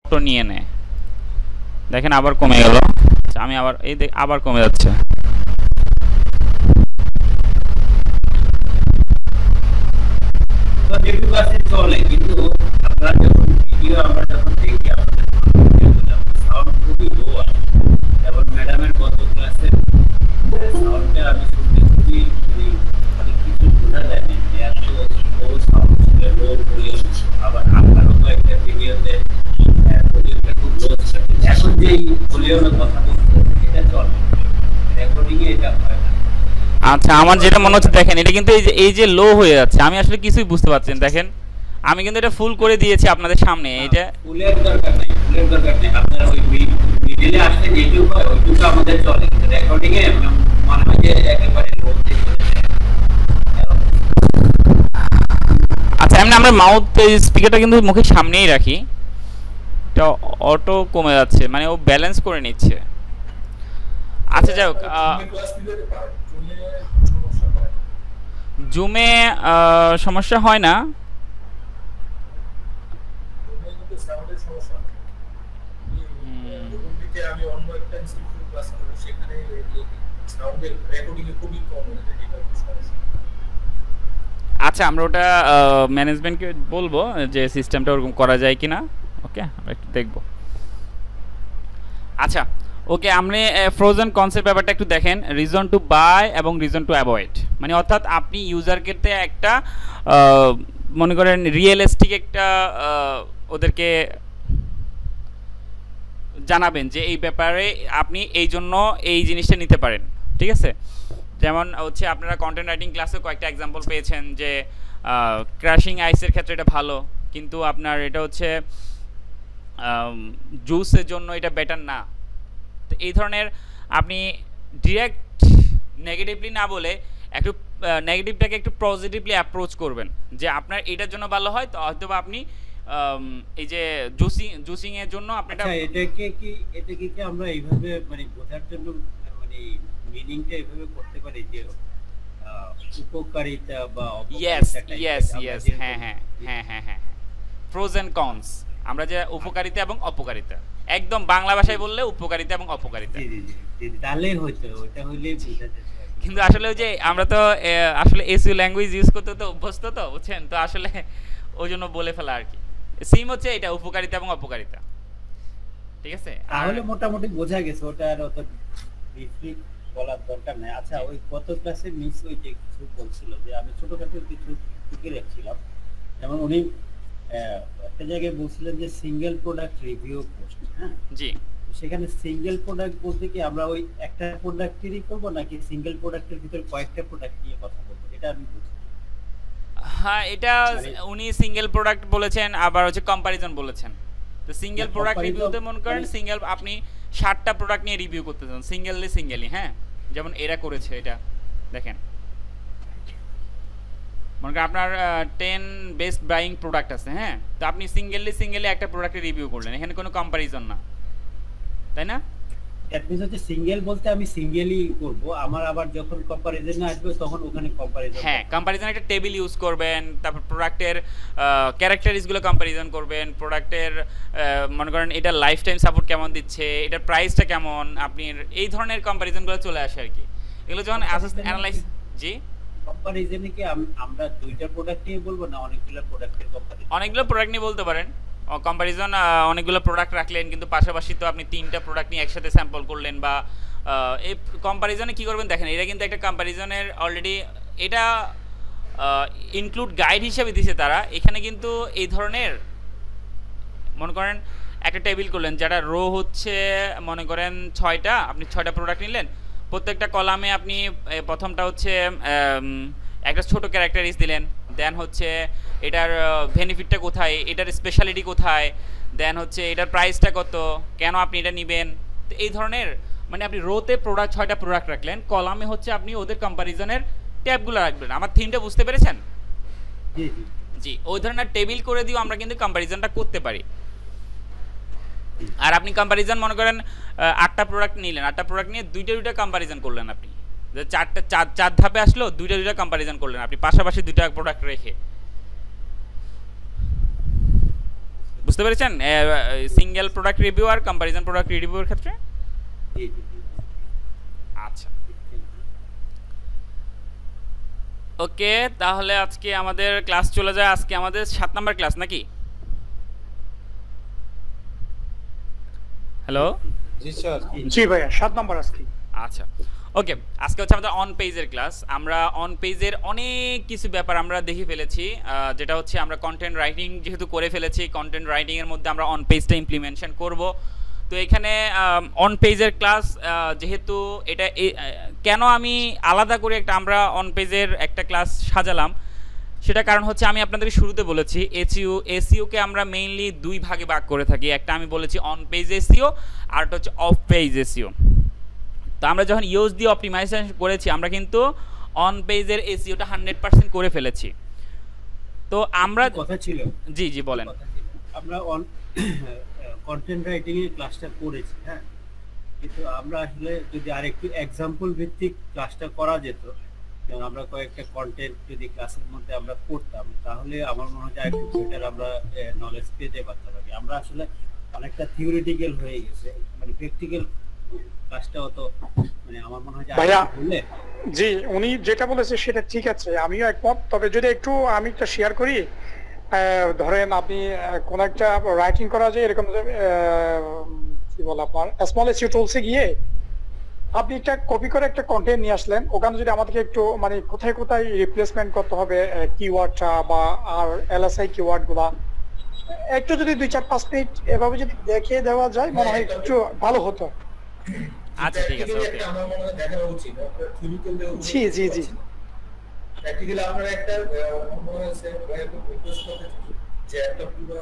Auto নিয়ে নেয়। দেখেন আবার কমে গেল, আমি আবার এই আবার কমে যাচ্ছে। চলে কিন্তু আপনারা যখন ভিডিও আমরা যখন দেখি আমাদের সাউন্ড খুবই লো আসে। যেমন ম্যাডামের গত ক্লাসের সাউন্ডটা আমি শুনতে খুবই মানে কিছু বোঝা যায় না, এত লো সাউন্ড ছিল, লো ভলিউম। আবার আপনারও কয়েকটা ভিডিওতে ভলিউমটা খুব লো ছিল। এখন যে ভলিউমের কথা বলতে এটা চলে, রেকর্ডিং এ এটা হয় না। আচ্ছা আমার যেটা মনে হচ্ছে দেখেন এটা কিন্তু এই যে লো হয়ে যাচ্ছে, আমি আসলে কিছুই বুঝতে পারছি না। দেখেন আমি কিন্তু এটা ফুল করে দিয়েছি আপনাদের সামনে। এটা ফুলের দরকার নাই, ফুলের দরকার নেই। আপনারা ওই মিডিলে আসলে যেটুকু হয় ওইটুকু আমাদের চলে, কিন্তু রেকর্ডিং এ মনে হয় যে একেবারে লো তে চলে যায়। আচ্ছা এমনি আমরা মাউথ স্পিকারটা কিন্তু মুখের সামনেই রাখি, এটা অটো কমে যাচ্ছে, মানে ও ব্যালেন্স করে নিচ্ছে। আচ্ছা যাই হোক, জুমে সমস্যা হয় না। আচ্ছা আমরা ওটা ম্যানেজমেন্টকে বলবো যে সিস্টেমটা ওরকম করা যায় কি না। ওকে আমরা একটু দেখবো। আচ্ছা ওকে, আপনি ফ্রোজেন কনসেপ্ট ব্যাপারটা একটু দেখেন। রিজন টু বাই এবং রিজন টু অ্যাভয়েড, মানে অর্থাৎ আপনি ইউজারকে একটা মনে করেন রিয়েলিস্টিক একটা ওদেরকে জানাবেন যে এই ব্যাপারে আপনি এই জন্য এই জিনিসটা নিতে পারেন, ঠিক আছে। যেমন হচ্ছে আপনারা কন্টেন্ট রাইটিং ক্লাসে কয়েকটা এক্সাম্পল পেয়েছেন যে ক্র্যাশিং আইসের ক্ষেত্রে এটা ভালো, কিন্তু আপনার এটা হচ্ছে জুসের জন্য এটা বেটার না। তো এই ধরনের আপনি ডিরেক্ট নেগেটিভলি না বলে একটু নেগেটিভটাকে একটু পজিটিভলি অ্যাপ্রোচ করবেন যে আপনার এটার জন্য ভালো হয়, তো হয়তো বা আপনি এই যে জুসিং এর জন্য আপনি এটা কি আমরা এইভাবে মানে বোঝার জন্য মানে মিনিংটা এইভাবে করতে পারি যে উপকারিতা বা অপকারিতা? ইয়েস হ্যাঁ হ্যাঁ হ্যাঁ হ্যাঁ হ্যাঁ প্রোজ এন্ড কনস, আমরা যে উপকারিতা এবং অপকারিতা, একদম বাংলা ভাষায় বললে উপকারিতা এবং অপকারিতা। তাহলেই হয়তো ওটা হইলেই বোঝা যেত। কিন্তু আসলে ওই যে আমরা তো আসলে এসইও ল্যাঙ্গুয়েজ ইউজ করতে তো অভ্যস্ত, তো বুঝছেন, তো আসলে ওই জন্য বলে ফেলা আর কি। সিম হচ্ছে এটা উপকারিতা এবং অপকারিতা, ঠিক আছে। তাহলে মোটামুটি বোঝা গেছে, ওটা আর অত ব্রিফলি বলার দরকার নাই। আচ্ছা ওই গত ক্লাসে মিস ওই যে কিছু বলছিল যে আমি ছোটখাটো কিছু টুকে রাখছিলাম, যেমন উনি একটা জায়গায় বলছিলেন যে সিঙ্গেল প্রোডাক্ট রিভিউ করছেন। হ্যাঁ জি, সেখানে সিঙ্গেল প্রোডাক্ট বলতে কি আমরা ওই একটা প্রোডাক্টেরই করব নাকি সিঙ্গেল প্রোডাক্টের ভিতর কয়েকটা প্রোডাক্ট নিয়ে কথা বলবো, এটা আমি বুঝি। হ্যাঁ এটা উনি সিঙ্গেল প্রোডাক্ট বলেছেন, আবার হচ্ছে কম্পারিজন বলেছেন। তো সিঙ্গেল প্রোডাক্ট রিভিউতে মনে করেন সিঙ্গেল আপনি 60টা প্রোডাক্ট নিয়ে রিভিউ করতে চান সিঙ্গেলি, হ্যাঁ যেমন এরা করেছে। এটা দেখেন মনে করেন আপনার 10 বেস্ট বাইং প্রোডাক্ট আছে, হ্যাঁ, তো আপনি সিঙ্গেলি একটা প্রোডাক্টের রিভিউ করলেন, এখানে কোনো কম্পারিজন না, তাই না? দ্যাট মিন্স হচ্ছে সিঙ্গেল বলতে আমি সিঙ্গেলই করব, আমার আবার যখন কম্পারিজনে আসবে তখন ওখানে কম্পারিজন। হ্যাঁ কম্পারিজন একটা টেবিল ইউজ করবেন, তারপর প্রোডাক্টের ক্যারেক্টারিস্টিকগুলো কম্পারিজন করবেন, প্রোডাক্টের মনে করেন এটা লাইফ টাইম সাপোর্ট কেমন দিচ্ছে, এটার প্রাইসটা কেমন, আপনি এই ধরনের কম্পারিজনগুলো চলে আসে আর কি। এগুলো যখন অ্যানালাইজ জি কম্পারিজনে কি আমরা দুইটা প্রোডাক্ট নিয়ে বলবো না অনেকগুলো প্রোডাক্টের কম্পারিজন? অনেকগুলো প্রোডাক্ট নিয়ে বলতে পারেন। কম্পারিজন অনেকগুলো প্রোডাক্ট রাখলেন, কিন্তু পাশাপাশি তো আপনি 3টা প্রোডাক্ট নিয়ে একসাথে স্যাম্পল করলেন, বা এই কম্পারিজনে কী করবেন দেখেন, এটা কিন্তু একটা কম্পারিজনের অলরেডি এটা ইনক্লুড গাইড হিসেবে দিছে তারা। এখানে কিন্তু এই ধরনের মনে করেন একটা টেবিল করলেন, যারা রো হচ্ছে মনে করেন 6টা, আপনি 6টা প্রোডাক্ট নিলেন, প্রত্যেকটা কলামে আপনি প্রথমটা হচ্ছে একটা ছোট ক্যারেক্টারিস দিলেন, দেন হচ্ছে এটার বেনিফিটটা কোথায়, এটার স্পেশালিটি কোথায়, দেন হচ্ছে এটার প্রাইসটা কত, কেন আপনি এটা নেবেন। তো এই ধরনের মানে আপনি রোতে প্রোডাক্ট 6টা প্রোডাক্ট রাখলেন, কলামে হচ্ছে আপনি ওদের কম্পারিজনের ট্যাবগুলো রাখবেন। আমার থিমটা বুঝতে পেরেছেন? জি জি জি, ওই ধরনের টেবিল করে দিও আমরা কিন্তু কম্পারিজনটা করতে পারি। আর আপনি কম্পারিজন মনে করেন 8টা প্রোডাক্ট নিলেন, 8টা প্রোডাক্ট নিয়ে দুইটা কম্পারিজন করলেন, আপনি যে চার ধাপে আসলো দুইটা কম্পারিজন করলেন আপনি পাশাপাশি 2টা প্রোডাক্ট রেখে। বুঝতে বুঝতে পেরেছেন সিঙ্গেল প্রোডাক্ট রিভিউ আর কম্পারিজন প্রোডাক্ট রিভিউর ক্ষেত্রে? জি জি জি। আচ্ছা ওকে, তাহলে আজকে আমাদের ক্লাস চলে যায়। আজকে আমাদের 7 নাম্বার ক্লাস নাকি? হ্যালো জি স্যার। জি ভাইয়া 7 নাম্বার আজকে। আচ্ছা ওকে, আজকে হচ্ছে আমাদের অন পেজের ক্লাস। আমরা অন পেজের অনেক কিছু ব্যাপার আমরা দেখে ফেলেছি, যেটা হচ্ছে আমরা কন্টেন্ট রাইটিং যেহেতু করে ফেলেছি, কন্টেন্ট রাইটিংয়ের মধ্যে আমরা অন পেজটা ইমপ্লিমেন্টেশন করব। তো এখানে অন পেজের ক্লাস যেহেতু এটা কেন আমি আলাদা করে আমরা অন পেজের একটা ক্লাস সাজালাম, সেটা কারণ হচ্ছে আমি আপনাদের শুরুতে বলেছি এসইওকে আমরা মেইনলি 2 ভাগে ভাগ করে থাকি। একটা আমি বলেছি অন পেজ এসইও, আর একটা হচ্ছে অফ পেজ এসইও। তো আমরা যখন ইউজ দিয়ে অপটিমাইজেশন করেছি, আমরা কিন্তু অন পেজের এসইওটা 100% করে ফেলেছি। তো আমরা কথা ছিল, জি জি বলেন। আমরা কন্টেন্ট রাইটিং এর ক্লাসটা করেছি, হ্যাঁ, কিন্তু আমরা আসলে যদি আরেকটু এক্সাম্পল ভিত্তিক ক্লাসটা করা যেত, যেমন আমরা কয়েকটা কন্টেন্ট যদি ক্লাসের মধ্যে আমরা করতাম, তাহলে আমার মনে হয় একটু বেটার আমরা নলেজ পেতে পারতাম। আমরা আসলে অনেকটা থিওরিটিক্যাল হয়ে গেছে, মানে প্র্যাকটিক্যাল ক্লাসটা অত মানে আমার মনে হয় যে ভাইয়া বললে জি উনি যেটা বলেছে সেটা ঠিক আছে, আমিও একমত। তবে যদি একটু আমি একটা শেয়ার করি, ধরেন আপনি কোন একটা রাইটিং করা যায় এরকম কি বলে আপনার স্মল এসইও টুলসে গিয়ে আপনি একটা কপি করে একটা কন্টেন্ট নিয়ে আসলেন, ওখানে যদি আমাদেরকে একটু মানে কোথায় কোথায় রিপ্লেসমেন্ট করতে হবে কিওয়ার্ডটা বা আর এলএসআই কিওয়ার্ড গুলা একটু যদি 2-4-5 মিনিট এভাবে যদি দেখিয়ে দেওয়া যায় মনে হয় একটু ভালো হতো। আচ্ছা ঠিক আছে ওকে। আমার মনে হয় দেখানো উচিত থিওরিক্যাল জি জি জি প্র্যাকটিক্যালি আপনারা একটা মনে হচ্ছে রিকোয়েস্ট করতে যে একটা পুরো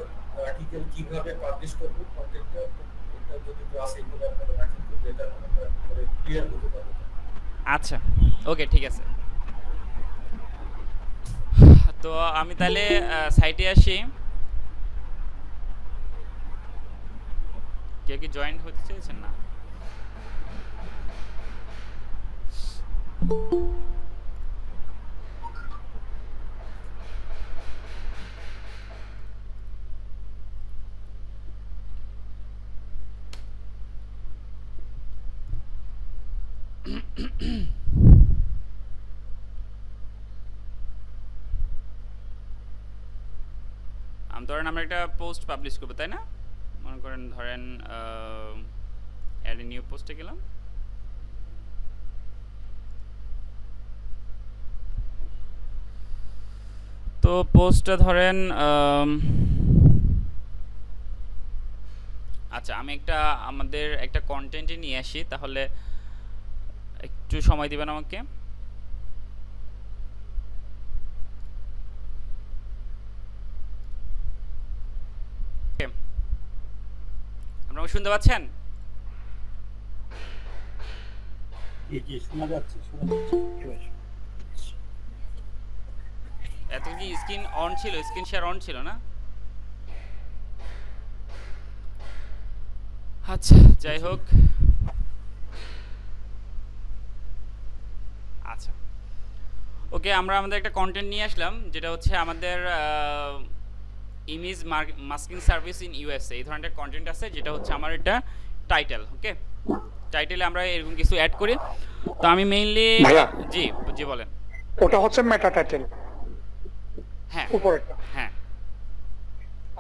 আর্টিকেল কিভাবে পাবলিশ করব, কন্টেন্টটা এটা যদি ক্লাস এগুলো আপনারা রাখেন খুব বেটার করে ক্লিয়ার হতে পারবে। আচ্ছা ওকে ঠিক আছে। তো আমি তাহলে সাইটে আসি। কেউ কি জয়েন হতে চাইছেন? না ধরেন আমরা একটা পোস্ট পাবলিশ করবো, তাই না? মনে করেন ধরেন অ্যাড নিউ পোস্টে গেলাম। তো পোস্টটা ধরেন আচ্ছা আমি আমাদের একটা কন্টেন্টে নিয়ে আসি, তাহলে একটু সময় দিবেন আমাকে। আপনারা শুনতে পাচ্ছেন? শোনা যাচ্ছে। এত কি স্ক্রিন অন ছিল? স্ক্রিন শেয়ার অন ছিল না? আচ্ছা যাই হোক, আচ্ছা ওকে, আমরা আমাদের একটা কন্টেন্ট নিয়ে আসলাম, যেটা হচ্ছে আমাদের image masking service in USA. এই ধরনের কন্টেন্ট আছে, যেটা হচ্ছে আমার এটা টাইটেল। ওকে, টাইটেলে আমরা এরকম কিছু অ্যাড করি। তো আমি মেইনলি জি জি বলেন। ওটা হচ্ছে মেটা টাইটেল, হ্যাঁ উপরেরটা। হ্যাঁ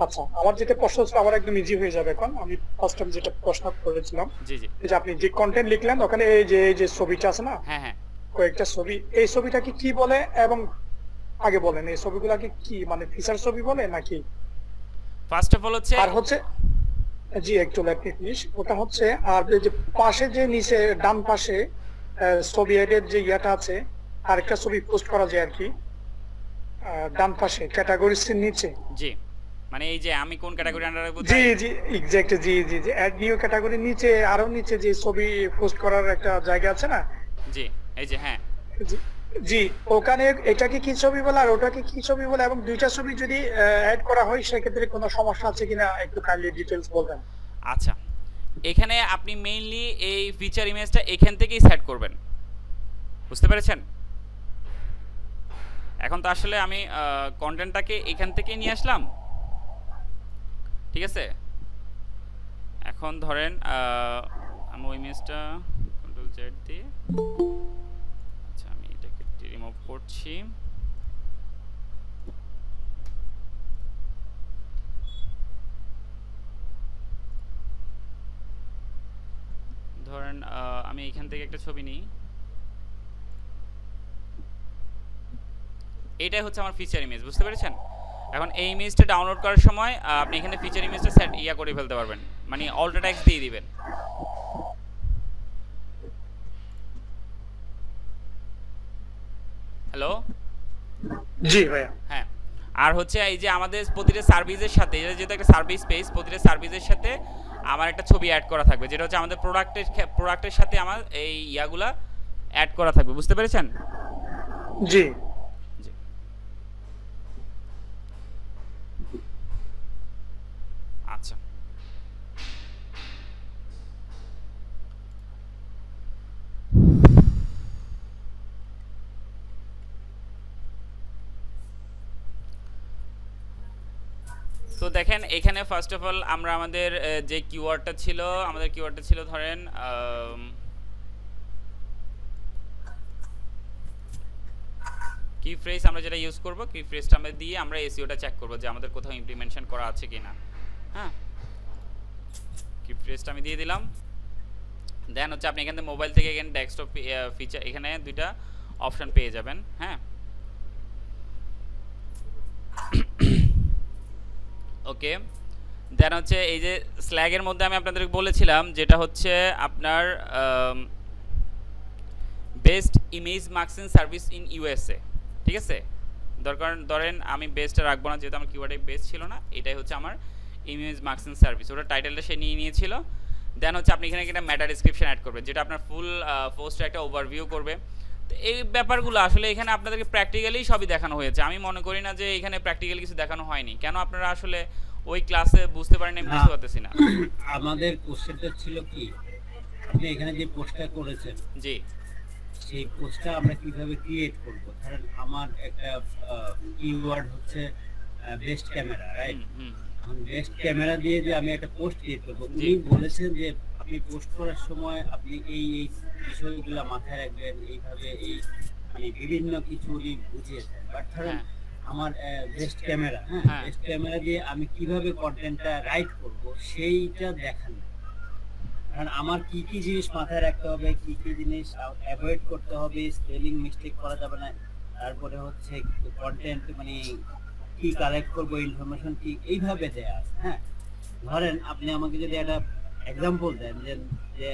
আচ্ছা, আমার যেটা প্রশ্ন ছিল আমার একদম ইজি হয়ে যাবে এখন। আমি ফার্স্ট টাইম যেটা প্রশ্ন করেছিলাম, জি জি, যে আপনি যে কন্টেন্ট লিখলেন ওখানে এই যে ছবিটা আছে না, হ্যাঁ হ্যাঁ, কয়েকটা ছবি, এই ছবিটাকে কি বলে এবং আগে বলেন এই ছবিগুলোকে কি মানে ফিচার ছবি বলে নাকি? ফার্স্ট অফ অল হচ্ছে আর হচ্ছে জি একটু লেট মি ফিনিশ। ওটা হচ্ছে আর এই যে পাশে যে নিচে ডান পাশে ছবি এডের যে ইয়াটা আছে, আরেকটা ছবি পোস্ট করা যায় আর কি ডান পাশে ক্যাটাগরিজ এর নিচে। জি, মানে এই যে আমি কোন ক্যাটাগরি আন্ডারে রাখবো? জি জি এক্স্যাক্ট, জি জি জি অ্যাড নিউ ক্যাটাগরির নিচে আরো নিচে যে ছবি পোস্ট করার একটা জায়গা আছে না? জি এই যে, হ্যাঁ জি, ওখানে এটাকে কি ছবি বলে আর ওটাকে কি ছবি বলে, এবং দুইটা ছবি যদি অ্যাড করা হয় সেক্ষেত্রে কোনো সমস্যা আছে কিনা একটু কাইন্ডলি ডিটেইলস বলবেন। আচ্ছা, এখানে আপনি মেইনলি এই ফিচার ইমেজটা এখান থেকেই সেট করবেন, বুঝতে পেরেছেন? এখন তো আসলে আমি কন্টেন্টটাকে এখান থেকে নিয়ে আসলাম, ঠিক আছে। এখন ধরেন আমি ওই ইমেজটা কন্ট্রোল জেড দিয়ে, আচ্ছা আমি এটাকে রিমুভ করছি। ধরেন আমি এখান থেকে একটা ছবি নিই, এটাই হচ্ছে আমার ফিচার ইমেজ, বুঝতে পেরেছেন? এখন এই ইমেজটা ডাউনলোড করার সময় আপনি এখানে ফিচার ইমেজটা সেট করে ফেলতে পারবেন, মানে অল্টো টেক্সট দিয়ে দিবেন। হ্যালো, জি ভাইয়া। হ্যাঁ, আর হচ্ছে এই যে আমাদের প্রতিটা সার্ভিসের সাথে, এটা যেহেতু একটা সার্ভিস পেজ, প্রতিটা সার্ভিসের সাথে আমার একটা ছবি অ্যাড করা থাকবে, যেটা হচ্ছে আমাদের প্রোডাক্টের সাথে আমার এই ইয়াগুলা অ্যাড করা থাকবে, বুঝতে পেরেছেন? জি। আচ্ছা, তো দেখেন এখানে ফার্স্ট অফ অল আমরা আমাদের যে কিওয়ার্ডটা ছিল ধরেন কি ফ্রেজ আমরা যেটা ইউজ করব, কি ফ্রেজটা আমরা দিয়ে আমরা এসইওটা চেক করব যে আমাদের কোথাও ইমপ্লিমেন্টেশন করা আছে কিনা। হ্যাঁ, কি ফ্রেজটা আমি দিয়ে দিলাম। দেন হচ্ছে আপনি এখানে মোবাইল থেকে এখানে ডেস্কটপ ফিচার, এখানে দুইটা অপশন পেয়ে যাবেন। হ্যাঁ, ওকে। দেন হচ্ছে এই যে স্ল্যাগের মধ্যে আমি আপনাদেরকে বলেছিলাম যেটা হচ্ছে আপনার বেস্ট ইমেজ মার্কসিং সার্ভিস ইন ইউএসএ, ঠিক আছে? ধরেন আমি বেস্টটা রাখবো না, যেহেতু আমার কিওয়ার্ডে বেস্ট ছিল না, এটাই হচ্ছে আমার ইমেজ মার্কসিং সার্ভিস, ওটা টাইটেলটা সে নিয়ে নিয়েছিল। দেন হচ্ছে আপনি এখানে একটা মেটা ডেসক্রিপশন অ্যাড করবেন, যেটা আপনার ফুল পোস্টের একটা ওভারভিউ করবে। তো এই ব্যাপারগুলো আসলে এখানে আপনাদেরকে প্র্যাকটিক্যালি সবই দেখানো হয়েছে, আমি মনে করি না যে এখানে প্র্যাকটিক্যালি কিছু দেখানো হয়নি। কেন আপনারা আসলে ওই ক্লাসে বুঝতে পারেন আমি বুঝতে পারতেছি না। আমাদের কোশ্চেনটা ছিল কি, আপনি এখানে যে পোস্টটা করেছেন, জি, সেই পোস্টটা আমরা কিভাবে ক্রিয়েট করব? ধরেন আমার একটা কিওয়ার্ড হচ্ছে বেস্ট ক্যামেরা, রাইট? এখন বেস্ট ক্যামেরা দিয়ে যে আমি একটা পোস্ট ক্রিয়েট করব, উনি বলেছেন যে আপনি পোস্ট করার সময় আপনি এই বিষয়গুলো মাথায় রাখবেন, এইভাবে এই মানে বিভিন্ন কিছু উনি বুঝিয়েছেন। বাট ধরেন আমার বেস্ট ক্যামেরা, হ্যাঁ, বেস্ট ক্যামেরা দিয়ে আমি কিভাবে কন্টেন্টটা রাইট করব সেইটা দেখান। কারণ আমার কি কি জিনিস মাথায় রাখতে হবে, কি কি জিনিস অ্যাভয়েড করতে হবে, স্পেলিং মিস্টেক করা যাবে না, তারপরে হচ্ছে কন্টেন্ট মানে কি কালেক্ট করব, ইনফরমেশন কি, এইভাবে দেয়া আছে। হ্যাঁ, ধরেন আপনি আমাকে যদি একটা এক্সাম্পল দেন যে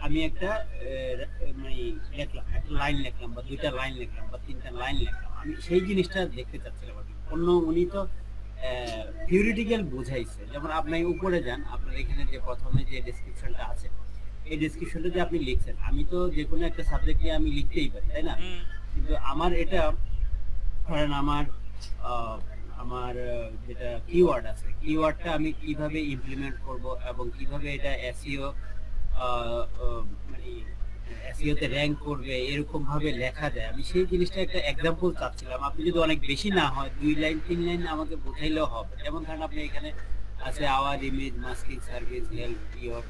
আমি একটা মানে লিখলাম, একটা লাইন লিখলাম বা দুইটা লাইন লিখলাম বা তিনটা লাইন লিখলাম, আমি সেই জিনিসটা দেখতে চাচ্ছিলাম। উনি তো থিওরিটিক্যাল বোঝাইছে। যেমন আপনি উপরে যান, আপনার এখানে যে প্রথমে যে ডেসক্রিপশনটা আছে, এই ডেসক্রিপশনটা যে আপনি লিখছেন, আমি তো যে কোনো একটা সাবজেক্ট নিয়ে আমি লিখতেই পারি, তাই না? কিন্তু আমার এটা ধরেন আমার যেটা কিওয়ার্ড আছে, কিওয়ার্ডটা আমি কিভাবে ইমপ্লিমেন্ট করব এবং কিভাবে এটা এসইও মানে এসইওতে র্যাঙ্ক করবে, এরকম ভাবে লেখা যায়, আমি সেই জিনিসটা একটা এক্সাম্পল চাচ্ছিলাম। আপনি যদি অনেক বেশি না হয়, 2 লাইন 3 লাইন আমাকে বোঝাইলেও হবে। যেমন ধরেন আপনি এখানে আছে our image masking service help your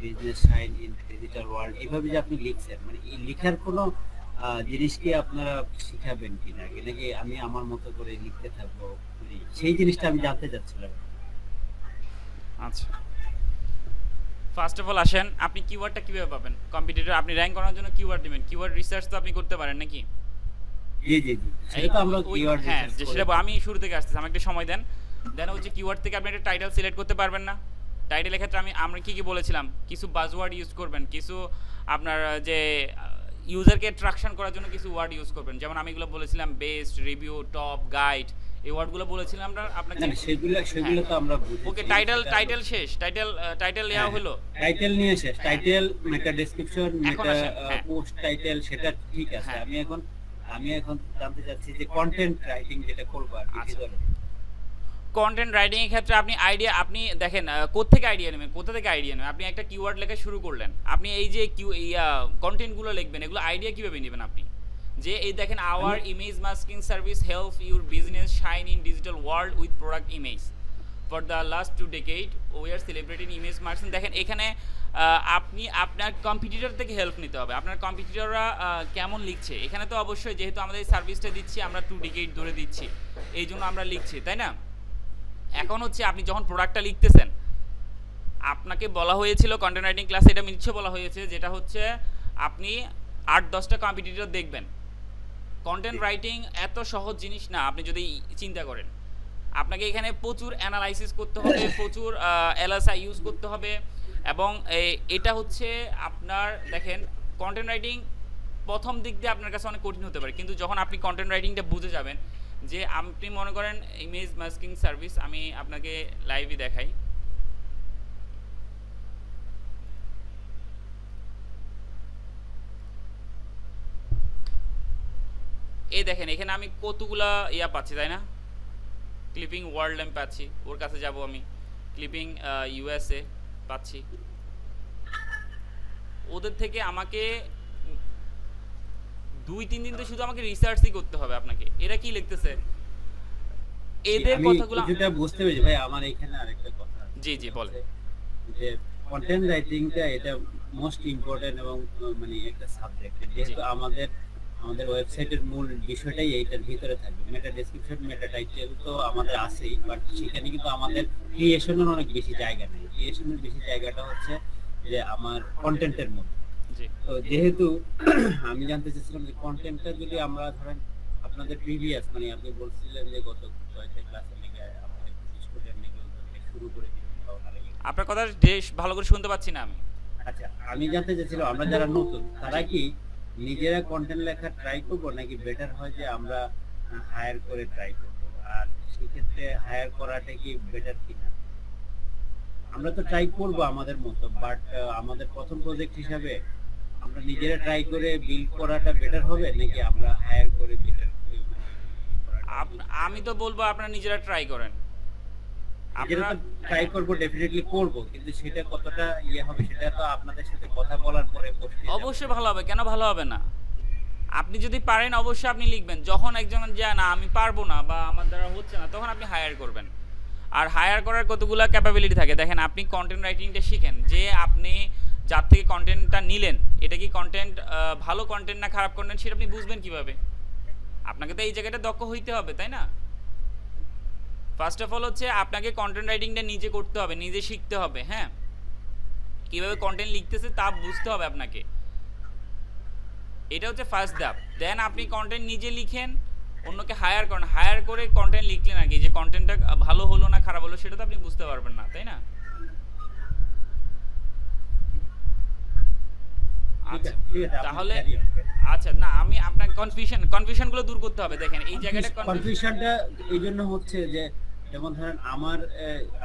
business shine in digital world, এইভাবে যে আপনি লিখছেন, মানে এই লেখার কোনো জিনিস কি আপনারা শিখাবেন কিনা, নাকি আমি আমার মতো করে লিখতে থাকবো, মানে সেই জিনিসটা আমি জানতে চাচ্ছিলাম। আচ্ছা, ফার্স্ট অফ অল আসেন, আপনি কিওয়ার্ডটা কিভাবে পাবেন? কম্পিটিটর আপনি র্যাঙ্ক করার জন্য কিওয়ার্ড দিবেন, কিওয়ার্ড রিসার্চ তো আপনি করতে পারেন নাকি? জি জি জি, সেটা তো আমরা কিওয়ার্ড হ্যাঁ, সেটা আমি শুরু থেকে আসতেছি, আমাকে একটু সময় দেন। দেন হচ্ছে কিওয়ার্ড থেকে আপনি একটা টাইটেল সিলেক্ট করতে পারবেন না? টাইটেলের ক্ষেত্রে আমরা কি বলেছিলাম, কিছু বাজওয়ার্ড ইউজ করবেন, কিছু আপনার যে ইউজারকে অ্যাট্রাকশন করার জন্য কিছু ওয়ার্ড ইউজ করবেন। যেমন আমি এগুলো বলেছিলাম বেস্ট, রিভিউ, টপ, গাইড, এই ওয়ার্ডগুলো বলেছিলাম আমরা আপনাকে। সেগুলো তো আমরা বুঝি। ওকে, টাইটেল শেষ, টাইটেল ইয়া হলো, টাইটেল নিয়ে শেষ, টাইটেল মেটা ডেসক্রিপশন, মেটা পোস্ট টাইটেল, সেটা ঠিক আছে। আমি এখন জানতে চাচ্ছি যে কন্টেন্ট রাইটিং যেটা করব আর কি। কন্টেন্ট রাইটিং এর ক্ষেত্রে আপনি দেখেন কোথা থেকে আইডিয়া নেবেন। আপনি একটা কিওয়ার্ড লেখা শুরু করলেন, আপনি এই যে কন্টেন্টগুলো লিখবেন, এগুলো আইডিয়া কিভাবে নেবেন আপনি? যে এই দেখেন our image masking service help your business shine in digital world with product image, for the last 2 decade we are celebrating image marketing. দেখেন এখানে আপনি আপনার কম্পিটিটর থেকে হেল্প নিতে হবে, আপনার কম্পিটিটররা কেমন লিখছে। এখানে তো অবশ্যই যেহেতু আমাদের এই সার্ভিসটা দিচ্ছি আমরা 2 ডেকেড ধরে দিচ্ছি, এই জন্য আমরা লিখছি, তাই না? এখন হচ্ছে আপনি যখন প্রোডাক্টটা লিখতেছেন আপনাকে বলা হয়েছিল কন্টেন্ট রাইটিং ক্লাসে, এটা মিথ্যে বলা হয়েছে, যেটা হচ্ছে আপনি 8-10টা কম্পিটিটর দেখবেন। কন্টেন্ট রাইটিং এত সহজ জিনিস না আপনি যদি চিন্তা করেন। আপনাকে এখানে প্রচুর অ্যানালাইসিস করতে হবে, প্রচুর এলএসআই ইউজ করতে হবে, এবং এটা হচ্ছে আপনার দেখেন কন্টেন্ট রাইটিং প্রথম দিক দিয়ে আপনার কাছে অনেক কঠিন হতে পারে, কিন্তু যখন আপনি কন্টেন্ট রাইটিংটা বুঝে যাবেন, যে আপনি মনে করেন ইমেজ মাস্কিং সার্ভিস, আমি আপনাকে লাইভই দেখাই। এই দেখেন এখানে আমি কতগুলা ইয়া পাচ্ছি, তাই না? ক্লিপিং ওয়ার্ল্ড আমি পাচ্ছি, ওর কাছে যাব আমি। ক্লিপিং ইউএসএ পাচ্ছি, ওদের থেকে আমাকে 2-3 দিন তো শুধু আমাকে রিসার্চই করতে হবে। আপনাকে এরা কি লিখতেছে এদের কথাগুলো যেটা বুঝতে পেরেছি ভাই। আমার এখানে আরেকটা কথা, জি জি বলেন, যে কন্টেন্ট রাইটিংটা এটা মোস্ট ইম্পর্টেন্ট এবং মানে একটা সাবজেক্ট, যেহেতু আমাদের ওয়েবসাইটের মূল বিষয়টাই এইটার ভিতরে থাকবে। মেটা ডেসক্রিপশন, মেটা টাইটেল তো আমাদের আছেই, বাট সেখানে কিন্তু আমাদের ক্রিয়েশনের অনেক বেশি জায়গা নেই। ক্রিয়েশনের বেশি জায়গাটা হচ্ছে যে আমার কন্টেন্টের মধ্যে। তো যেহেতু আমি জানতে চাইছিলাম যে কন্টেন্টটা যদি আমরা ধরেন আপনাদের প্রিভিয়াস, মানে আপনি বলছিলেন যে গত কয়েকটা ক্লাসে নাকি আমাদের স্টুডেন্ট নাকি শুরু করে দিয়েছেন বা ওনারা, আপনার কথা বেশ ভালো করে শুনতে পাচ্ছি না আমি। আচ্ছা, আমি জানতে চাইছিলাম আমরা যারা নতুন তারা কি নিজেরা কন্টেন্ট লেখা ট্রাই করবো, নাকি বেটার হয় যে আমরা হায়ার করে ট্রাই করবো? আর সেক্ষেত্রে হায়ার করাটা কি বেটার কিনা? আমরা তো ট্রাই করবো আমাদের মতো, বাট আমাদের প্রথম প্রজেক্ট হিসাবে আমরা নিজেরা ট্রাই করে বিল্ড করাটা বেটার হবে, নাকি আমরা হায়ার করে বেটার? আমি তো বলবো আপনারা নিজেরা ট্রাই করেন। আপনারা ট্রাই করবো, ডেফিনেটলি করবো, কিন্তু সেটা কতটা ইয়ে হবে সেটা তো আপনাদের সাথে কথা বলার পরে অবশ্যই ভালো হবে। কেন ভালো হবে না? আপনি যদি পারেন অবশ্যই আপনি লিখবেন। যখন একজন যায় না আমি পারবো না বা আমার দ্বারা হচ্ছে না, তখন আপনি হায়ার করবেন। আর হায়ার করার কতগুলো ক্যাপাবিলিটি থাকে। দেখেন আপনি কন্টেন্ট রাইটিংটা শিখেন, যে আপনি যার থেকে কন্টেন্টটা নিলেন এটা কি কন্টেন্ট ভালো কন্টেন্ট না খারাপ কন্টেন্ট, সেটা আপনি বুঝবেন কিভাবে? আপনাকে তো এই জায়গাটা দক্ষ হইতে হবে, তাই না? ফার্স্ট অফ অল হচ্ছে আপনাকে কন্টেন্ট রাইটিংটা নিজে করতে হবে, নিজে শিখতে হবে। হ্যাঁ, কিভাবে কন্টেন্ট লিখতেছে তা বুঝতে হবে আপনাকে, এটা হচ্ছে ফার্স্ট ধাপ। দেন আপনি কন্টেন্ট নিজে লিখেন, অন্যকে হায়ার করেন, হায়ার করে কন্টেন্ট লিখলেন আর কি, যে কন্টেন্টটা ভালো হলো না খারাপ হলো সেটা তো আপনি বুঝতে পারবেন না, তাই না? আচ্ছা তাহলে আচ্ছা না, আমি আপনার কনফিউশনগুলো দূর করতে হবে। দেখেন এই জায়গাটা কনফিউশনটা এই জন্য হচ্ছে যে, যেমন ধরেন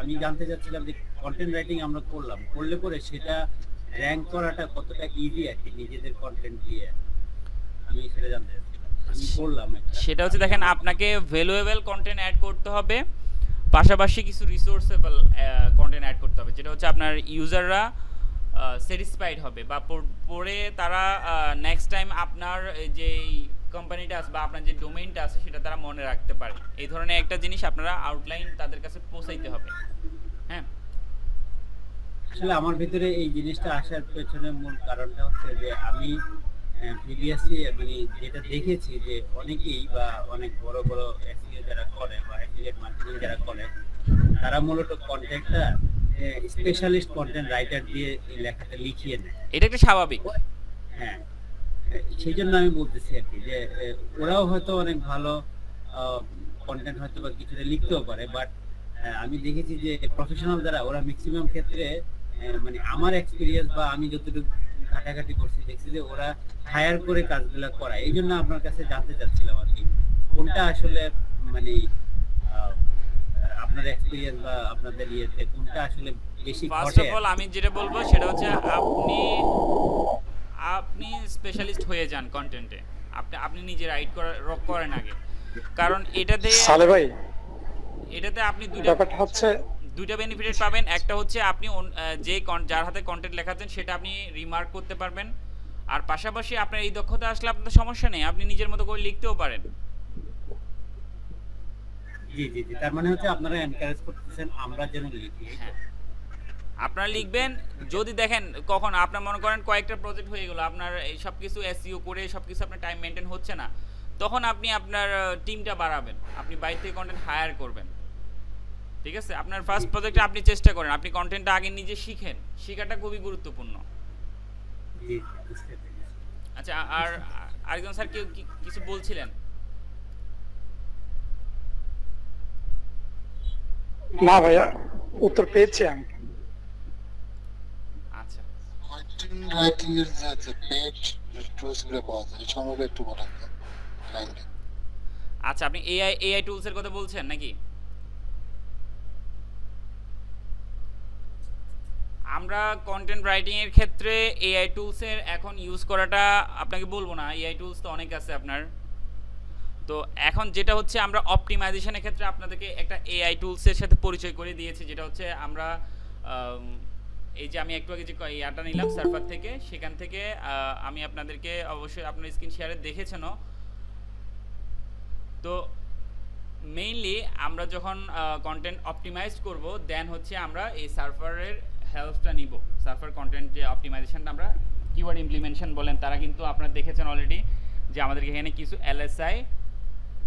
আমি জানতে চাচ্ছিলাম যে কন্টেন্ট রাইটিং আমরা করলে পরে সেটা র‍্যাঙ্ক করাটা কতটা ইজি আর কি, নিজেদের কন্টেন্ট দিয়ে। আমি সেটা জানতে চাচ্ছিলাম, আমি করলাম সেটা হচ্ছে দেখেন আপনাকে ভ্যালুয়েবল কন্টেন্ট অ্যাড করতে হবে, পাশাপাশি কিছু রিসোর্সেবল কন্টেন্ট অ্যাড করতে হবে, যেটা হচ্ছে আপনার ইউজাররা স্যাটিসফাইড হবে বা পরে তারা নেক্সট টাইম আপনার যে কোম্পানিটা আছে বা আপনার যে ডোমেইনটা আছে সেটা তারা মনে রাখতে পারে। এই ধরনের একটা জিনিস আপনারা আউটলাইন তাদের কাছে পৌঁছাইতে হবে। হ্যাঁ, আসলে আমার ভিতরে এই জিনিসটা আসার পেছনে মূল কারণটা হচ্ছে যে আমি প্রিভিয়াসলি মানে যেটা দেখেছি যে অনেকেই বা অনেক বড় বড় এসইও যারা করে বা অ্যাফিলিয়েট মার্কেটিং যারা করে, তারা মূলত কন্টেন্টটা স্পেশালিস্ট কন্টেন্ট রাইটার দিয়ে এই লেখাটা লিখিয়ে নেয়। এটা একটা স্বাভাবিক। হ্যাঁ, সেই জন্য আমি বলতেছি আর কি যে ওরাও হয়তো অনেক ভালো কন্টেন্ট হয়তো বা কিছুটা লিখতেও পারে, বাট আমি দেখেছি যে প্রফেশনাল যারা ওরা ম্যাক্সিমাম ক্ষেত্রে মানে আমার এক্সপিরিয়েন্স বা আমি যতটুকু ঘাটাঘাটি করছি দেখছি যে ওরা হায়ার করে কাজগুলো করায়। এই জন্য আপনার কাছে জানতে চাচ্ছিলাম আর কি, কোনটা আসলে মানে আপনার এক্সপেরিয়েন্স বা আপনাদের ইয়েতে কোনটা আসলে বেশি ঘটে? ফার্স্ট অফ অল আমি যেটা বলবো সেটা হচ্ছে আপনি স্পেশালিস্ট হয়ে যান কন্টেন্টে। আপনি নিজে রাইট করেন আগে, কারণ এটাতে সালে ভাই এটাতে আপনি দুইটা বেনিফিট পাবেন। একটা হচ্ছে আপনি যে যার হাতে কন্টেন্ট লেখাচ্ছেন সেটা আপনি রিমার্ক করতে পারবেন, আর পাশাপাশি আপনার এই দক্ষতা আসলে আপনার সমস্যা নেই, আপনি নিজের মতো করে লিখতেও পারেন। জি জি জি, তার মানে হচ্ছে আপনারা এনকারেজ করতেছেন আমরা যেন লিখি, এই তো? হ্যাঁ, আপনারা লিখবেন। যদি দেখেন কখন আপনার মনে করেন কয়েকটা প্রজেক্ট হয়ে গেল, আপনার এই সব কিছু এসইও করে সব কিছু আপনার টাইম মেনটেন হচ্ছে না, তখন আপনি আপনার টিমটা বাড়াবেন, আপনি বাইরে থেকে কন্টেন্ট হায়ার করবেন। ঠিক আছে, আপনার ফার্স্ট প্রজেক্টে আপনি চেষ্টা করেন আপনি কন্টেন্টটা আগে নিজে শিখেন, শেখাটা খুবই গুরুত্বপূর্ণ। জি জি, বুঝতে পেরেছি। আচ্ছা, আর আরেকজন স্যার কেউ কিছু বলছিলেন? না ভাইয়া, উত্তর পেয়েছি আমি। আচ্ছা, কন্টেন্ট রাইটিং এর যে পেজ টুলস গুলো পাওয়া যায়, এই সম্পর্কে একটু বলেন কাইন্ডলি। আচ্ছা, আপনি এআই টুলসের কথা বলছেন নাকি? আমরা কন্টেন্ট রাইটিং এর ক্ষেত্রে এআই টুলসের এখন ইউজ করাটা আপনাকে বলবো না, এআই টুলস তো অনেক আছে আপনার। তো এখন যেটা হচ্ছে আমরা অপটিমাইজেশনের ক্ষেত্রে আপনাদেরকে একটা এআই টুলসের সাথে পরিচয় করে দিয়েছি, যেটা হচ্ছে আমরা এই যে আমি একটু আগে যে ইয়াটা নিলাম সার্ভার থেকে, সেখান থেকে আমি আপনাদেরকে অবশ্যই আপনার স্ক্রিন শেয়ারে দেখেছেনও। তো মেইনলি আমরা যখন কন্টেন্ট অপটিমাইজ করব, দেন হচ্ছে আমরা এই সার্ভারের হেল্পটা নিব। সার্ভার কন্টেন্ট যে অপটিমাইজেশনটা আমরা কিওয়ার্ড ইমপ্লিমেন্টেশন বলেন, তারা কিন্তু আপনারা দেখেছেন অলরেডি যে আমাদের এখানে কিছু এলএসআই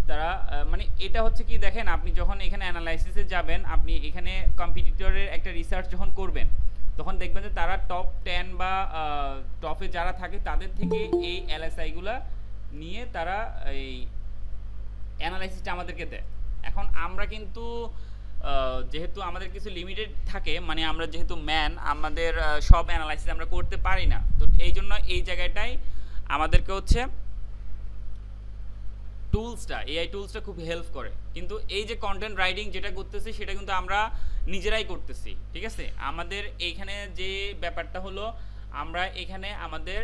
তারা মানে এটা হচ্ছে কি দেখেন, আপনি যখন এখানে অ্যানালাইসিসে যাবেন, আপনি এখানে কম্পিটিটরের একটা রিসার্চ যখন করবেন, তখন দেখবেন যে তারা টপ 10 বা টপে যারা থাকে তাদের থেকে এই এলএসআইগুলো নিয়ে তারা এই অ্যানালাইসিসটা আমাদেরকে দেয়। এখন আমরা কিন্তু যেহেতু আমাদের কিছু লিমিটেড থাকে, মানে আমরা যেহেতু ম্যান, আমাদের সব অ্যানালাইসিস আমরা করতে পারি না। তো এই জন্য এই জায়গাটাই আমাদেরকে হচ্ছে টুলসটা, এআই টুলসটা খুব হেল্প করে। কিন্তু এই যে কন্টেন্ট রাইটিং যেটা করতেছি সেটা কিন্তু আমরা নিজেরাই করতেছি। ঠিক আছে, আমাদের এইখানে যে ব্যাপারটা হলো, আমরা এখানে আমাদের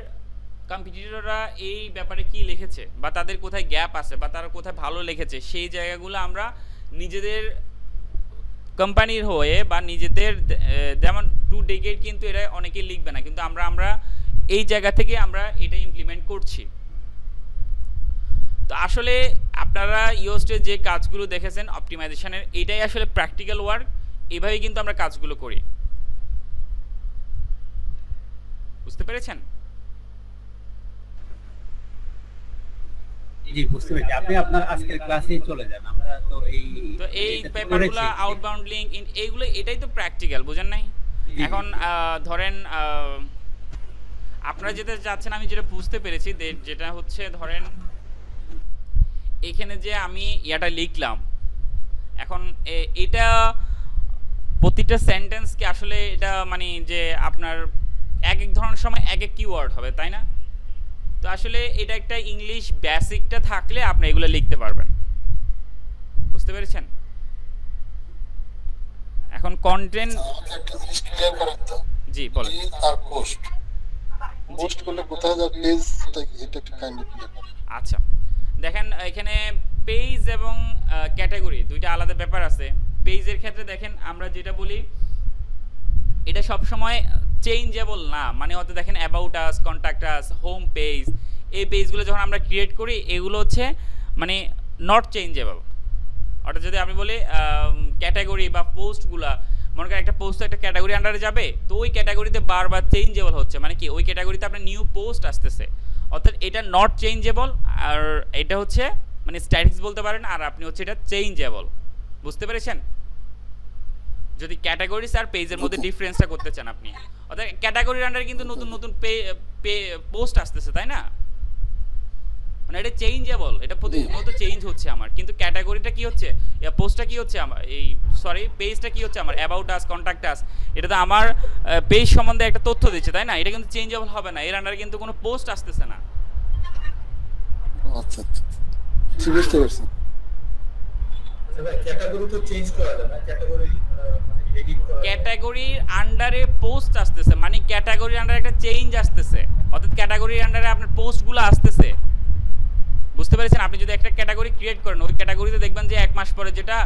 কম্পিটিটররা এই ব্যাপারে কি লিখেছে বা তাদের কোথায় গ্যাপ আছে বা তারা কোথায় ভালো লিখেছে, সেই জায়গাগুলো আমরা নিজেদের কোম্পানির হয়ে বা নিজেদের, যেমন টু ডেকেড কিন্তু এরা অনেকেই লিখবে না, কিন্তু আমরা এই জায়গা থেকে আমরা এটা ইমপ্লিমেন্ট করছি। তো আসলে আপনারা ইওস্টে যে কাজগুলো দেখেছেন অপটিমাইজেশনের, এটাই আসলে প্র্যাকটিক্যাল ওয়ার্ক, এভাবেই কিন্তু আমরা কাজগুলো করি। বুঝতে পেরেছেন? জি, বুঝতে পেরেছি। আপনি আপনার আজকের ক্লাসেই চলে যান, আমরা তো এই পেপারগুলো আউটবাউন্ড লিংক এইগুলো, এটাই তো প্র্যাকটিক্যাল, বুঝেন নাই? এখন ধরেন আপনারা যেটা চাচ্ছেন, আমি যেটা বুঝতে পেরেছি, যেটা হচ্ছে ধরেন এখানে যে আমি ইয়াটা লিখলাম, এখন এটা প্রতিটা সেন্টেন্সকে আসলে এটা মানে যে আপনার এক এক ধরনের সময় এক এক কিওয়ার্ড হবে, তাই না? তো আসলে এটা একটা ইংলিশ বেসিকটা থাকলে আপনি এগুলো লিখতে পারবেন। বুঝতে পেরেছেন? এখন কন্টেন্ট, আমাকে একটা জিনিস ক্লিয়ার করেন তো। জি বলেন। পেজ আর পোস্ট, পোস্ট করলে কোথায় যায় পেজ, এটা একটু কাইন্ডলি ক্লিয়ার করেন। আচ্ছা, দেখেন এখানে পেজ এবং ক্যাটাগরি দুইটা আলাদা ব্যাপার আছে। পেজের ক্ষেত্রে দেখেন আমরা যেটা বলি, এটা সব সময় চেঞ্জেবল না, মানে হয়তো দেখেন about us, contact us, home page, এই পেজগুলো যখন আমরা ক্রিয়েট করি, এগুলো হচ্ছে মানে নট চেঞ্জেবল। অর্থাৎ যদি আপনি বলি ক্যাটাগরি বা পোস্টগুলা, মনে করেন একটা পোস্ট একটা ক্যাটাগরি আন্ডারে যাবে, তো ওই ক্যাটাগরিতে বারবার চেঞ্জেবল হচ্ছে, মানে কি ওই ক্যাটাগরিতে আপনার নিউ পোস্ট আসতেছে, অর্থাৎ এটা নট চেঞ্জেবল। আর এটা হচ্ছে মানে স্ট্যাটিক্স বলতে পারেন, আর আপনি হচ্ছে এটা চেঞ্জেবল। বুঝতে পেরেছেন? যদি ক্যাটাগরিজ আর পেজের মধ্যে ডিফারেন্সটা করতে চান আপনি, অর্থাৎ ক্যাটাগরির আন্ডারে কিন্তু নতুন নতুন পোস্ট আসতেছে, তাই না? মানে এটা চেঞ্জেবল, এটা প্রতিনিয়ত চেঞ্জ হচ্ছে আমার, কিন্তু ক্যাটাগরিটা কি হচ্ছে, পোস্টটা কি হচ্ছে আমার, এই সরি পেজটা কি হচ্ছে আমার অ্যাবাউট আস, কন্ট্যাক্ট আস, এটা তো আমার পেজ সম্বন্ধে একটা তথ্য দিচ্ছে, তাই না? এটা কিন্তু চেঞ্জেবল হবে না, এর আন্ডারে কিন্তু কোনো পোস্ট আসতেছে না। আচ্ছা আচ্ছা, ঠিক বুঝতে পারছি। ক্যাটাগরি তো চেঞ্জ করা যায় না, ক্যাটাগরি মানে এডিট করা যায়। ক্যাটাগরির আন্ডারে পোস্ট আসতেছে, মানে ক্যাটাগরির আন্ডারে একটা চেঞ্জ আসতেছে, অর্থাৎ ক্যাটাগরির আন্ডারে আপনার পোস্টগুলো আসতেছে। বুঝতে পেরেছেন? আপনি যদি একটা ক্যাটাগরি ক্রিয়েট করেন, ওই ক্যাটাগরিতে দেখবেন যে 1 মাস পরে, যেটা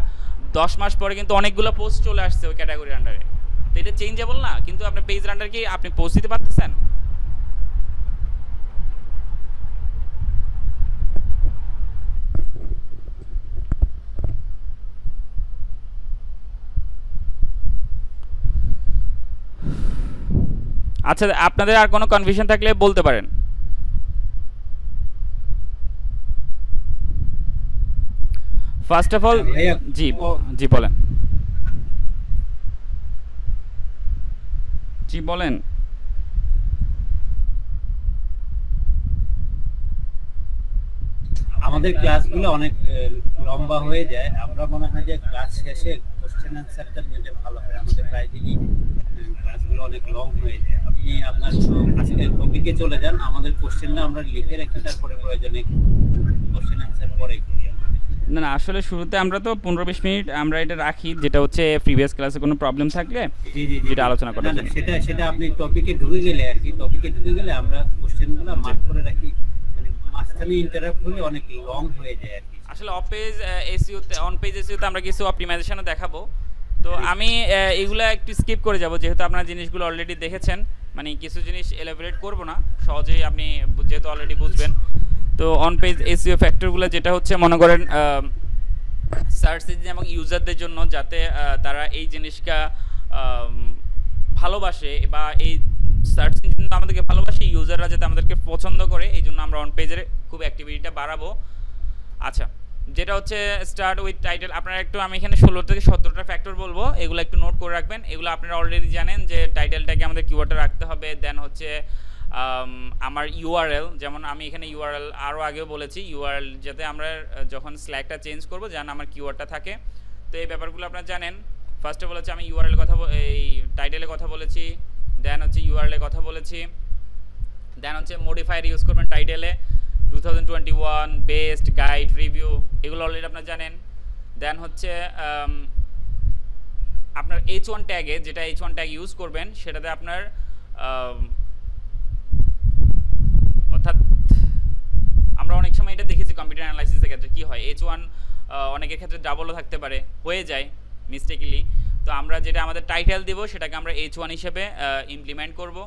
10 মাস পরে কিন্তু অনেকগুলো পোস্ট চলে আসছে ওই ক্যাটাগরির আন্ডারে। তো এটা চেঞ্জেবল না, কিন্তু আপনার পেজের আন্ডারে কি আপনি পোস্ট দিতে পারতেছেন? আচ্ছা, আপনাদের আর কোনো কনফিউশন থাকলে বলতে পারেন। ফার্স্ট অফ অল জি জি বলেন, জি বলেন। আমাদের ক্লাসগুলো অনেক লম্বা হয়ে যায়, আমরা মনে হয় যে ক্লাস শেষে কোশ্চেন অ্যান্সারটা নিলে ভালো হয়। আমাদের প্রায় দিনই ক্লাসগুলো অনেক লং হয়ে যায়। আপনি আপনার আজকের টপিকে চলে যান, আমাদের কোশ্চেনটা আমরা লিখে রাখি, তারপরে প্রয়োজনে কোশ্চেন অ্যান্সার পরে করি। না না, আসলে শুরুতে আমরা তো 15-20 মিনিট আমরা এটা রাখি, যেটা হচ্ছে প্রিভিয়াস ক্লাসে কোনো প্রবলেম থাকলে যেটা আলোচনা করার জন্য। সেটা আপনি টপিকে ঢুকে গেলে আর কি, টপিকে ঢুকে গেলে আমরা কোশ্চেনগুলো মার্ক করে রাখি, মানে মাঝখানে ইন্টারাপ্ট হলে অনেক লং হয়ে যায় আর কি। আসলে অফ পেজ এসইও তে, অন পেজ এসইও তে আমরা কিছু অপটিমাইজেশনও দেখাবো। তো আমি এগুলা একটু স্কিপ করে যাব, যেহেতু আপনারা জিনিসগুলো অলরেডি দেখেছেন। মানে কিছু জিনিস এলাবোরেট করব না, সহজেই আপনি যেহেতু অলরেডি বুঝবেন। তো অন পেজ এসইও ফ্যাক্টরগুলো যেটা হচ্ছে মনে করেন সার্চ ইঞ্জিন এবং ইউজারদের জন্য, যাতে তারা এই জিনিসটা ভালোবাসে, বা এই সার্চ ইঞ্জিন আমাদেরকে ভালোবাসে, ইউজাররা যাতে আমাদেরকে পছন্দ করে, এই জন্য আমরা অন পেজের খুব অ্যাক্টিভিটিটা বাড়াবো। আচ্ছা, যেটা হচ্ছে স্টার্ট উইথ টাইটেল। আপনারা একটু, আমি এখানে 16 থেকে 17টা ফ্যাক্টর বলবো, এগুলো একটু নোট করে রাখবেন। এগুলো আপনারা অলরেডি জানেন যে টাইটেলটাকে আমাদের কিওয়ার্ডে রাখতে হবে। দেন হচ্ছে আমার ইউআরএল, যেমন আমি এখানে ইউআরএল আরও আগেও বলেছি, ইউআরএল যাতে আমরা যখন স্ল্যাকটা চেঞ্জ করবো যেন আমার কিওয়ার্ডটা থাকে। তো এই ব্যাপারগুলো আপনারা জানেন। ফার্স্ট অফ অল হচ্ছে আমি ইউআরএল কথা, এই টাইটেলে কথা বলেছি। দেন হচ্ছে ইউআরএলে কথা বলেছি। দেন হচ্ছে মডিফায়ার ইউজ করবেন টাইটেলে, 2021 বেস্ট গাইড রিভিউ, এগুলো অলরেডি আপনারা জানেন। দেন হচ্ছে আপনার H1 ট্যাগে, যেটা H1 ট্যাগ ইউজ করবেন সেটাতে আপনার অর্থাৎ আমরা অনেক সময় এটা দেখেছি কম্পিউটার অ্যানালাইসিসের ক্ষেত্রে কি হয়, H1 অনেকের ক্ষেত্রে ডাবলও থাকতে পারে, হয়ে যায় মিস্টেকলি। তো আমরা যেটা আমাদের টাইটেল দেব সেটাকে আমরা H1 হিসেবে ইমপ্লিমেন্ট করব।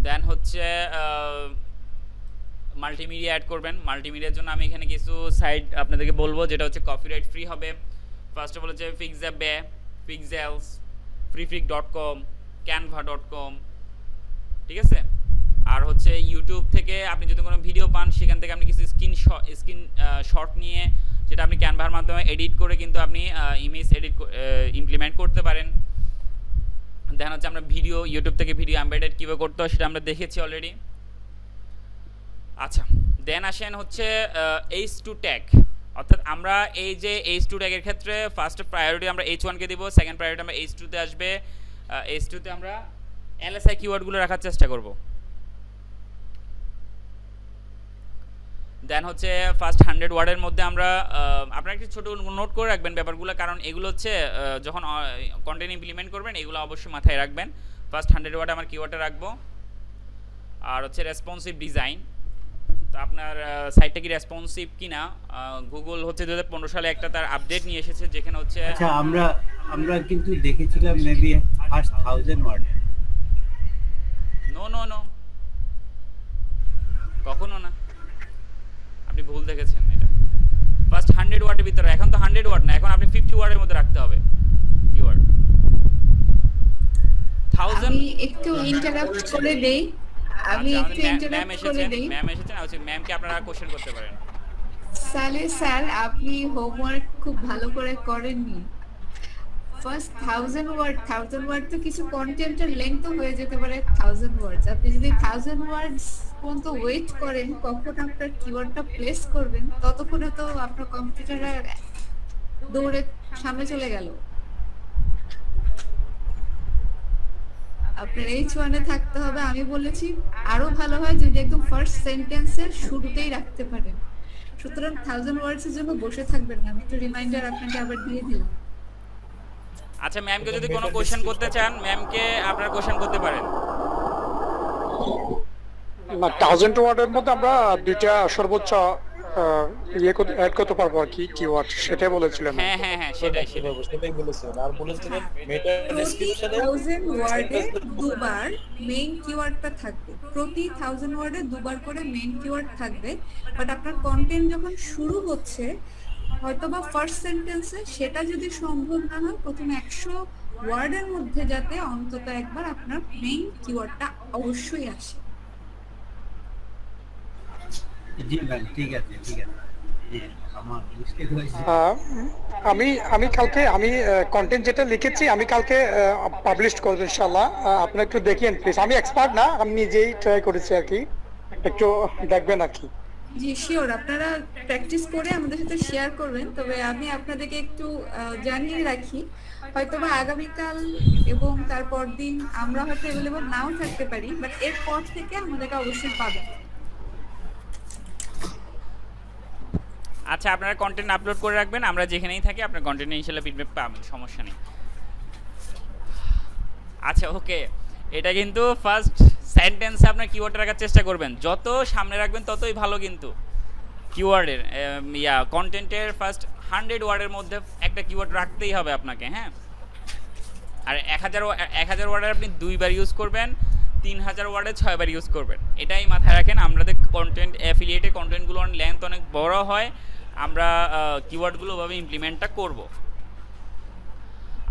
দেন হচ্ছে মাল্টিমিডিয়া অ্যাড করবেন। মাল্টিমিডিয়ার জন্য আমি এখানে কিছু সাইট আপনাদেরকে বলবো, যেটা হচ্ছে কপিরাইট ফ্রি হবে। ফার্স্ট অফ অল হচ্ছে পিক্সাবে, পিক্সেলস, freefig.com, canva.com, ঠিক আছে। আর হচ্ছে ইউটিউব থেকে আপনি যদি কোনো ভিডিও পান, সেখান থেকে আপনি কিছু স্ক্রিন শট নিয়ে, যেটা আপনি ক্যানভার মাধ্যমে এডিট করে কিন্তু আপনি ইমেজ এডিট ইমপ্লিমেন্ট করতে পারেন। দেন হচ্ছে আমরা ভিডিও, ইউটিউব থেকে ভিডিও এমবেডেড কীভাবে করতে হয় সেটা আমরা দেখেছি অলরেডি। আচ্ছা, দেন আসেন হচ্ছে H2 ট্যাগ। অর্থাৎ আমরা এই যে H2 ট্যাগের ক্ষেত্রে ফার্স্ট প্রায়োরিটি আমরা H1 কে দিব, সেকেন্ড প্রায়োরিটি আমরা H2 তে আসবে। H2 তে আমরা LSI কিওয়ার্ডগুলো রাখার চেষ্টা করব। দেন হচ্ছে ফার্স্ট 100 ওয়ার্ডের মধ্যে আমরা, আপনারা একটু ছোটো নোট করে রাখবেন ব্যাপারগুলো, কারণ এগুলো হচ্ছে যখন কন্টেন্ট ইমপ্লিমেন্ট করবেন এগুলো অবশ্যই মাথায় রাখবেন। ফার্স্ট 100 ওয়ার্ড আমার কিওয়ার্ডে রাখবো। আর হচ্ছে রেসপন্সিভ ডিজাইন। তো আপনার সাইটটা কি রেসপন্সিভ কিনা, গুগল হচ্ছে 2015 সালে একটা তার আপডেট নিয়ে এসেছে, যেখানে হচ্ছে আচ্ছা আমরা কিন্তু দেখেছিলাম maybe first 1000 word. No no no, কখনো না, আপনি ভুল দেখেছেন। এটা ফার্স্ট 100 ওয়ার্ডের ভিতরে, এখন তো 100 ওয়ার্ড না, এখন আপনি 50 ওয়ার্ডের মধ্যে রাখতে হবে কিওয়ার্ড। 1000 আমি একটু ইন্টারাপ্ট করে দেই, আমি একটু ইন্টারাপ্ট করে দেই। ম্যাম এসেছেন, আছে ম্যামকে আপনারা কোশ্চেন করতে পারেন। স্যার আপনি হোমওয়ার্ক খুব ভালো করে করেননি। ফার্স্ট 1000 ওয়ার্ড তো কিছু কন্টেন্টের লেন্থ হয়ে যেতে পারে 1000 ওয়ার্ডস। আপনি যদি 1000 ওয়ার্ডস পর্যন্ত ওয়েট করেন কখন আপনার কিওয়ার্ডটা প্লেস করবেন, ততক্ষণে তো আপনার কম্পিউটারে দৌড়ে সামনে চলে গেল। আপনার H1 এ থাকতে হবে। আমি বলেছি আরো ভালো হয় যদি একদম ফার্স্ট সেন্টেন্সের শুরুতেই রাখতে পারেন। সুতরাং 1000 ওয়ার্ডস এর জন্য বসে থাকবেন না। আমি একটু রিমাইন্ডার আপনাকে আবার দিয়ে দিলাম। আচ্ছা, ম্যামকে যদি কোনো কোশ্চেন করতে চান, ম্যামকে আপনারা কোশ্চেন করতে পারেন। না, 1000 ওয়ার্ডের মধ্যে আমরা দুইটা সর্বোচ্চ অ্যাড করতে পারবো আর কি, কিওয়ার্ড, সেটাই বলেছিলাম। হ্যাঁ হ্যাঁ হ্যাঁ, সেটাই বলেছিলেন। আর বলেছিলেন মেটা ডেসক্রিপশনে 1000 ওয়ার্ডে দুবার মেইন কিওয়ার্ডটা থাকবে। প্রতি 1000 ওয়ার্ডে দুবার করে মেইন কিওয়ার্ড থাকবে। বাট আপনার কন্টেন্ট যখন শুরু হচ্ছে হয়তোবা ফার্স্ট সেন্টেন্সে, সেটা যদি সম্ভব না হয় প্রথমে 100 ওয়ার্ডের মধ্যে যাতে অন্তত একবার আপনার মেইন কিওয়ার্ডটা অবশ্যই আসে। জি ম্যাম, ঠিক আছে ঠিক আছে। জি, আমার মিস্টেক হয়েছে। আমি আমি কালকে আমি কন্টেন্ট যেটা লিখেছি আমি কালকে পাবলিশ করবো ইনশাআল্লাহ। আপনি একটু দেখেন প্লিজ, আমি এক্সপার্ট না, আমি নিজেই ট্রাই করেছি আর কি, একটু দেখবেন আর কি। জি শিওর, আপনারা প্র্যাকটিস করে আমাদের সাথে শেয়ার করবেন। তবে আমি আপনাদেরকে একটু জানিয়ে রাখি, হয়তোবা আগামীকাল এবং তারপর দিন আমরা হয়তো অ্যাভেলেবল নাও থাকতে পারি, বাট এরপর থেকে আমাদেরকে অবশ্যই পাবেন। আচ্ছা, আপনারা কন্টেন্ট আপলোড করে রাখবেন, আমরা যেখানেই থাকি আপনার কন্টেন্টে ইনশাআল্লাহ ফিডব্যাক পাবেন, সমস্যা নেই। আচ্ছা ওকে, এটা কিন্তু ফার্স্ট সেন্টেন্সে আপনার কিওয়ার্ড রাখার চেষ্টা করবেন, যত সামনে রাখবেন ততই ভালো। কিন্তু কিওয়ার্ডের কন্টেন্টের ফার্স্ট 100 ওয়ার্ডের মধ্যে একটা কিওয়ার্ড রাখতেই হবে আপনাকে, হ্যাঁ। আর 1000 ওয়ার্ডের আপনি 2 বার ইউজ করবেন, 3000 ওয়ার্ডে 6 বার ইউজ করবেন, এটাই মাথায় রাখেন। আমাদের কন্টেন্ট অ্যাফিলিয়েটেড কন্টেন্টগুলোর লেন্থ অনেক বড় হয়, আমরা কিওয়ার্ডগুলো ভাবে ইমপ্লিমেন্টটা করব।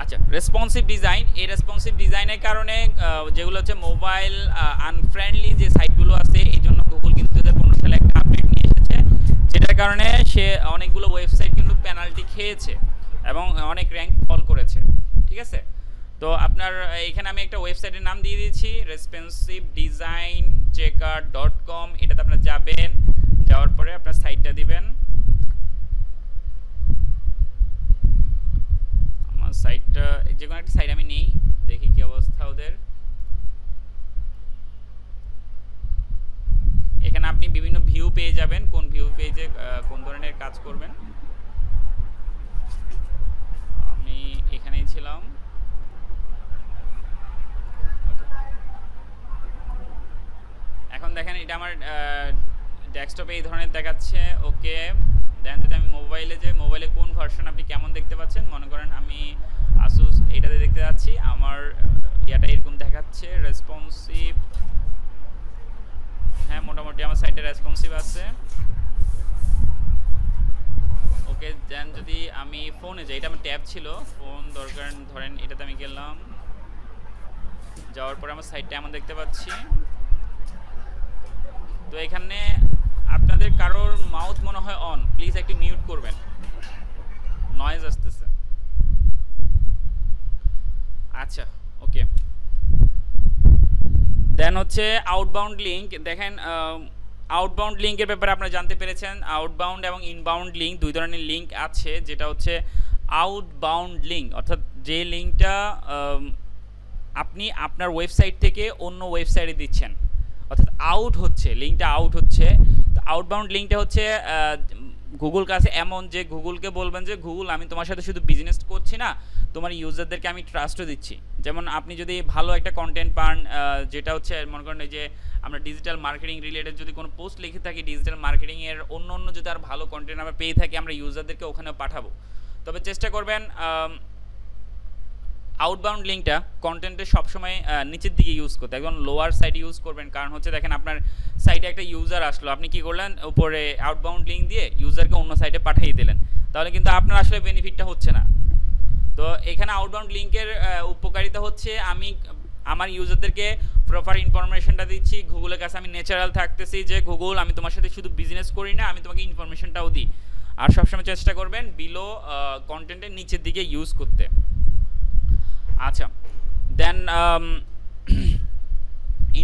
আচ্ছা, রেসপন্সিভ ডিজাইন, এই রেসপন্সিভ ডিজাইনের কারণে যেগুলো হচ্ছে মোবাইল আনফ্রেন্ডলি যে সাইটগুলো আছে, এই জন্য গুগল কিন্তু 2015 সালে একটা আপডেট নিয়ে এসেছে, যেটার কারণে সে অনেকগুলো ওয়েবসাইট কিন্তু পেনাল্টি খেয়েছে এবং অনেক র্যাঙ্ক ফল করেছে, ঠিক আছে। তো আপনার এখানে আমি একটা ওয়েবসাইটের নাম দিয়ে দিয়েছি, responsivedesignchecker.com। এটাতে আপনারা যাবেন, যাওয়ার পরে আপনার সাইটটা দিবেন। আমার সাইটটা যে কোনো একটা সাইট আমি নেই, দেখি কি অবস্থা ওদের। এখানে আপনি বিভিন্ন ভিউ পেয়ে যাবেন, কোন ভিউ পেজে কোন ধরনের কাজ করবেন। আমি এখানেই ছিলাম। এখন দেখেন এটা আমার ডেস্কটপে এই ধরনের দেখাচ্ছে, ওকে। দেন যদি আমি মোবাইলে যাই, মোবাইলে কোন ভার্সন আপনি কেমন দেখতে পাচ্ছেন, মনে করেন আমি আসুস এটাতে দেখতে যাচ্ছি, আমার এটা এরকম দেখাচ্ছে রেসপন্সিভ। হ্যাঁ, মোটামুটি আমার সাইটে রেসপন্সিভ আছে, ওকে। দেন যদি আমি ফোনে যাই, এটা আমার ট্যাব ছিল, ফোন দরকার, ধরেন এটাতে আমি গেলাম, যাওয়ার পরে আমার সাইটটা এমন দেখতে পাচ্ছি। তো এখানে আপনাদের কারোর মাউথ মনে হয় অন, প্লিজ একটু মিউট করবেন, নয়েজ আসতেছে। আচ্ছা ওকে। দেন হচ্ছে আউটবাউন্ড লিঙ্ক, দেখেন আউটবাউন্ড লিঙ্কের ব্যাপারে আপনারা জানতে পেরেছেন। আউটবাউন্ড এবং ইনবাউন্ড লিঙ্ক দুই ধরনের লিঙ্ক আছে, যেটা হচ্ছে আউটবাউন্ড লিঙ্ক, অর্থাৎ যে লিঙ্কটা আপনি আপনার ওয়েবসাইট থেকে অন্য ওয়েবসাইটে দিচ্ছেন, অর্থাৎ আউট হচ্ছে, লিঙ্কটা আউট হচ্ছে। তো আউটবাউন্ড লিঙ্কটা হচ্ছে গুগল কাছে এমন যে গুগলকে বলবেন যে গুগল, আমি তোমার সাথে শুধু বিজনেস করছি না, তোমার ইউজারদেরকে আমি ট্রাস্টও দিচ্ছি। যেমন আপনি যদি ভালো একটা কন্টেন্ট পান, যেটা হচ্ছে মনে করেন যে আমরা ডিজিটাল মার্কেটিং রিলেটেড যদি কোনো পোস্ট লিখে থাকি, ডিজিটাল মার্কেটিংয়ের অন্য যদি আর ভালো কন্টেন্ট আমরা পেয়ে থাকি, আমরা ইউজারদেরকে ওখানেও পাঠাবো। তবে চেষ্টা করবেন আউটবাউন্ড লিঙ্কটা কন্টেন্টে সবসময় নিচের দিকে ইউজ করতে, একদম লোয়ার সাইডে ইউজ করবেন। কারণ হচ্ছে দেখেন আপনার সাইটে একটা ইউজার আসলো, আপনি কি করলেন, উপরে আউটবাউন্ড লিঙ্ক দিয়ে ইউজারকে অন্য সাইডে পাঠিয়ে দিলেন, তাহলে কিন্তু আপনার আসলে বেনিফিটটা হচ্ছে না। তো এখানে আউটবাউন্ড লিঙ্কের উপকারিতা হচ্ছে আমি আমার ইউজারদেরকে প্রপার ইনফরমেশনটা দিচ্ছি, গুগলের কাছে আমি ন্যাচারাল থাকতেছি যে গুগল, আমি তোমার সাথে শুধু বিজনেস করি না, আমি তোমাকে ইনফরমেশনটাও দিই। আর সবসময় চেষ্টা করবেন বিলো কন্টেন্টের নিচের দিকে ইউজ করতে। আচ্ছা, দেন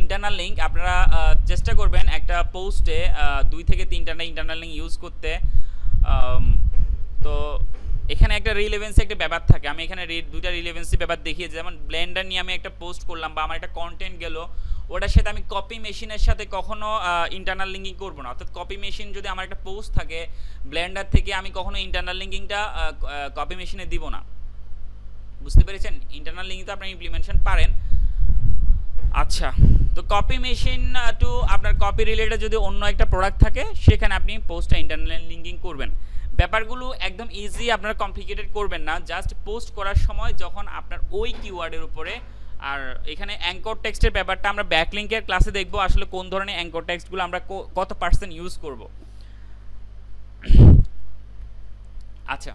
ইন্টারনাল লিঙ্ক, আপনারা চেষ্টা করবেন একটা পোস্টে 2 থেকে 3টা ইন্টারনাল লিঙ্ক ইউজ করতে। তো এখানে একটা রিলেভেন্সি একটা ব্যাপার থাকে, আমি এখানে 2টা রিলেভেন্সি ব্যাপার দেখিয়েছি। যেমন ব্লেন্ডার নিয়ে আমি একটা পোস্ট করলাম বা আমার একটা কন্টেন্ট গেল, ওটার সাথে আমি কপি মেশিনের সাথে কখনো ইন্টারনাল লিঙ্কিং করবো না। অর্থাৎ কপি মেশিন যদি আমার একটা পোস্ট থাকে ব্লেন্ডার থেকে, আমি কখনো ইন্টারনাল লিঙ্কিংটা কপি মেশিনে দিব না। বুঝতে পেরেছেন? ইন্টারনাল লিঙ্কিং তো আপনি ইমপ্লিমেন্টেশন পারেন। আচ্ছা, তো কপি মেশিন টু আপনার কপি রিলেটেড যদি অন্য একটা প্রোডাক্ট থাকে, সেখানে আপনি পোস্টটা ইন্টারনাল লিঙ্কিং করবেন। ব্যাপারগুলো একদম ইজি, আপনারা কমপ্লিকেটেড করবেন না। জাস্ট পোস্ট করার সময় যখন আপনার ওই কিওয়ার্ডের উপরে, আর এখানে অ্যাঙ্কর টেক্সটের ব্যাপারটা আমরা ব্যাকলিঙ্কের ক্লাসে দেখব, আসলে কোন ধরনের অ্যাঙ্কর টেক্সটগুলো আমরা কত পার্সেন্ট ইউজ করব। আচ্ছা,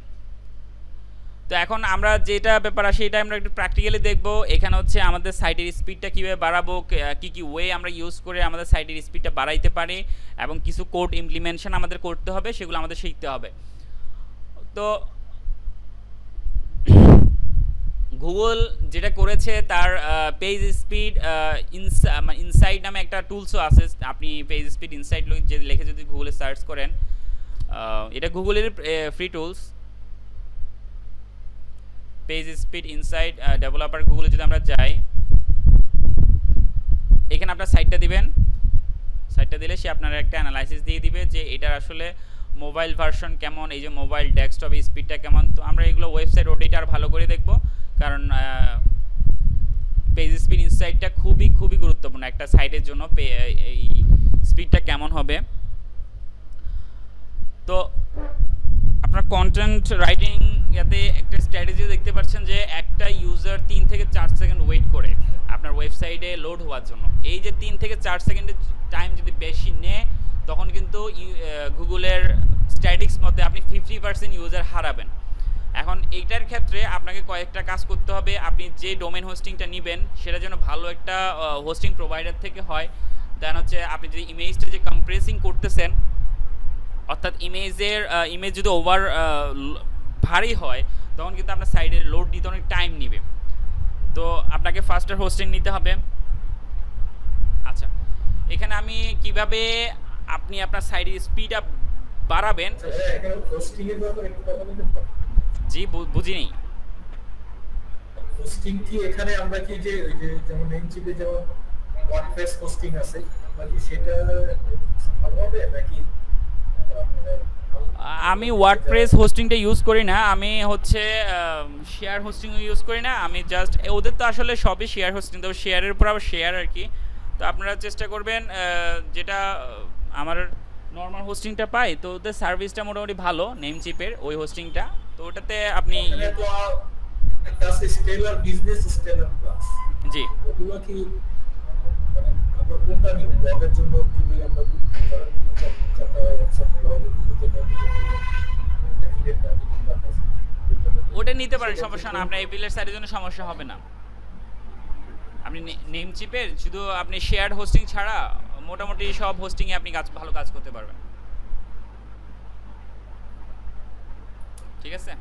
তো এখন আমরা যেটা ব্যাপার আসে এটা আমরা একটু প্র্যাকটিক্যালি দেখব। এখানে হচ্ছে আমাদের সাইটের স্পিডটা কীভাবে বাড়াবো, কী কী ওয়ে আমরা ইউজ করে আমাদের সাইটের স্পিডটা বাড়াইতে পারি, এবং কিছু কোড ইমপ্লিমেন্টেশন আমাদের করতে হবে, সেগুলো আমাদের শিখতে হবে। তো গুগল যেটা করেছে তার পেজ স্পিড ইনসাইট নামে একটা টুলসও আছে। আপনি পেজ স্পিড ইনসাইট যে লিখে যদি গুগলে সার্চ করেন, এটা গুগলের free tools, page speed insight developer গুগলে যদি আমরা যাই, এখানে আপনার সাইটটা দিবেন। সাইটটা দিলে সে আপনার একটা অ্যানালাইসিস দিয়ে দিবে যে এটার আসলে মোবাইল ভার্সন কেমন, এই যে মোবাইল ডেস্কটপ স্পিডটা কেমন। তো আমরা এগুলো ওয়েবসাইট ওডিটার ভালো করে দেখব, কারণ পেজ স্পিড ইনসাইটটা খুবই গুরুত্বপূর্ণ একটা সাইটের জন্য, এই স্পিডটা কেমন হবে। তো আপনার কন্টেন্ট রাইটিং ইয়াতে একটা স্ট্র্যাটেজি দেখতে পাচ্ছেন যে একটা ইউজার 3 থেকে 4 সেকেন্ড ওয়েট করে আপনার ওয়েবসাইটে লোড হওয়ার জন্য। এই যে 3 থেকে 4 সেকেন্ডের টাইম যদি বেশি নেয়, তখন কিন্তু গুগলের স্ট্যাটিক্স মতে আপনি 50% ইউজার হারাবেন। এখন এইটার ক্ষেত্রে আপনাকে কয়েকটা কাজ করতে হবে। আপনি যে ডোমেন হোস্টিংটা নেবেন সেটা যেন ভালো একটা হোস্টিং প্রোভাইডার থেকে হয়। দেন হচ্ছে আপনি যদি ইমেজটা যে কম্প্রেসিং করতেছেন, অর্থাৎ ইমেজ যদি ওভার ভারী হয়, তখন কিন্তু আপনার সাইডের লোড দিতে অনেক টাইম নেবে। তো আপনাকে ফাস্টার হোস্টিং নিতে হবে। আচ্ছা, এখানে আমি কিভাবে আপনি আপনার সাইডের স্পিড আপ বাড়াবেন, জি বুঝিনি। হোস্টিং কি এখানে আমরা কি যে ওই যে যেমন নেমচিপে যেমন ওয়ার্ডপ্রেস হোস্টিং আছে, আমরা কি সেটা ভালো হবে নাকি? আমি ওয়ার্ডপ্রেস হোস্টিংটা ইউজ করি না, আমি হচ্ছে শেয়ার হোস্টিং ইউজ করি না। আমি জাস্ট ওদের তো আসলে সবই শেয়ার হোস্টিং, তো শেয়ারের উপর আবার শেয়ার আর কি। তো আপনারা চেষ্টা করবেন যেটা আমার নর্মাল হোস্টিংটা পাই, তো ওদের সার্ভিসটা মোটামুটি ভালো, নেমচিপের ওই হোস্টিংটা। তো ওটাতে আপনি একটা স্টেলার বিজনেস স্টেলার প্লাস, জি ওগুলো কি আমরা কোনটা নিব ব্লগের জন্য? কি আমরা ওটা নিতে পারেন, সমস্যা না। আপনার এপিলের সাইডের জন্য সমস্যা হবে না। আপনি নেমচিপের শুধু আপনি শেয়ার্ড হোস্টিং ছাড়া মোটামুটি সব হোস্টিংয়ে আপনি ভালো কাজ করতে পারবেন। ঠিক আছে,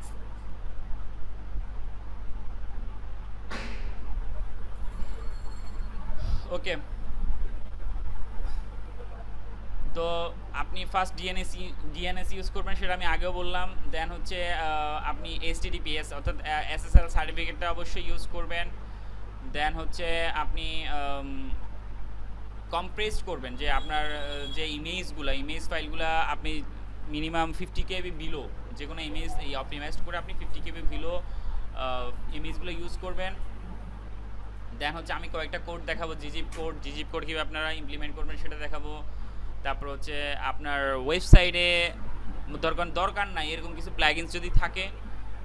ওকে। তো আপনি ফার্স্ট ডিএনএস ইউজ করবেন, সেটা আমি আগেও বললাম। দেন হচ্ছে আপনি HTTPS অর্থাৎ SSL সার্টিফিকেটটা অবশ্যই ইউজ করবেন। দেন হচ্ছে আপনি কম্প্রেস করবেন যে আপনার যে ইমেজ ফাইলগুলো আপনি মিনিমাম 50 KB বিলো, যে কোনো ইমেজ এই অপটিমাইজড করে আপনি 50 KB বিলো ইমেজগুলো ইউজ করবেন। দেন হচ্ছে আমি কয়েকটা কোড দেখাবো, জিজিপ কোড কীভাবে আপনারা ইমপ্লিমেন্ট করবেন সেটা দেখাবো। তারপর হচ্ছে আপনার ওয়েবসাইটে দরকার নাই এরকম কিছু প্লাগইনস যদি থাকে,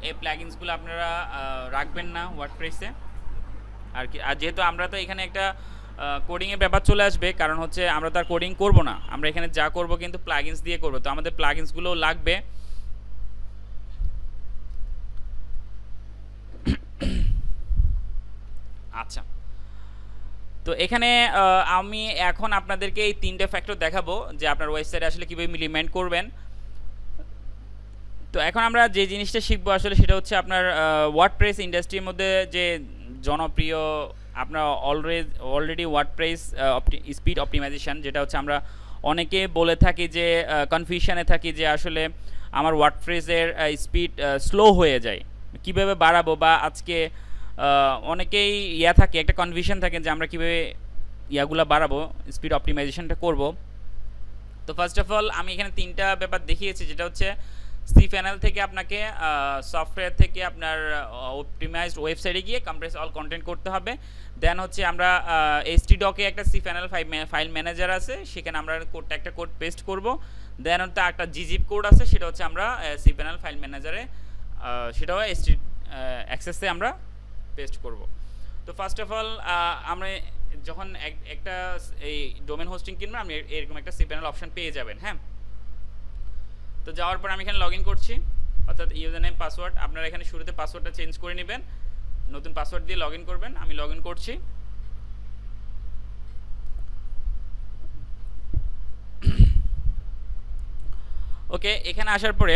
এই প্লাগইনসগুলো আপনারা রাখবেন না ওয়ার্ডপ্রেসে আর কি। আর যেহেতু আমরা তো এখানে একটা কোডিংয়ের ব্যাপার চলে আসবে, কারণ হচ্ছে আমরা তো আর কোডিং করবো না, আমরা এখানে যা করব কিন্তু প্লাগইনস দিয়ে করবো। তো আমাদের প্লাগইনসগুলো লাগবে। আচ্ছা, তো এখানে আমি এখন আপনাদেরকে এই 3টে ফ্যাক্টর দেখাবো যে আপনার ওয়েবসাইটে আসলে কীভাবে ইমপ্লিমেন্ট করবেন। তো এখন আমরা যে জিনিসটা শিখবো আসলে সেটা হচ্ছে আপনার ওয়ার্ডপ্রেস ইন্ডাস্ট্রির মধ্যে যে জনপ্রিয় আপনার অলরেডি ওয়ার্ডপ্রেস স্পিড অপটিমাইজেশন, যেটা হচ্ছে আমরা অনেকে বলে থাকি যে কনফিউশনে থাকি যে আসলে আমার ওয়ার্ডপ্রেসের স্পিড স্লো হয়ে যায়, কিভাবে বাড়াবো, বা আজকে অনেকেই থাকে একটা কনফিউশন থাকে যে আমরা কীভাবে ইয়াগুলো বাড়াবো, স্পিড অপটিমাইজেশনটা করব। তো ফার্স্ট অফ অল আমি এখানে 3টা ব্যাপার দেখিয়েছি, যেটা হচ্ছে cPanel থেকে আপনাকে সফটওয়্যার থেকে আপনার অপটিমাইজড ওয়েবসাইটে গিয়ে কম্প্রেস অল কন্টেন্ট করতে হবে। দেন হচ্ছে আমরা htdoc-এ একটা cPanel ফাইল ম্যানেজার আছে, সেখানে আমরা একটা কোড পেস্ট করব। দেন হচ্ছে একটা gzip কোড আছে, সেটা হচ্ছে আমরা cPanel ফাইল ম্যানেজারে সেটাও অ্যাক্সেসে আমরা পেস্ট করব। তো ফার্স্ট অফ অল আমরা যখন একটা এই ডোমেন হোস্টিং কিনবেন, আপনি এরকম একটা cPanel অপশন পেয়ে যাবেন। হ্যাঁ, তো যাওয়ার পর আমি এখানে লগ ইন করছি। অর্থাৎ ইউজার নেম পাসওয়ার্ড আপনারা এখানে শুরুতে পাসওয়ার্ডটা চেঞ্জ করে নেবেন, নতুন পাসওয়ার্ড দিয়ে লগ ইন করবেন। আমি লগ ইন করছি। ওকে, এখানে আসার পরে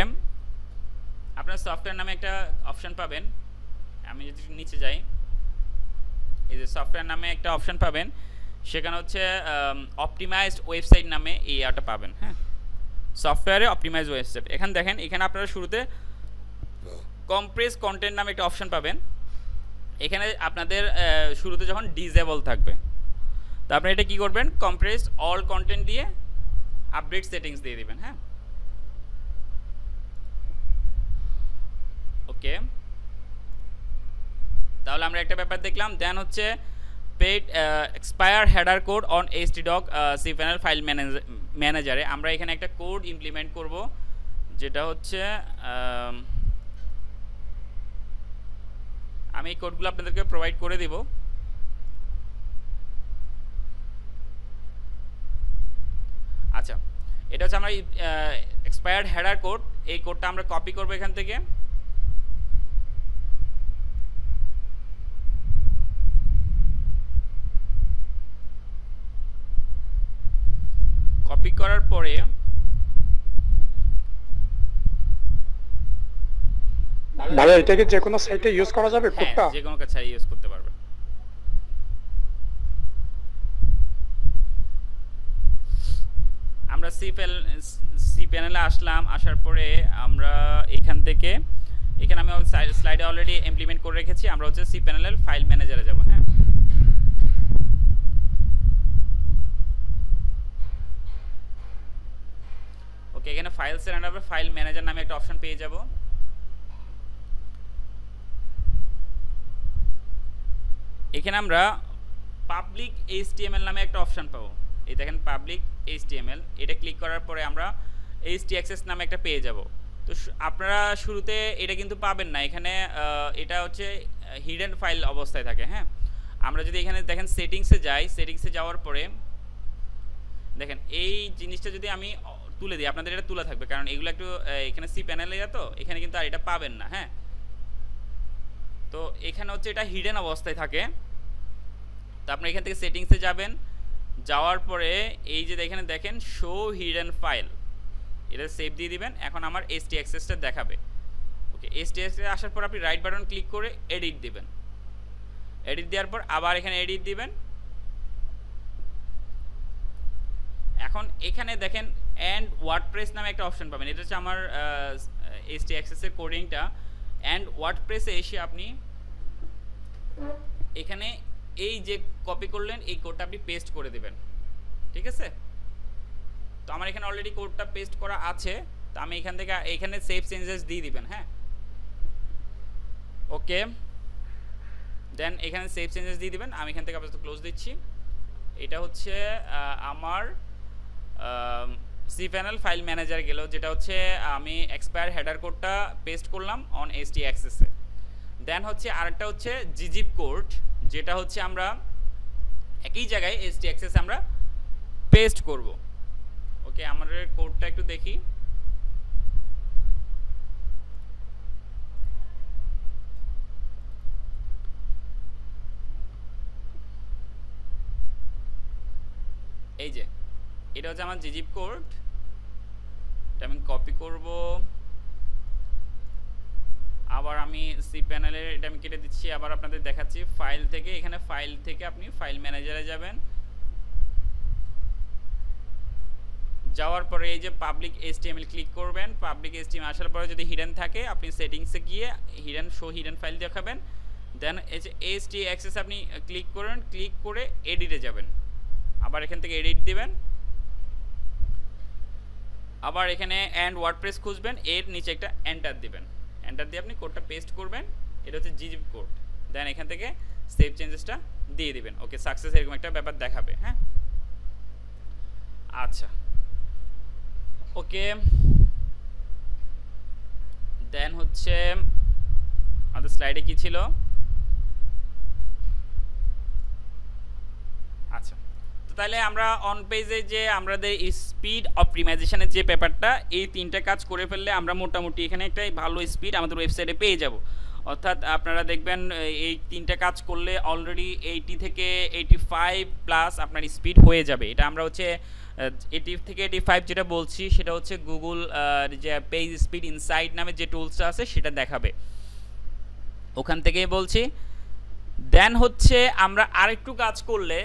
আপনার সফটওয়্যার নামে একটা অপশন পাবেন। আমি যদি নিচে যাই, এই যে সফটওয়্যার নামে একটা অপশন পাবেন, সেখানে হচ্ছে অপটিমাইজড ওয়েবসাইট নামে এই আটা পাবেন। হ্যাঁ, সফটওয়্যারে অপটিমাইজ ওয়েবসাইট। এখানে দেখেন, এখানে আপনারা শুরুতে কম্প্রেস কন্টেন্ট নামে একটা অপশন পাবেন। এখানে আপনাদের শুরুতে যখন ডিসেবল থাকবে, তো আপনি এটা কি করবেন, কম্প্রেস অল কন্টেন্ট দিয়ে আপডেট সেটিংস দিয়ে দিবেন। হ্যাঁ, ওকে, তাহলে আমরা একটা ব্যাপার দেখলাম। দেন হচ্ছে paid expire header code on htdoc cpanel file ম্যানেজারে আমরা এখানে একটা কোড ইমপ্লিমেন্ট করব, যেটা হচ্ছে আমি এই কোডগুলো আপনাদেরকে প্রোভাইড করে দিব। আচ্ছা, এটা হচ্ছে আমরা এক্সপায়ার্ড হেডার কোড, এই কোডটা আমরা কপি করব এখান থেকে। কপি করার পরে ভাইয়া এটাকে যে কোনো সাইটে ইউজ করা যাবে কোডটা? যে কোনো কাছে ইউজ করতে পারবে। আমরা সি প্যানেলে আসলাম, আসার পরে আমরা এখান থেকে এখানে আমি স্লাইডে অলরেডি ইমপ্লিমেন্ট করে রেখেছি। আমরা হচ্ছে সি প্যানেলের ফাইল ম্যানেজারে যাব। হ্যাঁ, ওকে, এখানে ফাইলসের আন্ডারে ফাইল ম্যানেজার নামে একটা অপশন পেয়ে যাব। এখানে আমরা পাবলিক HTML নামে একটা অপশন পাবো। এই দেখেন পাবলিক HTML, এটা ক্লিক করার পরে আমরা htaccess নামে একটা পেয়ে যাব। তো আপনারা শুরুতে এটা কিন্তু পাবেন না, এখানে এটা হচ্ছে হিডেন ফাইল অবস্থায় থাকে। হ্যাঁ, আমরা যদি এখানে দেখেন সেটিংসে যাই, সেটিংসে যাওয়ার পরে দেখেন এই জিনিসটা যদি আমি তুলে দিই, আপনাদের এটা তুলে থাকবে, কারণ এগুলো একটু এখানে সি প্যানেলে তো এখানে কিন্তু আর এটা পাবেন না। হ্যাঁ, তো এখানে হচ্ছে এটা হিডেন অবস্থায় থাকে। তো আপনি এখান থেকে সেটিংসে যাবেন, যাওয়ার পরে এই যে এখানে দেখেন শো হিডেন ফাইল, এটা সেভ দিয়ে দিবেন। এখন আমার htaccess-টা দেখাবে। ওকে, htaccess আসার পর আপনি রাইট বাটন ক্লিক করে এডিট দিবেন। এডিট দেওয়ার পর আবার এখানে এডিট দিবেন। এখন এখানে দেখেন অ্যান্ড ওয়ার্ডপ্রেস নামে একটা অপশন পাবেন। এটা হচ্ছে আমার htaccess-এর কোডিংটা। অ্যান্ড ওয়ার্ডপ্রেসে এসে আপনি এখানে এই যে কপি করলেন এই কোডটা আপনি পেস্ট করে দেবেন। ঠিক আছে, তো আমার এখানে অলরেডি কোডটা পেস্ট করা আছে, তো আমি এখান থেকে এখানে সেভ চেঞ্জেস দিয়ে দিবেন। হ্যাঁ, ওকে, দেন এখানে সেভ চেঞ্জেস দিয়ে দিবেন। আমি এখান থেকে আপাতত ক্লোজ দিচ্ছি। এটা হচ্ছে আমার সি প্যানেল ফাইল ম্যানেজার গেল, যেটা হচ্ছে আমি এক্সপায়ার হেডার কোডটা পেস্ট করলাম অন htaccess-এ। দেন হচ্ছে আরেকটা হচ্ছে জিজিপ কোড, যেটা হচ্ছে আমরা একই জায়গায় htaccess আমরা পেস্ট করব। ওকে, আমাদের কোডটা একটু দেখি। এই যে এটা হচ্ছে আমার জিজিপ কোড, এটা আমি কপি করব। আবার আমি সি প্যানেলের এটা আমি কেটে দিচ্ছি, আবার আপনাদের দেখাচ্ছি ফাইল থেকে। এখানে ফাইল থেকে আপনি ফাইল ম্যানেজারে যাবেন, যাওয়ার পরে এই যে পাবলিক HTML ক্লিক করবেন। পাবলিক HTML আসার পরে যদি হিডেন থাকে আপনি সেটিংসে গিয়ে হিডেন শো হিডেন ফাইল দেখাবেন। দেন এই যে htaccess আপনি ক্লিক করেন, ক্লিক করে এডিটে যাবেন, আবার এখান থেকে এডিট দিবেন। আবার এখানে অ্যান্ড ওয়ার্ডপ্রেস খুঁজবেন, এর নিচে একটা এন্টার দিবেন। এন্টার দিয়ে আপনি কোডটা পেস্ট করবেন। এটা হচ্ছে জিজিপ কোড। দেন এখান থেকে সেভ চেঞ্জেসটা দিয়ে দিবেন। ওকে, সাকসেস এরকম একটা ব্যাপার দেখাবে। হ্যাঁ, আচ্ছা, ওকে, দেন হচ্ছে আমাদের স্লাইডে কি ছিল? আচ্ছা, তো তাহলে আমরা অন পেজে যে আমাদের স্পিড অপটিমাইজেশনের যে পেপারটা, এই তিনটা কাজ করে ফেললে আমরা মোটামুটি এখানে একটা ভালো স্পিড আমাদের ওয়েবসাইটে পেয়ে যাব। অর্থাৎ আপনারা দেখবেন এই তিনটা কাজ করলে অলরেডি 80 থেকে 85 প্লাস আপনার স্পিড হয়ে যাবে। এটা আমরা হচ্ছে 80 থেকে 85 যেটা বলছি সেটা হচ্ছে গুগল যে পেজ স্পিড ইনসাইট নামে যে টুলসটা আছে সেটা দেখাবে, ওখান থেকেই বলছি। দেন হচ্ছে আমরা আরেকটু কাজ করলে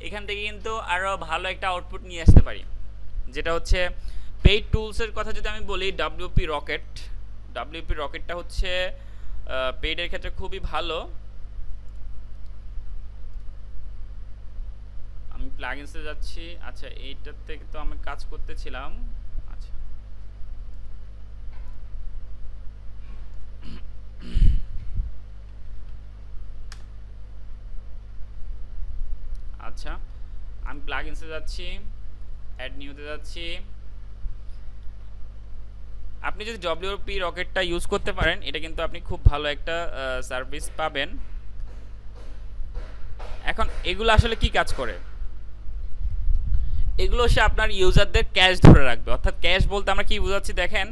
এখান থেকে কিন্তু আরও ভালো একটা আউটপুট নিয়ে আসতে পারি, যেটা হচ্ছে পেইড টুলসের কথা যদি আমি বলি। ডব্লিউপি রকেটটা হচ্ছে পেইডের ক্ষেত্রে খুবই ভালো। আমি প্লাগইনসে যাচ্ছি। আচ্ছা, এইটার থেকে তো আমি কাজ করতেছিলাম। আচ্ছা, আচ্ছা আমি প্লাগইনসে যাচ্ছি, অ্যাড নিউতে যাচ্ছি। আপনি যদি ডব্লিউপি রকেটটা ইউজ করতে পারেন, এটা কিন্তু আপনি খুব ভালো একটা সার্ভিস পাবেন। এখন এগুলো আসলে কি কাজ করে? এগুলো সে আপনার ইউজারদের ক্যাশ ধরে রাখবে। অর্থাৎ ক্যাশ বলতে আমরা কি বোঝাচ্ছি দেখেন,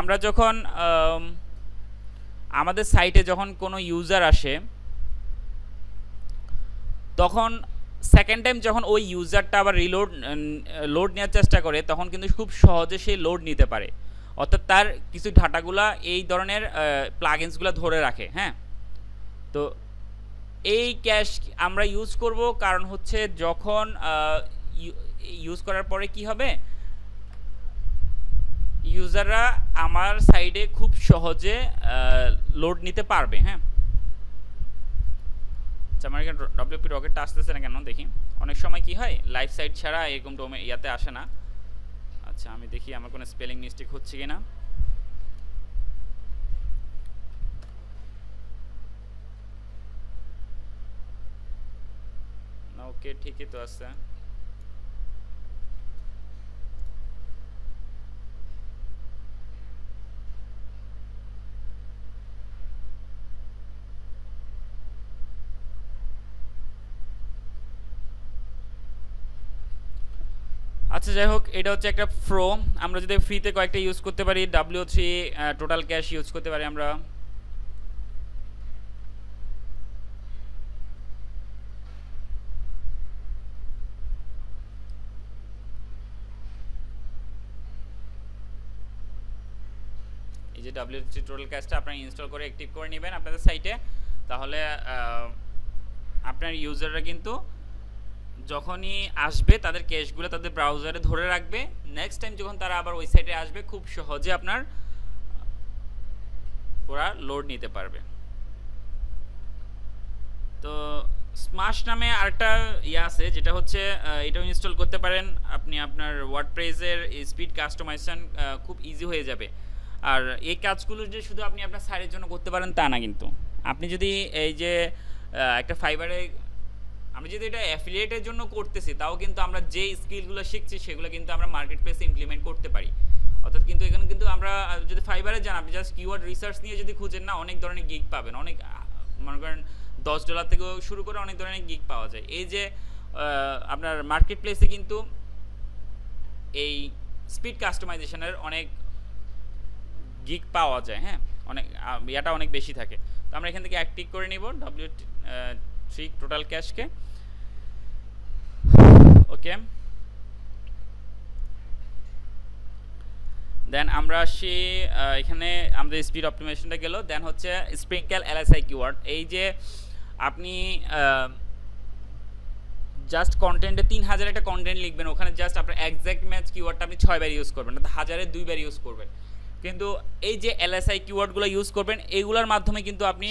আমরা যখন আমাদের সাইটে যখন কোনো ইউজার আসে, তখন সেকেন্ড টাইম যখন ওই ইউজারটা আবার লোড নেওয়ার চেষ্টা করে, তখন কিন্তু খুব সহজে সে লোড নিতে পারে। অর্থাৎ তার কিছু ডাটাগুলা এই ধরনের প্লাগইনসগুলো ধরে রাখে। হ্যাঁ, তো এই ক্যাশ আমরা ইউজ করব, কারণ হচ্ছে যখন ইউজ করার পরে কি হবে, ইউজাররা আমার সাইডে খুব সহজে লোড নিতে পারবে। হ্যাঁ, আমার এখানে ডব্লিউপি রকেটটা আসতেছে না কেন দেখি। অনেক সময় কি হয়, লাইভ সাইট ছাড়া এরকম ইয়াতে আসে না। আচ্ছা, আমি দেখি আমার কোনো স্পেলিং মিস্টেক হচ্ছে কিনা। না, ওকে, ঠিকই তো আছে। আচ্ছা, যাই হোক, এটা হচ্ছে একটা প্রো। আমরা যদি ফ্রিতে কয়েকটা ইউজ করতে পারি, W3 টোটাল ক্যাশ ইউজ করতে পারি আমরা। এই যে W3 টোটাল ক্যাশটা আপনারা ইনস্টল করে অ্যাক্টিভ করে নেবেন আপনাদের সাইটে, তাহলে আপনার ইউজাররা কিন্তু যখনই আসবে তাদের ক্যাশগুলো তাদের ব্রাউজারে ধরে রাখবে। নেক্সট টাইম যখন তারা আবার ওই সাইটে আসবে, খুব সহজে আপনার ওরা লোড নিতে পারবে। তো স্মাশ নামে আরেকটা ইয়ে আছে, যেটা হচ্ছে এটাও ইনস্টল করতে পারেন আপনি। আপনার ওয়ার্ডপ্রেসের স্পিড কাস্টমাইজেশন খুব ইজি হয়ে যাবে। আর এই কাজগুলো যে শুধু আপনি আপনার সাইটের জন্য করতে পারেন তা না, কিন্তু আপনি যদি এই যে একটা ফাইবারে আমরা যদি এটা অ্যাফিলিয়েটের জন্য করতেছি, তাও কিন্তু আমরা যে স্কিলগুলো শিখছি সেগুলো কিন্তু আমরা মার্কেট প্লেসে ইমপ্লিমেন্ট করতে পারি। অর্থাৎ কিন্তু এখানে কিন্তু আমরা যদি ফাইবারে যান, আপনি জাস্ট কিওয়ার্ড রিসার্চ নিয়ে যদি খুঁজেন না, অনেক ধরনের গিগ পাবেন। অনেক মনে করেন $10 থেকেও শুরু করে অনেক ধরনের গিগ পাওয়া যায়। এই যে আপনার মার্কেট প্লেসে কিন্তু এই স্পিড কাস্টমাইজেশনের অনেক গিগ পাওয়া যায়। হ্যাঁ, অনেক ইয়াটা অনেক বেশি থাকে। তো আমরা এখান থেকে অ্যাক্টিভ করে নিব W3 টোটাল ক্যাশকে। ওকে, দেন আমরা আসি এখানে আমাদের স্পিড অপটিমাইজেশনটা গেল। দেন হচ্ছে স্প্রিঙ্কেল LSI কিওয়ার্ড। এই যে আপনি জাস্ট কন্টেন্টে 3000 একটা কন্টেন্ট লিখবেন, ওখানে জাস্ট আপনার এক্স্যাক্ট ম্যাচ কিওয়ার্ডটা আপনি 6 বার ইউজ করবেন না, 1000-এ 2 বার ইউজ করবেন। কিন্তু এই যে LSI কিওয়ার্ডগুলো ইউজ করবেন, এইগুলোর মাধ্যমে কিন্তু আপনি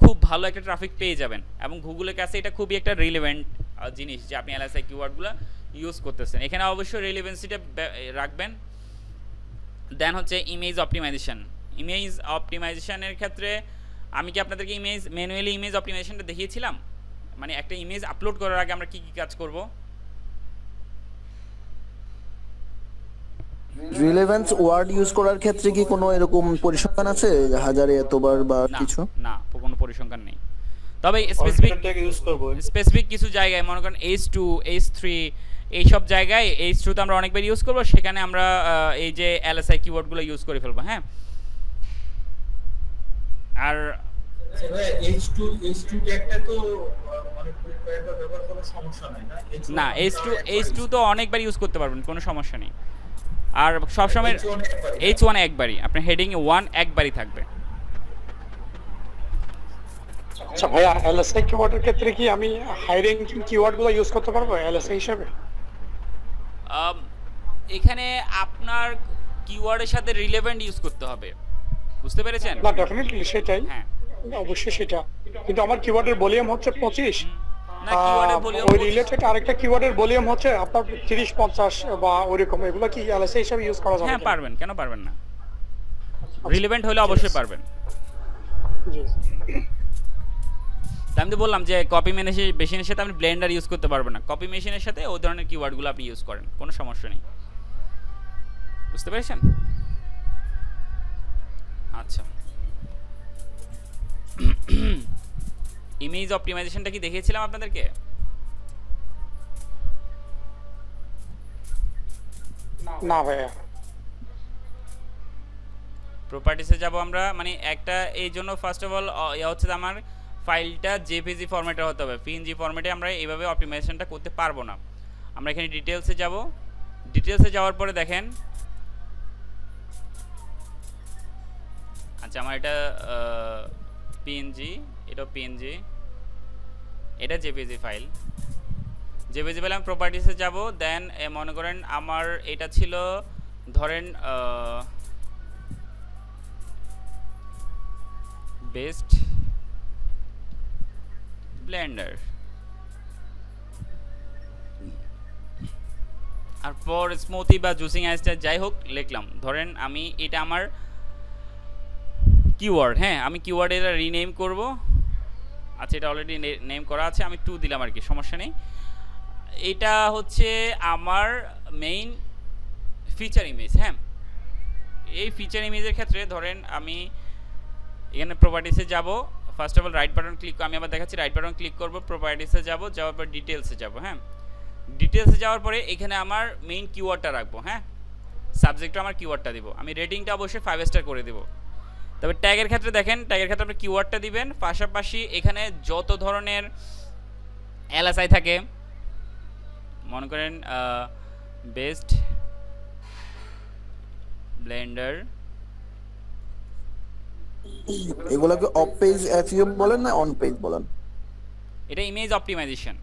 খুব ভালো একটা ট্রাফিক পেয়ে যাবেন। এবং গুগলের কাছে এটা খুবই একটা রিলেভেন্ট জিনিস যে আপনি LSI কিওয়ার্ডগুলো ইউজ করতেছেন। এখানে অবশ্যই রিলেভেন্সিটা রাখবেন। দেন হচ্ছে ইমেজ অপটিমাইজেশন। ইমেজ অপটিমাইজেশনের ক্ষেত্রে আমি কি আপনাদেরকে ম্যানুয়ালি ইমেজ অপটিমাইজেশনটা দেখিয়েছিলাম? মানে একটা ইমেজ আপলোড করার আগে আমরা কি কি কাজ করব? রিলেভেন্স ওয়ার্ড ইউজ করার ক্ষেত্রে কি কোনো এরকম পরিসংখ্যান আছে, হাজারে এতবার বা কিছু? না, কোনো পরিসংখ্যান নেই। তবে স্পেসিফিক ট্যাগ ইউজ করব। স্পেসিফিক কিছু জায়গায় মনে করেন H2 H3 এই সব জায়গায় H2 তো আমরা অনেকবার ইউজ করব, সেখানে আমরা এই যে LSI কিওয়ার্ডগুলো ইউজ করে ফেলবো। হ্যাঁ, আর H2 ট্যাগটা তো মানে কয়েকবার ব্যবহার করার সমস্যা নাই না? না, H2 তো অনেকবার ইউজ করতে পারবেন, কোনো সমস্যা নেই। আর সব সময় H1 একবারই, আপনার হেডিং এ 1 একবারই থাকবে। আচ্ছা ভাইয়া, এলএসআই কিওয়ার্ডের ক্ষেত্রে কি আমি হাই র্যাঙ্কিং কিওয়ার্ডগুলো ইউজ করতে পারবো এলএসআই হিসেবে? এখানে আপনার কিওয়ার্ডের সাথে রিলেভেন্ট ইউজ করতে হবে, বুঝতে পেরেছেন? না ডেফিনেটলি সেটাই, হ্যাঁ অবশ্যই সেটা, কিন্তু আমার কিওয়ার্ডের ভলিউম হচ্ছে 25। না, কিওয়ার্ডের ভলিউম ওই রিলেটেড আরেকটা কিওয়ার্ডের ভলিউম হচ্ছে আপনার 30-50 বা ওইরকম, এগুলো কি এলএসআই হিসেবে ইউজ করা যাবে? হ্যাঁ পারবেন, কেন পারবেন না? রিলেভেন্ট হলে অবশ্যই পারবেন। জি, আমি তো বললাম যে কপি মেশিনের সাথে আপনি ব্লেন্ডার ইউজ করতে পারবেন না, কপি মেশিনের সাথে ওই ধরনের কিওয়ার্ডগুলো আপনি ইউজ করেন, কোনো সমস্যা নেই, বুঝতে পেরেছেন? আচ্ছা, ইমেজ অপটিমাইজেশনটা কি দেখিয়েছিলাম আপনাদেরকে? না ভাইয়া। প্রপার্টিসে যাব আমরা, মানে একটা এই জন্য ফার্স্ট অফ অল হচ্ছে আমার ফাইলটা জেপিজি ফরম্যাটে হতে হবে, পিএনজি ফরম্যাটে আমরা এইভাবে অপটিমাইজেশনটা করতে পারবো না। আমরা এখানে ডিটেলসে যাব, ডিটেলসে যাওয়ার পরে দেখেন, আচ্ছা আমার এটা পিএনজি, এটা পিএনজি, এটা জেপিজি ফাইল, জেপিজি ফাইল। আমি প্রপার্টিসে যাব, দেন মনে করেন আমার এটা ছিল ধরেন বেস্ট ব্লেন্ডার, আর ফর স্মুথি বা জুসিং আইসটা যাই হোক লিখলাম। ধরেন আমি এটা আমার কিওয়ার্ড, হ্যাঁ আমি কিওয়ার্ড এটা রিনেম করব। আচ্ছা এটা অলরেডি নেম করা আছে, আমি 2 দিলাম আর কি, সমস্যা নেই। এটা হচ্ছে আমার মেইন ফিচার ইমেজ। হ্যাঁ, এই ফিচার ইমেজের ক্ষেত্রে ধরেন আমি এখানে প্রপার্টিসে যাব, first of all right button click, আমি আবার দেখাচ্ছি, রাইট বাটন ক্লিক করব, প্রপার্টিসে যাব, যাওয়ার পর ডিটেলসে যাব। হ্যাঁ, ডিটেলসে যাওয়ার পরে এখানে আমার মেইন কিওয়ার্ডটা রাখবো। হ্যাঁ, সাবজেক্টটা আমার কিওয়ার্ডটা দিব, আমি রেটিংটা অবশ্যই 5 স্টার করে দেব। তবে ট্যাগের ক্ষেত্রে দেখেন, ট্যাগের ক্ষেত্রে আপনি কিওয়ার্ডটা দিবেন, পাশাপাশি এখানে যত ধরনের এলএসআই থাকে, মনে করেন বেস্ট ব্লেন্ডার, এগুলোকে অফ পেজ এফইউ বলেন না অন পেজ বলেন? এটা ইমেজ অপটিমাইজেশন।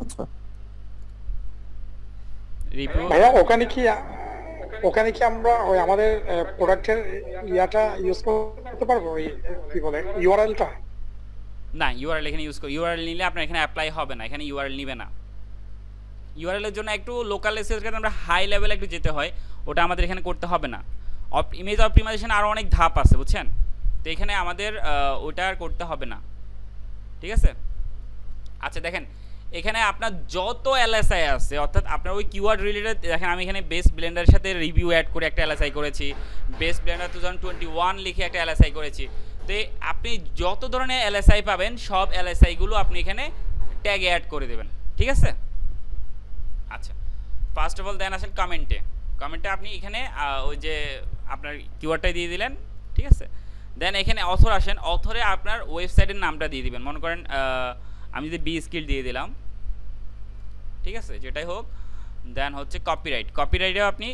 আচ্ছা রিভিউ ভাইয়া, ওখানে কি আমরা ওই আমাদের প্রোডাক্টের ইয়াটা ইউজ করতে পারবো, ওই কি বলে ইউআরএলটা? না, ইউআরএল এখানে ইউজ করি, ইউআরএল নিলে আপনার এখানে অ্যাপ্লাই হবে না, এখানে ইউআরএল নিবে না। ইউআরএল এর জন্য একটু লোকাল এসএসএল এর আমরা হাই লেভেলে একটু যেতে হয়, ওটা আমাদের এখানে করতে হবে না। ইমেজ অপটিমাইজেশন আরও অনেক ধাপ আছে, বুঝছেন? তো এখানে আমাদের ওটা আর করতে হবে না, ঠিক আছে? আচ্ছা দেখেন, এখানে আপনার যত এলএসআই আছে, অর্থাৎ আপনার ওই কিওয়ার্ড রিলেটেড, দেখেন আমি এখানে বেস্ট ব্লেন্ডারের সাথে রিভিউ অ্যাড করে একটা এলএসআই করেছি, বেস্ট ব্লেন্ডার 2021 লিখে একটা এলএসআই করেছি। তো আপনি যত ধরনের এলএসআই পাবেন, সব এলএসআইগুলো আপনি এখানে ট্যাগে অ্যাড করে দেবেন, ঠিক আছে? আচ্ছা, ফার্স্ট অফ অল দেন আসেন কমেন্টে। কমেন্টে আপনি এখানে ওই যে আপনার কিওয়ার্ডটাই দিয়ে দিলেন, ঠিক আছে? দেন এখানে অথর আসেন, অথরে আপনার ওয়েবসাইটের নামটা দিয়ে দিবেন। মনে করেন আমি যদি বি স্কিল দিয়ে দিলাম, ঠিক আছে, যেটাই হোক। দেন হচ্ছে কপিরাইট, কপিরাইটেও আপনি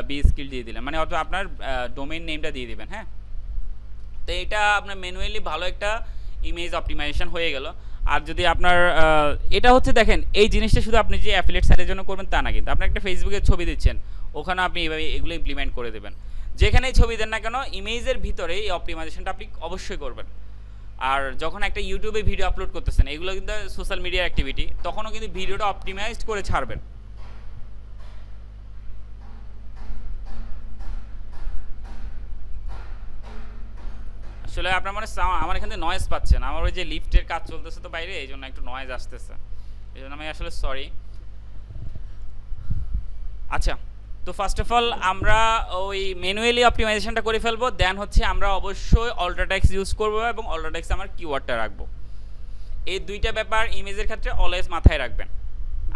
বি স্কিল দিয়ে দিলেন, মানে অথবা আপনার ডোমেইন নেমটা দিয়ে দিবেন। হ্যাঁ, তো এটা আপনার ম্যানুয়ালি ভালো একটা ইমেজ অপটিমাইজেশন হয়ে গেল। আর যদি আপনার এটা হচ্ছে দেখেন, এই জিনিসটা শুধু আপনি যে অ্যাফিলিয়েট সাইটের জন্য করবেন তা না, কিন্তু আপনি একটা ফেসবুকের ছবি দিচ্ছেন, ওখানে আপনি এইভাবে এগুলো ইমপ্লিমেন্ট করে দেবেন। যেখানেই ছবি দেন না কেন, ইমেজের ভিতরে এই অপটিমাইজেশনটা আপনি অবশ্যই করবেন। আর যখন একটা ইউটিউবে ভিডিও আপলোড করতেছেন, এগুলো কিন্তু সোশ্যাল মিডিয়ার অ্যাক্টিভিটি, তখনও কিন্তু ভিডিওটা অপটিমাইজড করে ছাড়বেন। আসলে আপনার মানে আমার এখান থেকে নয়েজ পাচ্ছেন, আমার ওই যে লিফটের কাজ চলতেছে তো বাইরে, এই জন্য একটু নয়েজ আসতেছে, এই জন্য আমি আসলে সরি। আচ্ছা, তো ফার্স্ট অফ অল আমরা ওই ম্যানুয়ালি অপটিমাইজেশনটা করে ফেলবো, দেন হচ্ছে আমরা অবশ্যই অল্ট্রাটেক্স ইউজ করবো এবং অল্ট্রাটেক্স আমার কিওয়ার্ডটা রাখবো। এই দুইটা ব্যাপার ইমেজের ক্ষেত্রে অলওয়েজ মাথায় রাখবেন।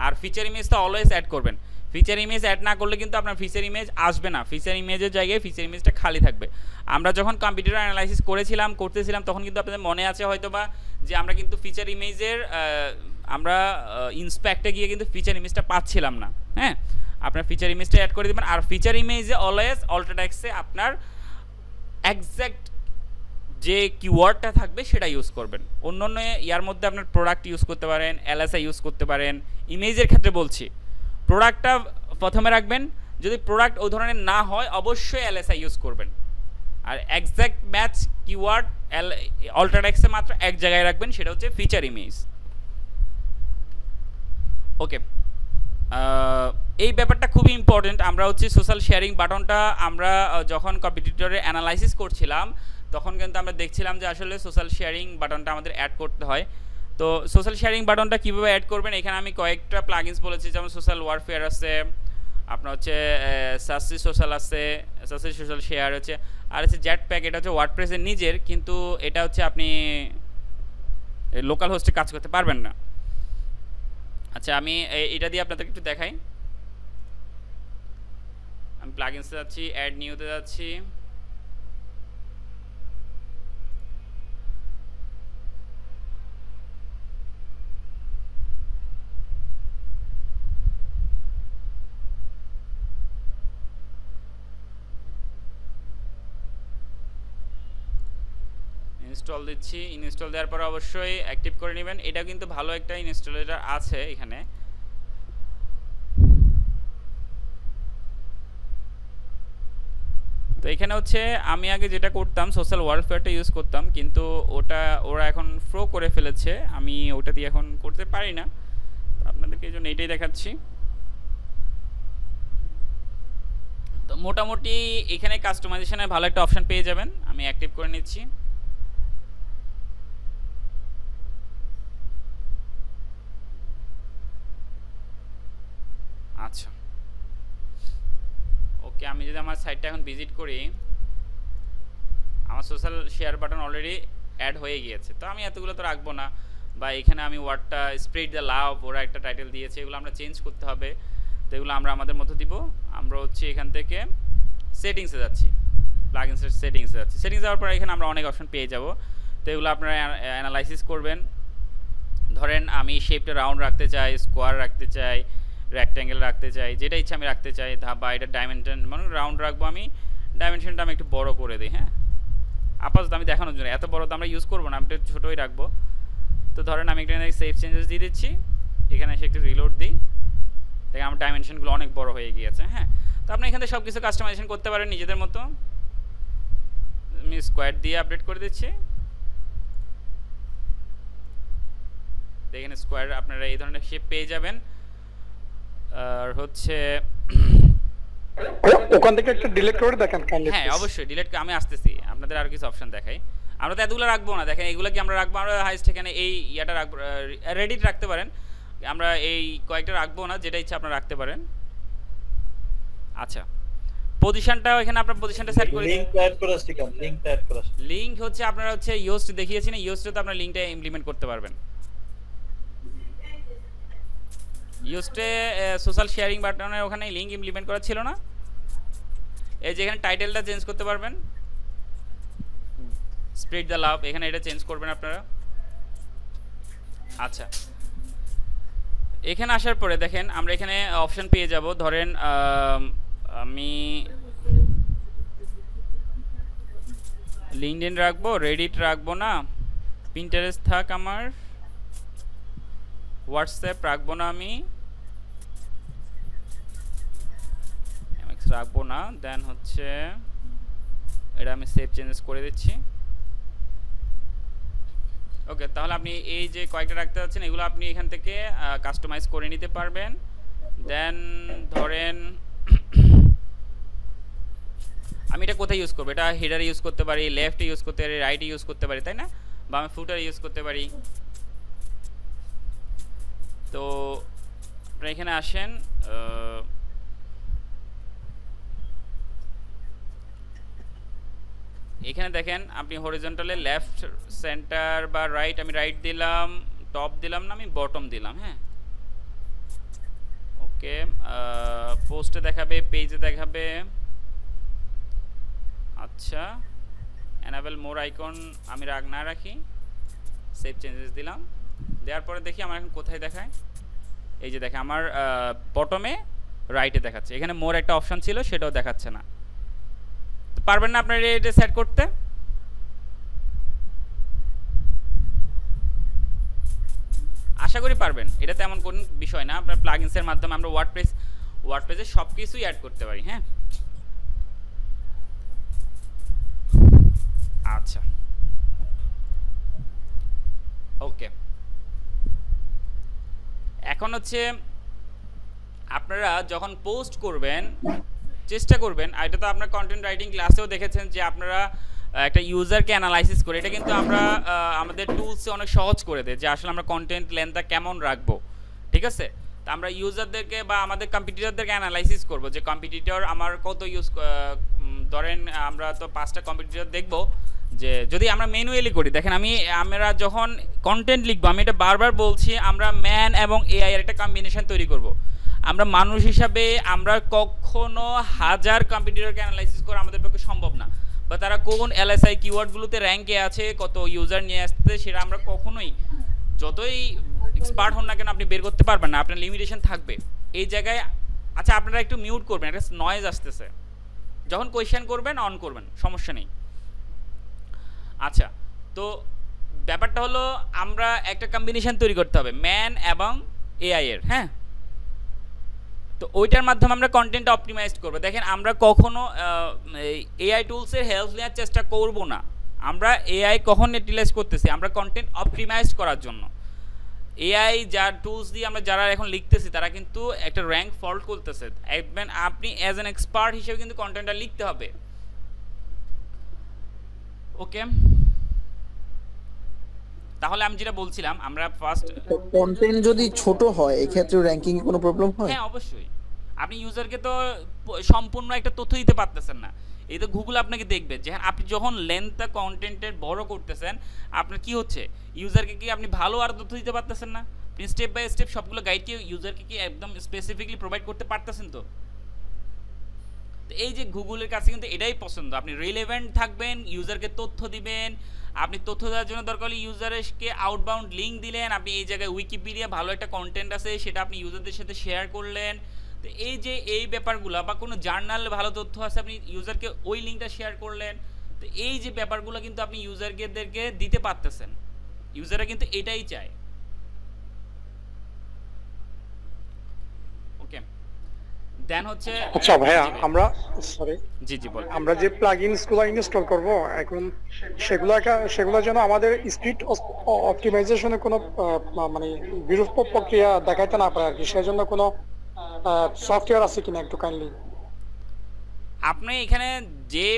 আর ফিচার ইমেজটা অলওয়েজ অ্যাড করবেন। ফিচার ইমেজ অ্যাড না করলে কিন্তু আপনার ফিচার ইমেজ আসবে না, ফিচার ইমেজের জায়গায় ফিচার ইমেজটা খালি থাকবে। আমরা যখন কম্পিউটার অ্যানালাইসিস করতেছিলাম তখন কিন্তু আপনাদের মনে আছে হয়তো বা যে আমরা কিন্তু ফিচার ইমেজের আমরা ইন্সপেক্টে গিয়ে কিন্তু ফিচার ইমেজটা পাচ্ছিলাম না। হ্যাঁ, আপনার ফিচার ইমেজটা অ্যাড করে দেবেন। আর ফিচার ইমেজে অলওয়েজ অল্ট্রাটেক্সে আপনার এক্স্যাক্ট যে কিওয়ার্ডটা থাকবে সেটা ইউজ করবেন। অন্য অন্য ইয়ার মধ্যে আপনার প্রোডাক্ট ইউজ করতে পারেন, এলএসআই ইউজ করতে পারেন। ইমেজের ক্ষেত্রে বলছি প্রোডাক্টটা প্রথমে রাখবেন, যদি প্রোডাক্ট ওই ধরনের না হয় অবশ্যই এলএসআই ইউজ করবেন। আর এক্স্যাক্ট ম্যাচ কিওয়ার্ড অল্ট্রাটেক্সে মাত্র এক জায়গায় রাখবেন, সেটা হচ্ছে ফিচার ইমেজ। ওকে, এই ব্যাপারটা খুবই ইম্পর্টেন্ট। আমরা হচ্ছে সোশ্যাল শেয়ারিং বাটনটা আমরা যখন কম্পিটিটরে অ্যানালাইসিস করছিলাম তখন কিন্তু আমরা দেখছিলাম যে আসলে সোশ্যাল শেয়ারিং বাটনটা আমাদের অ্যাড করতে হয়। তো সোশ্যাল শেয়ারিং বাটনটা কীভাবে অ্যাড করবেন, এখানে আমি কয়েকটা প্লাগইনস বলেছি, যেমন সোশ্যাল ওয়ারফেয়ার আছে, আপনার হচ্ছে সাসি সোশ্যাল আছে, সাসি সোশ্যাল শেয়ার হচ্ছে, আর হচ্ছে জ্যাট প্যাক, এটা হচ্ছে ওয়ার্ডপ্রেসের নিজের, কিন্তু এটা হচ্ছে আপনি লোকাল হোস্টে কাজ করতে পারবেন না। আচ্ছা, আমি এটা দিয়ে আপনাদেরকে একটু দেখাই। আমি প্লাগইনসে যাচ্ছি, অ্যাড নিউতে যাচ্ছি, ইনস্টল দিচ্ছি। ইনস্টল দেওয়ার পর অবশ্যই অ্যাক্টিভ করে নেবেন। এটা কিন্তু ভালো একটা ইনস্টলেটর আছে এখানে। তো এখানে হচ্ছে আমি আগে যেটা করতাম সোশ্যাল ওয়ারফেয়ারটা ইউজ করতাম, কিন্তু ওরা এখন প্রো করে ফেলেছে, আমি ওটা দিয়ে এখন করতে পারি না। তো আপনাদেরকে এই জন্য এইটাই দেখাচ্ছি। তো মোটামুটি এখানে কাস্টমাইজেশনের ভালো একটা অপশন পেয়ে যাবেন। আমি অ্যাক্টিভ করে নিচ্ছি। আচ্ছা, ওকে, আমি যদি আমার সাইটটা এখন ভিজিট করি, আমার social share button already add হয়ে গিয়েছে। তো আমি এতগুলো তো রাখবো না, বা এখানে আমি ওয়ার্ডটা স্প্রেড দ্য লাভ ওরা একটা টাইটেল দিয়েছে, এগুলো আমরা চেঞ্জ করতে হবে। তো এগুলো আমরা আমাদের মতো দিব। আমরা হচ্ছে এখান থেকে সেটিংসে যাচ্ছি, প্লাগইনসের সেটিংসে যাচ্ছি। সেটিংস যাওয়ার পর এখানে আমরা অনেক অপশন পেয়ে যাব। তো এগুলো আপনারা অ্যানালাইসিস করবেন। ধরেন আমি শেপটা রাউন্ড রাখতে চাই, স্কোয়ার রাখতে চাই, রেক্ট্যাঙ্গেল রাখতে চাই, যেটা ইচ্ছা আমি রাখতে চাই, বা এটা ডাইমেনশন মানে রাউন্ড রাখবো, আমি ডাইমেনশনটা আমি একটু বড় করে দিই। হ্যাঁ, আপাতত আমি দেখানোর জন্য, এত বড় তো আমরা ইউজ করবো না, আমি একটু ছোটোই রাখবো। তো ধরেন আমি এখানে সেভ চেঞ্জেস দিয়ে দিচ্ছি, এখানে এসে একটু রিলোড দিই, দেখেন আমার ডাইমেনশনগুলো অনেক বড় হয়ে গিয়েছে। হ্যাঁ, তো আপনি এখান থেকে সব কিছু কাস্টমাইজেশন করতে পারেন নিজেদের মতো। আমি স্কোয়ার দিয়ে আপডেট করে দিচ্ছি। দেখেন স্কোয়ার আপনারা এই ধরনের শেপ পেয়ে যাবেন। আর হচ্ছে ওখান থেকে একটা ডিলিট করে দেখেন। হ্যাঁ, অবশ্যই ডিলিট, আমি আসতেছি, আপনাদের আর কিছু অপশন দেখাই। আমরা তো এতগুলো রাখবো না, দেখেন এইগুলো কি আমরা রাখবো, আমরা হাইস্ট এখানে এই ইয়াটা রাখবো, রেডিট রাখতে পারেন, আমরা এই কয়েকটা রাখবো না, যেটা ইচ্ছা আপনারা রাখতে পারেন। আচ্ছা, পজিশনটাও এখানে আপনার পজিশনটা সেট করে লিংক অ্যাড করে আসছি, লিংক অ্যাড করে আসছি। লিংক হচ্ছে আপনারা হচ্ছে ইউএসটি দেখিয়েছি না, ইউএসটি তো আপনারা লিংকটা ইমপ্লিমেন্ট করতে পারবেন। ইউএসটি সোশ্যাল শেয়ারিং বাটনের ওখানে লিংক ইমপ্লিমেন্ট করা ছিল না, এই যে এখানে টাইটেলটা চেঞ্জ করতে পারবেন, স্প্রেড দ্য লাভ, এখানে এটা চেঞ্জ করবেন আপনারা। আচ্ছা, এখানে আসার পরে দেখেন আমরা এখানে অপশন পেয়ে যাব। ধরেন আমি লিঙ্কডইন রাখবো, রেডিট রাখবো না, পিন্টারেস্ট থাক আমার, হোয়াটসঅ্যাপ রাখবো না, আমি রাখবো না, দেন হচ্ছে এটা আমি সেভ চেঞ্জেস করে দিচ্ছি। ওকে, তাহলে আপনি এই যে কয়েকটা রাখতে যাচ্ছেন এগুলো আপনি এখান থেকে কাস্টমাইজ করে নিতে পারবেন। দেন ধরেন আমি এটা কোথায় ইউজ করবো, এটা হেডারে ইউজ করতে পারি, লেফটে ইউজ করতে পারি, রাইটে ইউজ করতে পারি, তাই না, বা আমি ফুটারে ইউজ করতে পারি। তো আপনারা এখানে আসেন, এখানে দেখেন আপনি হরিজন্টালে লেফট সেন্টার বা রাইট, আমি রাইট দিলাম, টপ দিলাম না, আমি বটম দিলাম। হ্যাঁ ওকে, পোস্টে দেখাবে, পেজে দেখাবে। আচ্ছা, এনাবেল মোর আইকন আমি না রাখি, সেভ চেঞ্জেস দিলাম। দেওয়ার পরে দেখি আমার এখন কোথায় দেখায়। এই যে দেখে আমার বটমে রাইটে দেখাচ্ছে, এখানে মোর একটা অপশন ছিল সেটাও দেখাচ্ছে না। তো পারবেন না আপনারা এটা সেট করতে? আশা করি পারবেন, এটা তেমন কোনো বিষয় না। আপনার প্লাগইনসের মাধ্যমে আমরা ওয়ার্ডপ্রেসে সব কিছুই অ্যাড করতে পারি। হ্যাঁ আচ্ছা ওকে, এখন হচ্ছে আপনারা যখন পোস্ট করবেন চেষ্টা করবেন, এটা তো আপনার কন্টেন্ট রাইটিং ক্লাসেও দেখেছেন যে আপনারা একটা ইউজারকে অ্যানালাইসিস করে, এটা কিন্তু আমরা আমাদের টুলসে অনেক সহজ করে দেয় যে আসলে আমরা কন্টেন্ট লেন্থটা কেমন রাখবো। ঠিক আছে, তো আমরা ইউজারদেরকে বা আমাদের কম্পিটিটরদেরকে অ্যানালাইসিস করব যে কম্পিটিটর আমার কত ধরেন আমরা তো 5টা কম্পিটিটর দেখব, যে যদি আমরা ম্যানুয়ালি করি, দেখেন আমরা যখন কন্টেন্ট লিখবো, আমি এটা বারবার বলছি, আমরা ম্যান এবং এআই এর একটা কম্বিনেশন তৈরি করব। আমরা মানুষ হিসাবে আমরা কখনো 1000 কম্পিটিটরকে অ্যানালাইসিস করা আমাদের পক্ষে সম্ভব না, বা তারা কোন এলএসআই কিওয়ার্ডগুলোতে র্যাঙ্কে আছে, কত ইউজার নিয়ে আসছে, সেটা আমরা কখনোই যতই এক্সপার্ট হন না কেন আপনি বের করতে পারবেন না, আপনার লিমিটেশন থাকবে এই জায়গায়। আচ্ছা আপনারা একটু মিউট করবেন, একটা নয়েজ আসতেছে, যখন কোয়েশ্চেন করবেন অন করবেন, সমস্যা নেই। আচ্ছা, তো ব্যাপারটা হলো আমরা একটা কম্বিনেশন তৈরি করতে হবে ম্যান এবং এআই এর। হ্যাঁ, তো ওইটার মাধ্যমে আমরা কন্টেন্ট অপটিমাইজ করবো। দেখেন আমরা কখনো এআই টুলসের হেল্প নেওয়ার চেষ্টা করব না, আমরা এআই কখন ইউটিলাইজ করতেছি আমরা কন্টেন্ট অপটিমাইজ করার জন্য। এআই যার টুলস দিয়ে আমরা যারা এখন লিখতেছি তারা কিন্তু একটা র্যাঙ্ক ফল্ট করতেছে, আপনি অ্যাজ অ্যান এক্সপার্ট হিসেবে কিন্তু কন্টেন্টটা লিখতে হবে। ওকে, তাহলে আমি যেটা বলছিলাম, আমরা ফার্স্ট কন্টেন্ট যদি ছোট হয় এক্ষেত্রে র্যাঙ্কিং এ কোনো প্রবলেম হয়? হ্যাঁ অবশ্যই, আপনি ইউজারকে তো সম্পূর্ণ একটা তথ্য দিতে পারতেছেন না। এই তো গুগল আপনাকে দেখবে যে আপনি যখন লেন্থটা কন্টেন্টের বড় করতেছেন, আপনার কি হচ্ছে, ইউজারকে কি আপনি ভালো আর তথ্য দিতে পারতেছেন না? আপনি স্টেপ বাই স্টেপ সবগুলো গাইডকে ইউজারকে কি একদম স্পেসিফিকলি প্রোভাইড করতে পারতেছেন? তো এই যে গুগলের কাছে কিন্তু এটাই পছন্দ, আপনি রিলেভেন্ট থাকবেন, ইউজারকে তথ্য দিবেন। আপনি তথ্য দেওয়ার জন্য দরকার হলে ইউজারকে আউটবাউন্ড লিঙ্ক দিলেন, আপনি এই জায়গায় উইকিপিডিয়া ভালো একটা কন্টেন্ট আছে সেটা আপনি ইউজারদের সাথে শেয়ার করলেন। তো এই ব্যাপারগুলো, বা কোনো জার্নালে ভালো তথ্য আছে আপনি ইউজারকে ওই লিঙ্কটা শেয়ার করলেন। তো এই যে ব্যাপারগুলো কিন্তু আপনি ইউজারদেরকে দিতে পারতেছেন, ইউজাররা কিন্তু এটাই চায়। ওকে, দেন হচ্ছে আচ্ছা ভাইয়া, আমরা বল, আমরা যে প্লাগইনস গুলো ইনস্টল করব এখন সেগুলো যেন আমাদের স্পিড অপটিমাইজেশনে কোনো মানে বিরূপ প্রক্রিয়া দেখাইতে না পারে আর কি, সেজন্য কোনো সফটওয়্যার আছে কিনা একটু কাইন্ডলি। আপনি এখানে যে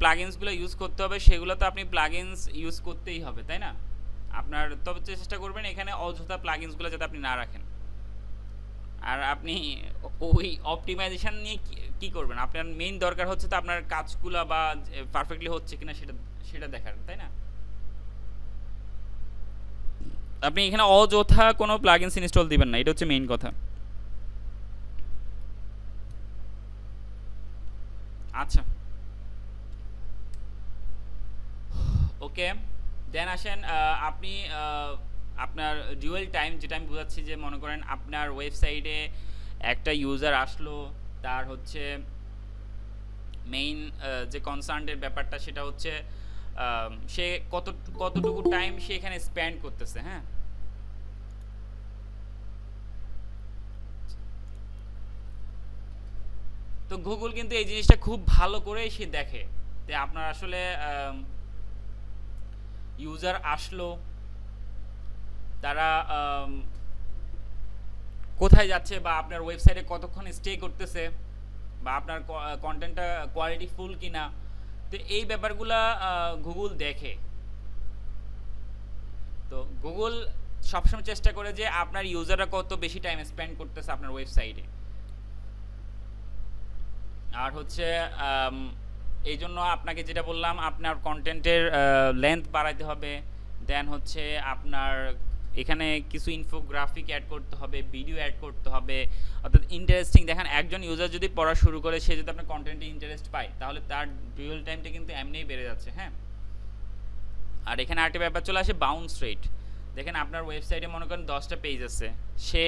প্লাগইনসগুলো ইউজ করতে হবে সেগুলো তো আপনি প্লাগইনস ইউজ করতেই হবে, তাই না? আপনার তবে চেষ্টা করবেন এখানে অযথা প্লাগইনসগুলো যাতে আপনি না রাখেন। আর আপনি ওই অপটিমাইজেশন নিয়ে কি করবেন, আপনার মেইন দরকার হচ্ছে তো আপনার কাজগুলো বা পারফেক্টলি হচ্ছে কিনা সেটা দেখার, তাই না? আপনি এখানে অযথা কোনো প্লাগইনস ইনস্টল দিবেন না, এটা হচ্ছে মেইন কথা। আচ্ছা ওকে, দেন আসেন আপনি আপনার ডুয়াল টাইম, যেটা আমি বোঝাচ্ছি যে মনে করেন আপনার ওয়েবসাইটে একটা ইউজার আসলো, তার হচ্ছে মেইন যে কনসার্নের ব্যাপারটা সেটা হচ্ছে সে কতটুকু টাইম সে এখানে স্পেন্ড করতেছে। হ্যাঁ, তো গুগল কিন্তু এই জিনিসটা খুব ভালো করে সে দেখে যে আপনার আসলে ইউজার আসলো, তারা কোথায় যাচ্ছে, বা আপনার ওয়েবসাইটে কতক্ষণ স্টে করতেছে, বা আপনার কন্টেন্টটা কোয়ালিটি ফুল কিনা। তো এই ব্যাপারগুলা গুগল দেখে। তো গুগল সবসময় চেষ্টা করে যে আপনার ইউজাররা কত বেশি টাইম স্পেন্ড করতেছে আপনার ওয়েবসাইটে। আর হচ্ছে এই জন্য আপনাকে যেটা বললাম, আপনার কন্টেন্টের লেন্থ বাড়াইতে হবে, দেন হচ্ছে আপনার এখানে কিছু ইনফোগ্রাফিক অ্যাড করতে হবে, ভিডিও অ্যাড করতে হবে, অর্থাৎ ইন্টারেস্টিং। দেখেন একজন ইউজার যদি পড়া শুরু করে, সে যদি আপনার কন্টেন্টে ইন্টারেস্ট পায়, তাহলে তার ডিউয়াল টাইমটা কিন্তু এমনিই বেড়ে যাচ্ছে। হ্যাঁ, আর এখানে আরেকটা ব্যাপার চলে আসে, বাউন্স রেট। দেখেন আপনার ওয়েবসাইটে মনে করেন 10টা পেজ আছে, সে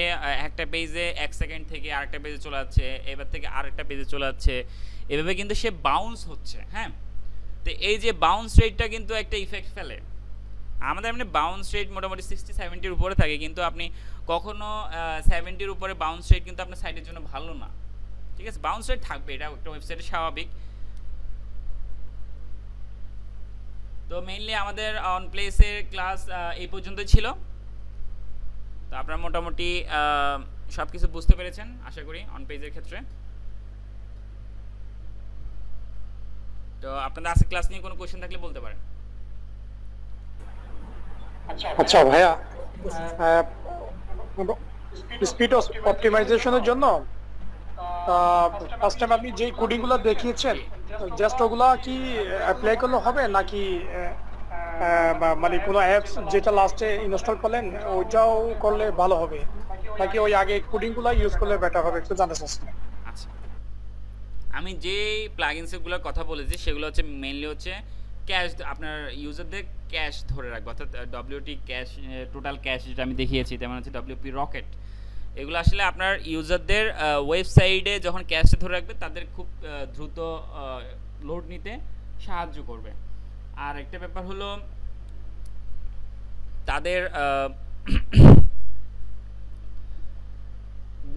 একটা পেজে 1 সেকেন্ড থেকে আরেকটা পেজে চলে যাচ্ছে, এবার থেকে আরেকটা পেজে চলে যাচ্ছে, এভাবে কিন্তু সে বাউন্স হচ্ছে। হ্যাঁ, তো এই যে বাউন্স রেটটা কিন্তু একটা ইফেক্ট ফেলে। আমাদের এমনি বাউন্স রেট মোটামুটি 60-70-র উপরে থাকে, কিন্তু আপনি কখনো 70-র উপরে বাউন্স রেট কিন্তু আপনার সাইটের জন্য ভালো না। ঠিক আছে, বাউন্স রেট থাকবে, এটা একটা ওয়েবসাইটে স্বাভাবিক। তো মেইনলি আমাদের অন প্লেসের ক্লাস এই পর্যন্তই ছিল। তো আপনারা মোটামুটি সব কিছু বুঝতে পেরেছেন আশা করি অন পেজের ক্ষেত্রে। তো আপনাদের আজকে ক্লাস নিয়ে কোনো কোশ্চেন থাকলে বলতে পারেন। আচ্ছা ভাইয়া, স্পিড অপটিমাইজেশনের জন্য ফার্স্ট টাইম আপনি যে কোডিংগুলো দেখিয়েছেন, জাস্ট ওগুলা কি অ্যাপ্লাই করলে হবে নাকি মানে কোনো অ্যাপস যেটা লাস্টে ইনস্টল করলেন ওইটাও করলে ভালো হবে, নাকি ওই আগে কোডিংগুলো ইউজ করলে বেটার হবে, একটু জানতে চাচ্ছি। আচ্ছা, আমি যে প্লাগইনসগুলোর কথা বলেছি সেগুলো হচ্ছে মেইনলি হচ্ছে ক্যাশ, আপনার ইউজারদের ক্যাশ ধরে রাখবে, অর্থাৎ ডব্লিউটি ক্যাশ, টোটাল ক্যাশ যেটা আমি দেখিয়েছি, তেমন হচ্ছে ডব্লিউপি রকেট। এগুলো আসলে আপনার ইউজারদের ওয়েবসাইটে যখন ক্যাশটা ধরে রাখবে, তাদের খুব দ্রুত লোড নিতে সাহায্য করবে। আর একটা ব্যাপার হলো তাদের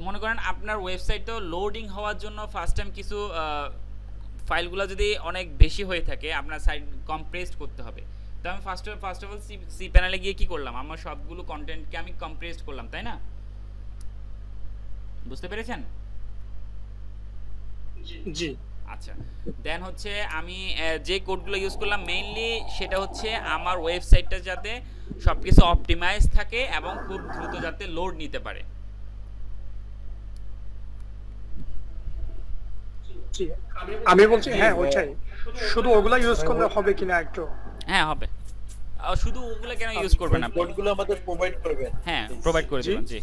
মনে করেন আপনার ওয়েবসাইটও লোডিং হওয়ার জন্য ফার্স্ট টাইম কিছু ফাইলগুলো যদি অনেক বেশি হয়ে থাকে, আপনার সাইট কম্প্রেসড করতে হবে। তো আমি ফার্স্ট অফ অল সি প্যানেলে গিয়ে কি করলাম, আমার সবগুলো কন্টেন্টকে আমি কম্প্রেসড করলাম, তাই না? বুঝতে পেরেছেন? জি। আচ্ছা, দেন হচ্ছে আমি যে কোডগুলো ইউজ করলাম মেইনলি সেটা হচ্ছে আমার ওয়েবসাইটটা যাতে সবকিছু অপটিমাইজ থাকে এবং খুব দ্রুত যাতে লোড নিতে পারে। আমি বলছি হ্যাঁ ওইটাই, শুধু ওগুলা ইউজ করলে হবে কিনা একটু? হ্যাঁ হবে, শুধু ওগুলা কেন ইউজ করবেন আপনি? কোডগুলো আমাদের প্রোভাইড করবেন। হ্যাঁ প্রোভাইড করে দেবেন। জি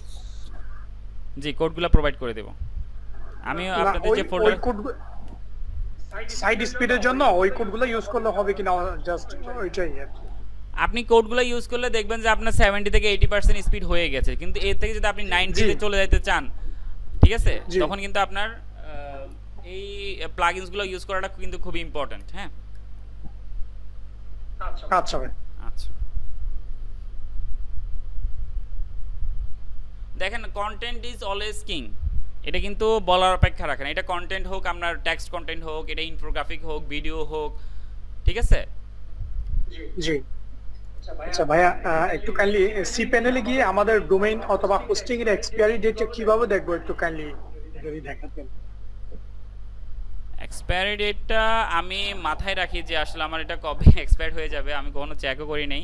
জি, কোডগুলো প্রোভাইড করে দেব আমি। আপনাদের যে ফোল্ডার সাইট স্পিডের জন্য ওই কোডগুলো ইউজ করলে হবে কিনা, জাস্ট ওইটাই। আপনি কোডগুলো ইউজ করলে দেখবেন যে আপনার 70 থেকে 80% স্পিড হয়ে গেছে, কিন্তু এর থেকে যদি আপনি 90 তে চলে যেতে চান, ঠিক আছে, তখন কিন্তু আপনার এই প্লাগইনসগুলো ইউজ করাটা কিন্তু খুব ইম্পর্টেন্ট। হ্যাঁ আচ্ছা ভাই। আচ্ছা, দেখেন কন্টেন্ট ইজ অলওয়েজ কিং, এটা কিন্তু বলার অপেক্ষা রাখে না। এটা কন্টেন্ট হোক, আপনার টেক্সট কন্টেন্ট হোক, এটা ইনফোগ্রাফিক হোক, ভিডিও হোক, ঠিক আছে? জি। আচ্ছা ভাইয়া, একটু কাইন্ডলি সি প্যানেলে গিয়ে আমাদের ডোমেইন অথবা হোস্টিং এর এক্সপায়ারি ডেটটা কিভাবে দেখবো, একটু কাইন্ডলি যদি দেখাতেন। এক্সপায়ারি ডেটটা আমি মাথায় রাখি যে আসলে আমার এটা কবে এক্সপায়ার হয়ে যাবে, আমি কখনো চেকও করি নাই।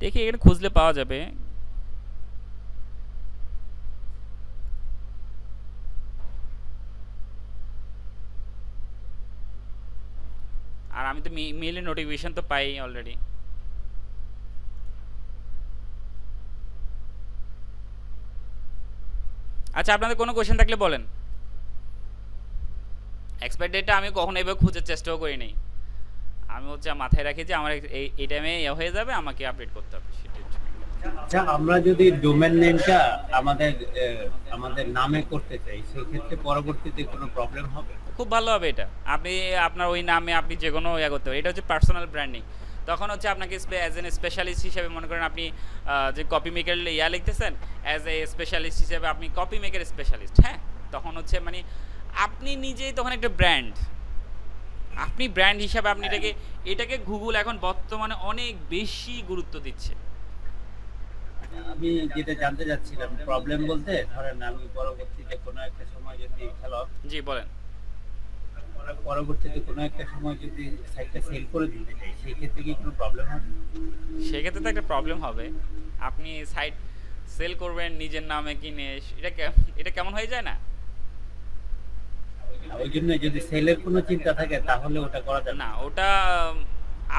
দেখি এখানে খুঁজলে পাওয়া যাবে। আর আমি তো মেইলে নোটিফিকেশন তো পাই অলরেডি। আচ্ছা, আপনাদের কোনো কোশ্চেন থাকলে বলেন। এক্সপায়ার ডেটটা আমি কখনো এভাবে খোঁজার চেষ্টাও করি নাই, আমি হচ্ছে মাথায় রাখি যে আমার এই টাইমে হয়ে যাবে, আমাকে আপডেট করতে হবে। আচ্ছা, আমরা যদি ডোমেইন নেমটা আমাদের নামে করতে চাই, সেই ক্ষেত্রে পরবর্তীতে কোনো প্রবলেম হবে? খুব ভালো হবে এটা, আপনি আপনার ওই নামে আপনি যে কোনো করতে পারেন। এটা হচ্ছে পার্সোনাল ব্র্যান্ডিং। তখন হচ্ছে আপনাকে অ্যাজ এন স্পেশালিস্ট হিসেবে মনে করেন আপনি যে কপি মেকার লিখতেছেন, অ্যাজ এ স্পেশালিস্ট হিসেবে আপনি কপি মেকার স্পেশালিস্ট। হ্যাঁ, তখন হচ্ছে মানে আপনি নিজেই তখন একটা ব্র্যান্ড, আপনি ব্র্যান্ড হিসাবে আপনি এটাকে গুগল এখন বর্তমানে অনেক বেশি গুরুত্ব দিচ্ছে। আমি যেটা জানতে যাচ্ছিলাম, প্রবলেম বলতে ধরেন আমি পরবর্তীতে কোনো একটা সময় যদি জি বলেন, পরবর্তীতে কোনো একটা সময় যদি সাইটটা সেল করে দিতে চাই, সেই ক্ষেত্রে কি কোনো প্রবলেম হবে? সেক্ষেত্রে তো একটা প্রবলেম হবে। আপনি সাইট সেল করবেন নিজের নামে কিনে, এটা কেমন হয়ে যায় না? ওই জন্য যদি সেলের কোনো চিন্তা থাকে তাহলে ওটা করা যাবে না, ওটা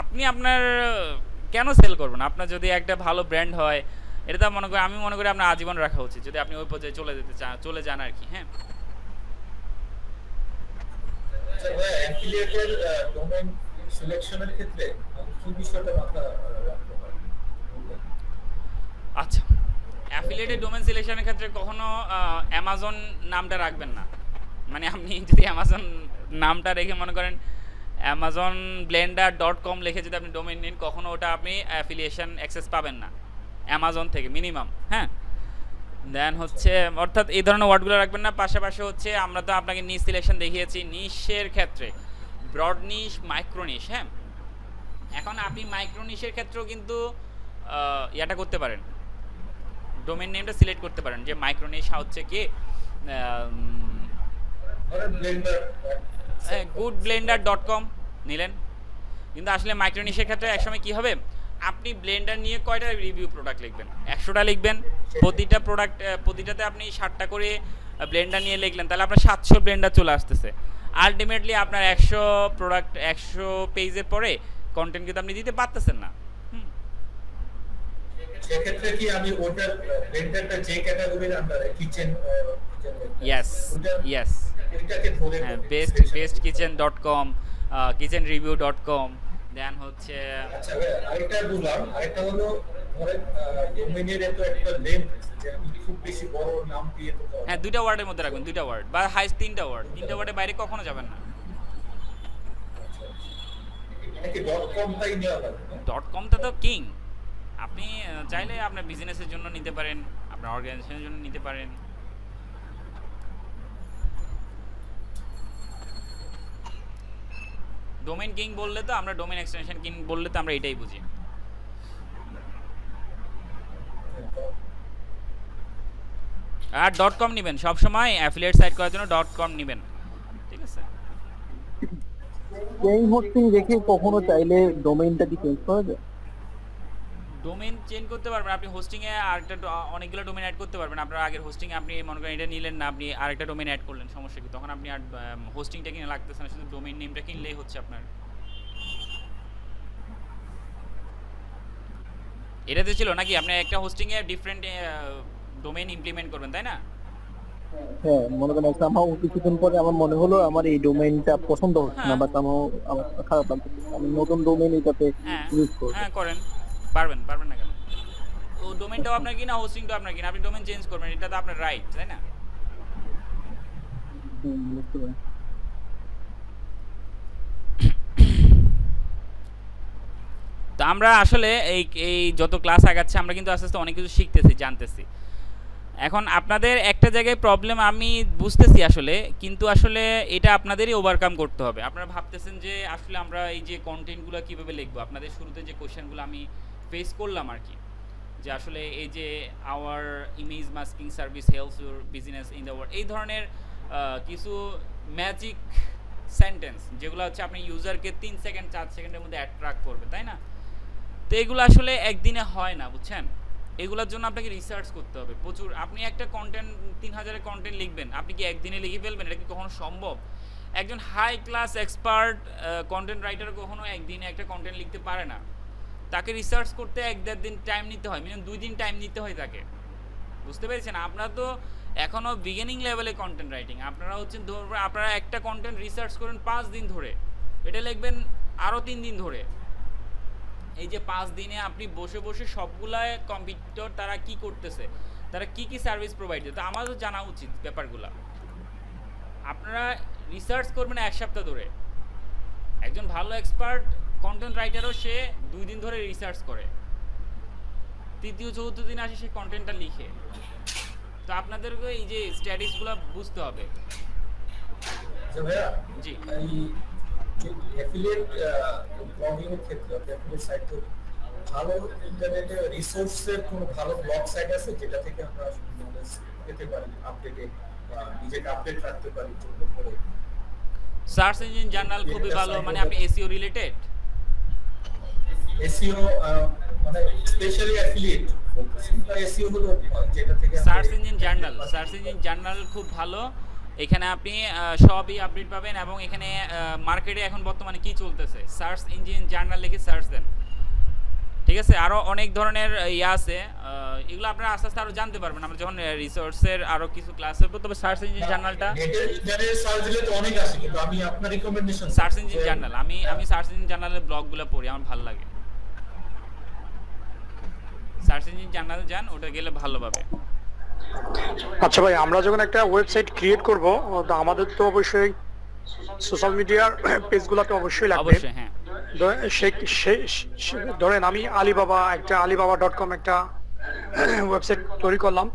আপনি আপনার কেন সেল করবেন? আপনার যদি একটা ভালো ব্র্যান্ড হয়, এটা তো মনে করি, আমি মনে করি আপনার আজীবন রাখা উচিত যদি আপনি ওই পর্যায়ে চলে যান আর কি। হ্যাঁ, আচ্ছা ভাই, অ্যাফিলিয়েটের ডোমেইন সিলেকশনের ক্ষেত্রে কি বিষয়টা মাথায় রাখতে পারি? আচ্ছা, অ্যাফিলিয়েটেড ডোমেইন সিলেকশনের ক্ষেত্রে কখনো অ্যামাজন নামটা রাখবেন না। মানে আপনি যদি অ্যামাজন নামটা রেখে মনে করেন amazonblender.com লিখে যদি আপনি ডোমেইন নেন, কখনো ওটা আপনি অ্যাফিলিয়েশন অ্যাক্সেস পাবেন না অ্যামাজন থেকে মিনিমাম। হ্যাঁ, দেন হচ্ছে অর্থাৎ এই ধরনের ওয়ার্ডগুলো রাখবেন না। পাশাপাশি হচ্ছে আমরা তো আপনাকে নিশ সিলেকশন দেখিয়েছি, নিশের ক্ষেত্রে ব্রড নিশ, মাইক্রো নিশ। হ্যাঁ, এখন আপনি মাইক্রো নিশের ক্ষেত্রেও কিন্তু ইয়াটা করতে পারেন, ডোমেইন নেমটা সিলেক্ট করতে পারেন যে মাইক্রো নিশ হচ্ছে কি goodblender.com নিলেন। কিন্তু আসলে মাইক্রো নিশের ক্ষেত্রে একসময় কি হবে, আপনি ব্লেন্ডার নিয়ে কয়টা রিভিউ প্রোডাক্ট লিখবেন? 100টা লিখবেন। প্রতিটা প্রোডাক্ট প্রতিটাতে আপনি 60টা করে ব্লেন্ডার নিয়ে লিখলেন, তাহলে আপনার 700 ব্লেন্ডার চলে আসতেছে। আলটিমেটলি আপনার 100 প্রোডাক্ট 100 পেজের পরে কন্টেন্ট কিন্তু আপনি দিতে পারতেছেন না। সেক্ষেত্রে কি আমি ওটার ব্লেন্ডারটা যে ক্যাটাগরির আন্ডারে কিচেন, ইয়েস এটাকে ধরে হ্যাঁ, bestkitchen.com, kitchenreview.com, দেন হচ্ছে আচ্ছা ভাই, আরেকটা বললাম, আরেকটা হলো ধরেন ডোমেইনের এত একটা লেন্থ যে আমি খুব বেশি বড় নাম দিয়ে তো হ্যাঁ, 2টা ওয়ার্ডের মধ্যে রাখবেন, 2টা ওয়ার্ড বা হাইস্ট 3টা ওয়ার্ড। 3টা ওয়ার্ডের বাইরে কখনো যাবেন না। নাকি .com তাই নেওয়া লাগবে? .comটা তো কিং। আপনি চাইলে আপনার বিজনেসের জন্য নিতে পারেন, আপনার অর্গানাইজেশনের জন্য নিতে পারেন। ডোমেইন কিং বললে তো আমরা, ডোমেইন এক্সটেনশন কিং বললে তো আমরা এটাই বুঝি। আর .com নেবেন সব সময়, অ্যাফিলিয়েট সাইট করার জন্য .com নেবেন, ঠিক আছে? এই হোস্টিং দেখে কখনো চাইলে ডোমেইনটা কি চেঞ্জ করা যায়? ডোমেইন চেঞ্জ করতে পারবেন আপনি। হোস্টিং এ আরেকটা অনেকগুলো ডোমেইন অ্যাড করতে পারবেন। আপনার আগের হোস্টিং এ আপনি মনে করেন এটা নিলেন না, আপনি আরেকটা ডোমেইন অ্যাড করলেন, সমস্যা কি? তখন আপনি আর হোস্টিংটা কিনে লাগতেছে না, শুধু ডোমেইন নেমটা কিনলেই হচ্ছে আপনার। এটাতে ছিল নাকি আপনি একটা hosting a different domain implement করবেন, তাই না? হ্যাঁ, মনে করেন সামহাও কিছুদিন পরে আমার মনে হলো আমার এই ডোমেইনটা পছন্দ হচ্ছে না, বা সামহাও আমার খারাপ লাগছে, আমি নতুন ডোমেইন এটাতে ইউজ করব। হ্যাঁ, করেন, পারবেন না কেন? তো ডোমেইনটাও আপনার কিনা, হোস্টিংটাও আপনার কিনা, আপনি ডোমেইন চেঞ্জ করবেন, এটা তো আপনার রাইট, তাই না? বুঝতে পারি। তো আমরা আসলে এই যত ক্লাস আগাচ্ছে আমরা কিন্তু আস্তে আস্তে অনেক কিছু শিখতেছি, জানতেছি। এখন আপনাদের একটা জায়গায় প্রবলেম আমি বুঝতেছি আসলে, কিন্তু আসলে এটা আপনাদেরই ওভারকাম করতে হবে। আপনারা ভাবতেছেন যে আসলে আমরা এই যে কন্টেন্টগুলো কীভাবে লিখবো, আপনাদের শুরুতে যে কোশ্চেনগুলো আমি ফেস করলাম আর কি, যে আসলে এই যে our image masking service helps your business in the world, এই ধরনের কিছু ম্যাজিক সেন্টেন্স যেগুলো হচ্ছে আপনি ইউজারকে 3 সেকেন্ড 4 সেকেন্ডের মধ্যে অ্যাট্রাক্ট করবে, তাই না? তো এগুলো আসলে একদিনে হয় না, বুঝছেন? এগুলোর জন্য আপনাকে রিসার্চ করতে হবে প্রচুর। আপনি একটা কন্টেন্ট 3000 কন্টেন্ট লিখবেন, আপনি কি একদিনে লিখে ফেলবেন? এটা কি কখনো সম্ভব? একজন high class expert content writer কখনো একদিনে একটা কন্টেন্ট লিখতে পারে না। তাকে রিসার্চ করতে 1-1.5 দিন টাইম নিতে হয়, মিনিমাম 2 দিন টাইম নিতে হয় তাকে। বুঝতে পেরেছেন? আপনারা তো এখনও বিগিনিং লেভেলে কন্টেন্ট রাইটিং, আপনারা হচ্ছেন আপনারা একটা কন্টেন্ট রিসার্চ করেন 5 দিন ধরে, এটা লিখবেন আরও 3 দিন ধরে। এই যে 5 দিনে আপনি বসে বসে সবগুলাই কম্পিউটার তারা কি করতেছে, তারা কি কি সার্ভিস প্রোভাইড করে, তো আমাদের জানা উচিত ব্যাপারগুলো। আপনারা রিসার্চ করবেন 1 সপ্তাহ ধরে। একজন ভালো এক্সপার্ট কন্টেন্ট রাইটারও সে 2 দিন ধরে রিসার্চ করে, 3-4 দিন আসে সে কন্টেন্টটা লিখে। তো আপনাদেরকে এই যে স্ট্র্যাটেজিগুলো বুঝতে হবে। জি, অ্যাফিলিয়েট ব্লগিং এর ক্ষেত্রে অ্যাফিলিয়েট সাইট তো ভালো ইন্টারনেটে রিসোর্সের কোনো ভালো ব্লগ সাইট আছে যেটা থেকে আমরা নলেজ পেতে পারি, আপডেটেড বা নিজেকে আপডেট রাখতে পারি জন্য করে? সার্চ ইঞ্জিন জার্নাল খুবই ভালো, মানে আপনি এসইও রিলেটেড এসইও মানে স্পেশালি অ্যাফিলিয়েট বলতেছি, বা এসইও হলো যেটা থেকে সার্চ ইঞ্জিন জার্নাল খুব ভালো। এখানে আপনি সবই আপডেট পাবেন এবং এখানে মার্কেটে এখন বর্তমানে কি চলতেছে সার্চ ইঞ্জিন জার্নাল লিখে সার্চ দেন, ঠিক আছে। আরও অনেক ধরনের ইয়ে আছে, এগুলো আপনারা আস্তে আস্তে আরও জানতে পারবেন আমরা যখন রিসোর্সের আরও কিছু ক্লাস হবে। তবে search engine journal search engine journal আমি সার্চ ইঞ্জিন জার্নালের ব্লগগুলো পড়ি, আমার ভালো লাগে। সার্চ ইঞ্জিন জার্নাল যান, ওটা গেলে ভালো পাবে। আচ্ছা ভাই, আমরা যখন একটা ওয়েবসাইট ক্রিয়েট করব আমাদের তো অবশ্যই সোশ্যাল মিডিয়ার পেজগুলোতে অবশ্যই লাগবে। অবশ্যই, হ্যাঁ। ধরেন আমি alibaba.com একটা ওয়েবসাইট তৈরি করলাম,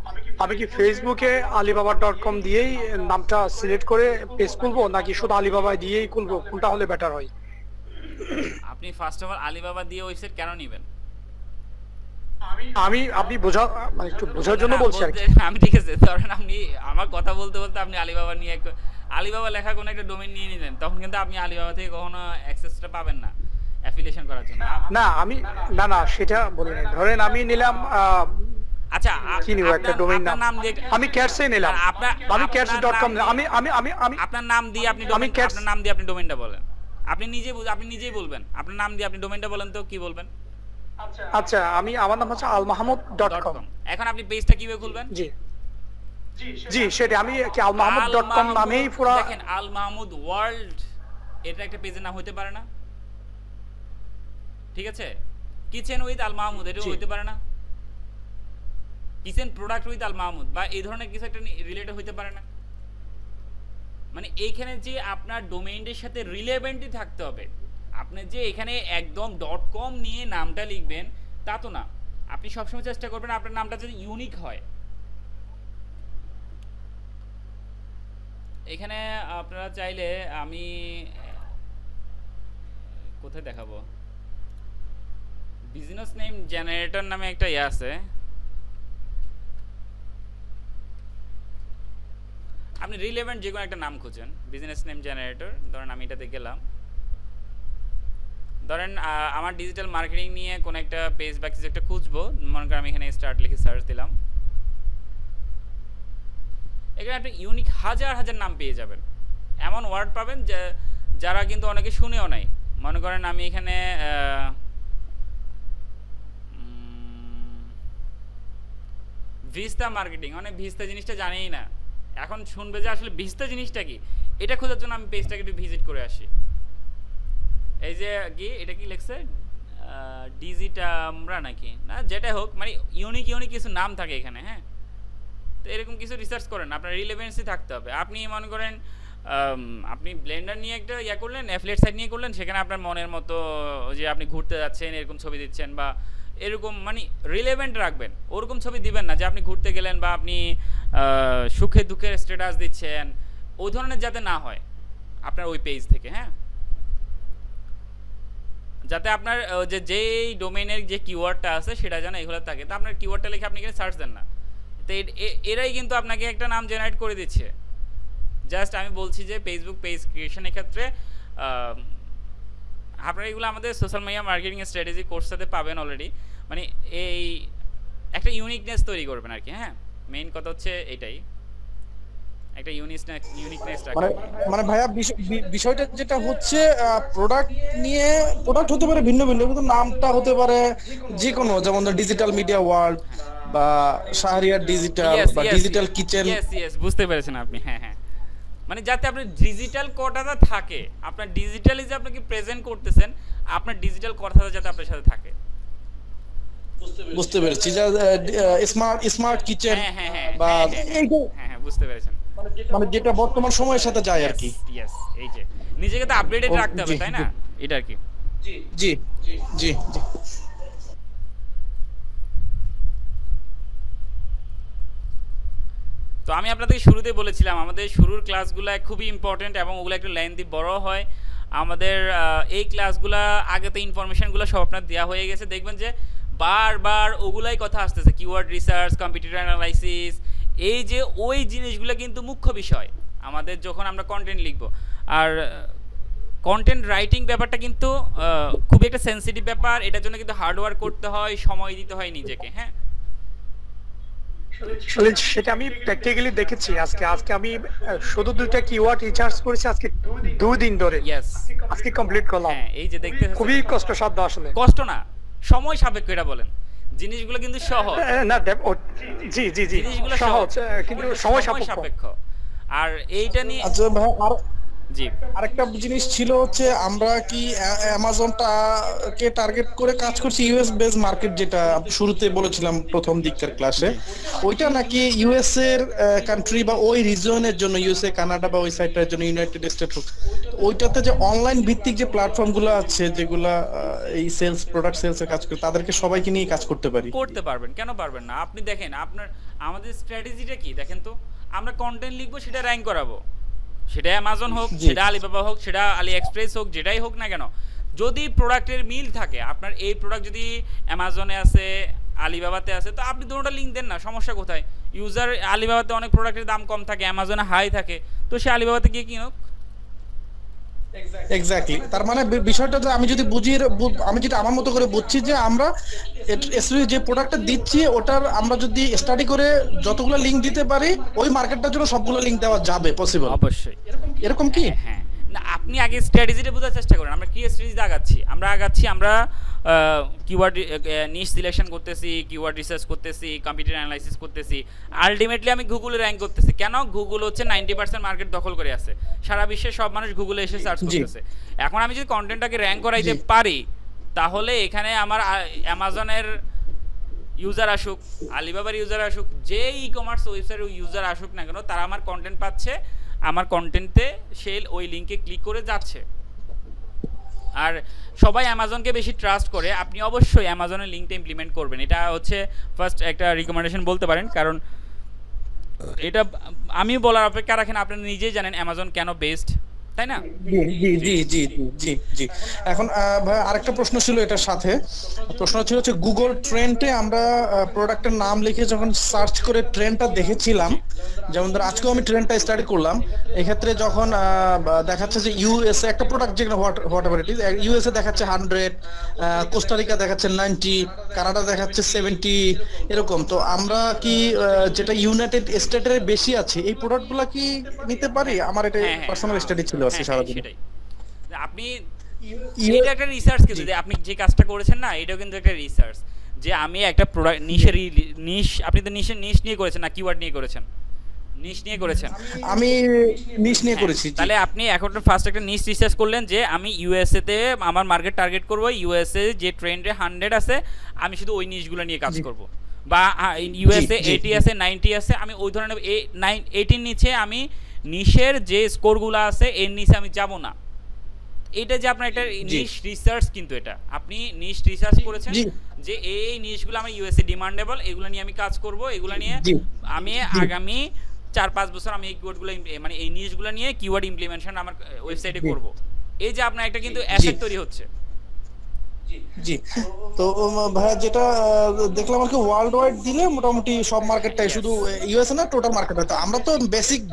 আমি কি ফেসবুকে alibaba.com দিয়েই নামটা সিলেক্ট করে পেজ খুলবো নাকি শুধু আলিবাবা দিয়েই খুলবো, কোনটা হলে বেটার হয়? আপনি ফার্স্ট অফ অল আলিবাবা দিয়ে ওয়েবসাইট কেন নেবেন? আপনি মানে একটু বোঝার জন্য বলছি আর কি। আমি ঠিক আছে, ধরেন আপনি আমার কথা বলতে বলতে আপনি আলিবাবা নিয়ে আলিবাবা লেখা কোনো একটা ডোমেইন নিয়ে নিলেন, তখন কিন্তু আপনি আলিবাবা থেকে কখনো অ্যাক্সেসটা পাবেন না অ্যাফিলিয়েশন করার জন্য। না সেটা বলি না। ধরেন আমি নিলাম আচ্ছা কি নিব একটা ডোমেইন নাম আমি ক্যাটসে নিলাম, আমি cats.com আমি আপনার নাম দিয়ে আপনি আপনার নাম দিয়ে আপনি ডোমেইনটা বলেন, আপনি নিজেই বলবেন আপনার নাম দিয়ে আপনি ডোমেইনটা বলেন তো কি বলবেন? আচ্ছা আমার নাম হচ্ছে almahmud.com। এখন আপনি পেজটা কিভাবে খুলবেন? জি সেটা আমি কি almahmud.com নামেই পুরো দেখেন আল মাহমুদ ওয়ার্ল্ড এটা একটা পেজের নাম হতে পারে না? ঠিক আছে, কিচেন উইথ আল মাহমুদ এটা হতে পারে না? Kitchen product with Al Mahmud বা এই ধরনের কিছু একটা রিলেটেড হতে পারে না? মানে এইখানে যে আপনার ডোমেইনের সাথে রিলেভেন্টই থাকতে হবে। আপনি যে এখানে একদম .com নিয়ে নামটা লিখবেন তা তো না, আপনি সবসময় চেষ্টা করবেন আপনার নামটা যদি ইউনিক হয়। এখানে আপনারা চাইলে আমি কোথায় দেখাবো, বিজনেস নেম জেনারেটর নামে একটা ইয়ে আছে, আপনি রিলেভেন্ট যে কোনো একটা নাম খুঁজেন, বিজনেস নেম জেনারেটর। ধরেন আমি এটাতে গেলাম, ধরেন আমার ডিজিটাল মার্কেটিং নিয়ে কোন একটা পেজ বা কিছু একটা খুঁজবো, মনে করেন আমি এখানে স্টার্ট লিখে সার্চ দিলাম, এখানে আপনি ইউনিক হাজার নাম পেয়ে যাবেন। এমন ওয়ার্ড পাবেন যারা কিন্তু অনেকে শুনেও নাই। মনে করেন আমি এখানে ভিস্তা মার্কেটিং, অনেক ভিস্তা জিনিসটা জানেই না, এখন শুনবে যে আসলে ভিস্তা জিনিসটা কি, এটা খোঁজার জন্য আমি পেজটাকে একটু ভিজিট করে আসি। এই যে কি এটা কি লিখছে ডিজিটামরা নাকি না, যেটা হোক, মানে ইউনিক কিছু নাম থাকে এখানে। হ্যাঁ, তো এরকম কিছু রিসার্চ করেন, আপনার রিলেভেন্সি থাকতে হবে। আপনি মনে করেন আপনি ব্লেন্ডার নিয়ে একটা ইয়া করলেন, অ্যাফিলিয়েট সাইট নিয়ে করলেন, সেখানে আপনার মনের মতো যে আপনি ঘুরতে যাচ্ছেন এরকম ছবি দিচ্ছেন বা এরকম, মানে রিলেভেন্ট রাখবেন। ওরকম ছবি দিবেন না যে আপনি ঘুরতে গেলেন বা আপনি সুখে দুঃখের স্ট্যাটাস দিচ্ছেন, ওই ধরনের যাতে না হয় আপনার ওই পেজ থেকে। হ্যাঁ, যাতে আপনার যেই ডোমেইনের যে কিওয়ার্ডটা আছে সেটা যেন এগুলো থাকে। তো আপনার কিওয়ার্ডটা লিখে আপনি এখানে সার্চ দেন না, তো এরাই কিন্তু আপনাকে একটা নাম জেনারেট করে দিচ্ছে। জাস্ট আমি বলছি যে ফেসবুক পেজ ক্রিয়েশনের ক্ষেত্রে আপনারা এগুলো আমাদের সোশ্যাল মিডিয়া মার্কেটিং স্ট্র্যাটেজি কোর্সটাতে পাবেন অলরেডি। মানে এই একটা ইউনিকনেস তৈরি করবেন আর কি। হ্যাঁ, মেইন কথা হচ্ছে এটাই, একটা ইউনিকনেস রাখা। মানে ভাইয়া বিষয়টা যেটা হচ্ছে প্রোডাক্ট হতে পারে ভিন্ন কিন্তু নামটা হতে পারে যে কোনো, যেমন ডিজিটাল মিডিয়া ওয়ার্ল্ড বা শাহরিয়ার ডিজিটাল বা ডিজিটাল কিচেন। ইয়েস, বুঝতে পেরেছেন আপনি। হ্যাঁ, মানে যাতে আপনার ডিজিটাল কথাটা থাকে, আপনার ডিজিটালি যে আপনাকে প্রেজেন্ট করতেছেন, আপনার ডিজিটাল কথাটা যাতে আপনার সাথে থাকে। বুঝতে পেরেছি, যে স্মার্ট কিচেন বা হ্যাঁ, বুঝতে পেরেছেন, মানে যেটা বর্তমান সময়ের সাথে যায় আর কি। ইয়েস, এই যে নিজেকে তো আপডেটেড রাখতে হবে, তাই না? এটা আর কি। জি। তো আমি আপনাদের শুরুতে বলেছিলাম আমাদের শুরুর ক্লাসগুলো খুবই ইম্পর্টেন্ট এবং ওগুলো একটু লেন্থি বড় হয়। আমাদের এই ক্লাসগুলো আগে তো ইনফরমেশনগুলো সব আপনার দেওয়া হয়ে গেছে, দেখবেন যে বারবার ওগুলাই কথা আসতেছে, কিওয়ার্ড রিসার্চ, কম্পিটিটর অ্যানালাইসিস, এই যে ওই জিনিসগুলো কিন্তু মুখ্য বিষয় আমাদের যখন আমরা কন্টেন্ট লিখব। আর কন্টেন্ট রাইটিং ব্যাপারটা কিন্তু খুবই একটা সেন্সিটিভ ব্যাপার, এটার জন্য কিন্তু হার্ডওয়ার্ক করতে হয়, সময় দিতে হয় নিজেকে। হ্যাঁ, আসলে সেটা আমি প্র্যাকটিক্যালি দেখেছি। আজকে আমি শুধু 2টা কিওয়ার্ড রিসার্চ করেছি আজকে 2 দিন ধরে। আজকে কমপ্লিট করলাম। হ্যাঁ, এই যে দেখতে খুবই কষ্টসাধ্য আসলে। কষ্ট না, সময় সাপেক্ষ এটা বলেন। জিনিসগুলো কিন্তু সহজ না, জি জি জি, জিনিসগুলো সহজ কিন্তু সময় সাপেক্ষ। আর এইটা নিয়ে আচ্ছা ভাই, আর জি আরেকটা জিনিস ছিল হচ্ছে আমরা কি অ্যামাজনটা কে টার্গেট করে কাজ করছি, ইউএস বেস মার্কেট, যেটা শুরুতে বলেছিলাম প্রথম দিককার ক্লাসে, ওইটা নাকি ইউএস এর কান্ট্রি বা ওই রিজনের জন্য, ইউএসএ, কানাডা বা ওই সাইডটার জন্য, ইউনাইটেড স্টেট হোক, ওইটাতে যে অনলাইন ভিত্তিক যে প্ল্যাটফর্ম গুলো আছে যেগুলা এই সেলস, প্রোডাক্ট সেলস এর কাজ করে, তাদেরকে সবাইকে নিয়ে কাজ করতে পারবেন? কেন পারবেন না? আপনি দেখেন আমাদের স্ট্র্যাটেজিটা কি দেখেন তো। আমরা কন্টেন্ট লিখবো, সেটা র‍্যাঙ্ক করাবো, সেটা অ্যামাজন হোক, সেটা আলিবাবা হোক, সেটা আলি এক্সপ্রেস হোক, যেটাই হোক না কেন, যদি প্রোডাক্টের মিল থাকে, আপনার এই প্রোডাক্ট যদি অ্যামাজনে আছে, আলিবাবাতে আছে, তো আপনি দুটোটা লিঙ্ক দেন না, সমস্যা কোথায়? ইউজার আলিবাবাতে অনেক প্রোডাক্টের দাম কম থাকে, অ্যামাজনে হাই থাকে, তো সে আলিবাবাতে গিয়ে কিনুক। এক্স্যাক্টলি। তার মানে বিষয়টা যে আমি যদি আমি যেটা আমার মতো করে বুঝছি, যে আমরা যে প্রোডাক্টটা দিচ্ছি ওটার আমরা যদি স্টাডি করে যতগুলো লিংক দিতে পারি, ওই মার্কেটটার জন্য সবগুলো লিংক দেওয়া যাবে, পসিবল? অবশ্যই। এরকম কি? হ্যাঁ, না আপনি আগে স্ট্র্যাটেজিটা বোঝার চেষ্টা করেন। আমরা কি স্ট্র্যাটেজি আগাচ্ছি? আমরা কিওয়ার্ড নিশ সিলেকশন করতেছি, কিওয়ার্ড রিসার্চ করতেছি, কম্পিউটার অ্যানালাইসিস করতেছি, আলটিমেটলি আমি গুগলে র‍্যাঙ্ক করতেছি। কেন? গুগল হচ্ছে 90% মার্কেট দখল করে আছে, সারা বিশ্বে সব মানুষ গুগলে এসে সার্চ করতেছে। এখন আমি যদি কন্টেন্টটাকে র‍্যাঙ্ক করাইতে পারি, তাহলে এখানে আমার অ্যামাজনের ইউজার আসুক, আলিবাবার ইউজার আসুক, যে ই কমার্স ওয়েবসাইটের ইউজার আসুক না কেন, তারা আমার কন্টেন্ট পাচ্ছে, আমার কন্টেন্টে সে ওই লিঙ্কে ক্লিক করে যাচ্ছে। আর সবাই অ্যামাজনকে বেশি ট্রাস্ট করে, আপনি অবশ্যই অ্যামাজনের লিঙ্কটা ইমপ্লিমেন্ট করবেন। এটা হচ্ছে ফার্স্ট একটা রিকমেন্ডেশন বলতে পারেন, কারণ এটা আমি বলার অপেক্ষা রাখেন, আপনি নিজেই জানেন অ্যামাজন কেন বেস্ট, তাই না? জি জি জি জি জি। এখন ভাই আরেকটা প্রশ্ন ছিল এটার সাথে। প্রশ্ন ছিল হচ্ছে গুগল ট্রেন্ডে আমরা প্রোডাক্টের নাম লিখে যখন সার্চ করে ট্রেন্ডটা দেখেছিলাম, যেমন ধর আজকেও আমি ট্রেন্ডটা স্টাডি করলাম, এক্ষেত্রে যখন দেখাচ্ছে যে ইউএসএ একটা প্রোডাক্ট, যেগুলো হোয়াটএভার ইট ইজ, ইউএসএ দেখাচ্ছে 100, কোস্টারিকা দেখাচ্ছে 90, কানাডা দেখাচ্ছে 70, এরকম। তো আমরা কি যেটা ইউনাইটেড স্টেটের বেশি আছে, এই প্রোডাক্টগুলো কি নিতে পারি? আমার এটা পার্সোনাল স্টাডি ছিল আজকে সারাদিন। আপনি এটা একটা রিসার্চ, কিন্তু আপনি যে কাজটা করেছেন না, এটাও কিন্তু একটা রিসার্চ, যে আমি একটা প্রোডাক্ট নিশ, আপনি তো নিশ নিয়ে করেছেন না, কিওয়ার্ড নিয়ে করেছেন? নিশ নিয়ে করেছেন। আমি নিশ নিয়ে করেছি। তাহলে আপনি এখন ফার্স্ট একটা নিশ রিসার্চ করলেন, যে আমি ইউএসএ তে আমার মার্কেট টার্গেট করব, ইউএসএ যে ট্রেন্ডে 100 আছে, আমি শুধু ওই নিশগুলো নিয়ে কাজ করব। বা ইউএসএ 80 আছে, 90 আছে, আমি ওই ধরনের 18 নিচে আমি নিশের যে স্কোরগুলো আছে এর নিচে আমি যাব না। এটা যে আপনার একটা নিশ রিসার্চ, কিন্তু এটা আপনি নিশ রিসার্চ করেছেন যে এই নিশগুলো আমার ইউএসএ ডিমান্ডেবল, এগুলো নিয়ে আমি কাজ করব, এগুলো নিয়ে আমি আগামী 4-5 বছর আমি এই কিওয়ার্ডগুলো, মানে এই নিশগুলো নিয়ে কিওয়ার্ড ইমপ্লিমেন্টেশন আমার ওয়েবসাইটে করব। এই যে আপনার একটা কিন্তু অ্যাসেট তৈরি হচ্ছে। জি। তো ভাই যেটা দেখলাম আর কি, ওয়ার্ল্ড ওয়াইড দিলে মোটামুটি সব মার্কেটটাই, শুধু ইউএসএ না, টোটাল মার্কেট। তো আমরা তো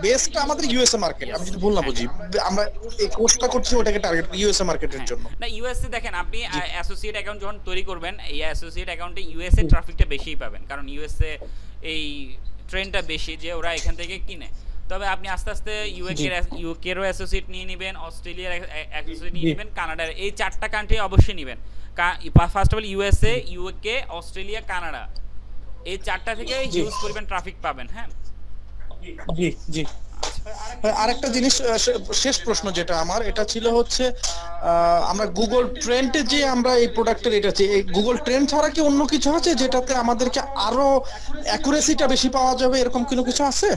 বেসটা আমাদের ইউএসএ মার্কেট, আমি যদি ভুল না বুঝি, আমরা এই কোর্সটা করছি ওটাকে টার্গেট ইউএসএ মার্কেটের জন্য। না, ইউএসএ দেখেন, আপনি অ্যাসোসিয়েট অ্যাকাউন্ট যখন তৈরি করবেন, এই অ্যাসোসিয়েট অ্যাকাউন্টে ইউএসএ ট্রাফিকটা বেশিই পাবেন, কারণ ইউএসএ এই ট্রেন্ডটা বেশি যে ওরা এখান থেকে কিনে। তবে আপনি আস্তে আস্তে ইউকেরও অ্যাসোসিয়েট নিয়ে নেবেন, অস্ট্রেলিয়ার অ্যাসোসিয়েট নিয়ে নেবেন, কানাডার, এই 4টা কান্ট্রি অবশ্যই নেবেন। First of all USA, UK, Australia, Canada, এই 4টা থেকে হিউজ পরিমাণ ট্রাফিক পাবেন। হ্যাঁ জি জি। আরেকটা জিনিস, শেষ প্রশ্ন যেটা আমার, এটা ছিল হচ্ছে আমরা গুগল ট্রেন্ডে যে আমরা এই প্রোডাক্টের এটা আছে, এই গুগল ট্রেন্ড ছাড়া কি অন্য কিছু আছে যেটাতে আমাদেরকে আরো অ্যাকুরেসিটা বেশি পাওয়া যাবে, এরকম কোনো কিছু আছে?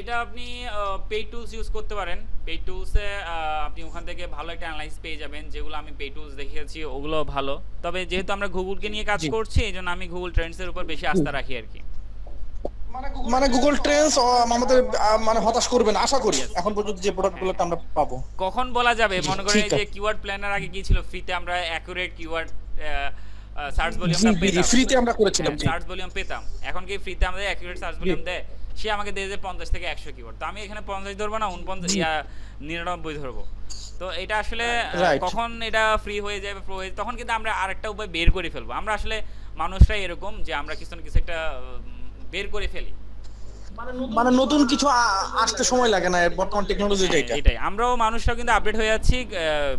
এটা আপনি পেইড টুলস ইউজ করতে পারেন। পেইড টুলসে আপনি ওখান থেকে ভালো একটা অ্যানালাইসিস পেয়ে যাবেন, যেগুলো আমি পেইড টুলস দেখিয়েছি ওগুলো ভালো। তবে যেহেতু আমরা গুগলকে নিয়ে কাজ করছি, এইজন্য আমি গুগল ট্রেন্ডসের উপর বেশি আস্থা রাখি আর কি। মানে গুগল ট্রেন্ডস আমাদের মানে হতাশ করবে না আশা করি, এখন পর্যন্ত যে প্রোডাক্টগুলো আমরা পাবো। কখন বলা যাবে? মনে করেন এই যে কিওয়ার্ড প্ল্যানার আগে কি ছিল, ফ্রিতে আমরা অ্যাকুরেট কিওয়ার্ড সার্চ ভলিউমটা পেতাম, ফ্রিতে আমরা করেছিলাম, সার্চ ভলিউম পেতাম। এখন কি ফ্রিতে আমাদের অ্যাকুরেট সার্চ ভলিউম দেয়? সে আমাকে দিয়ে যে 50 থেকে 100 কিওয়ার্ড, তো আমি এখানে 50 ধরবো না 99 ধরবো। তো এটা আসলে কখন এটা ফ্রি হয়ে যাবে প্রো হয়ে, তখন কিন্তু আমরা আরেকটা উপায় বের করে ফেলবো। আমরা আসলে মানুষরা এরকম যে আমরা কিছু না কিছু একটা বের করে ফেলি, মানে নতুন কিছু আসতে সময় লাগে না, বর্তমান টেকনোলজিটা এটাই। আমরাও মানুষরাও কিন্তু আপডেট হয়ে যাচ্ছি,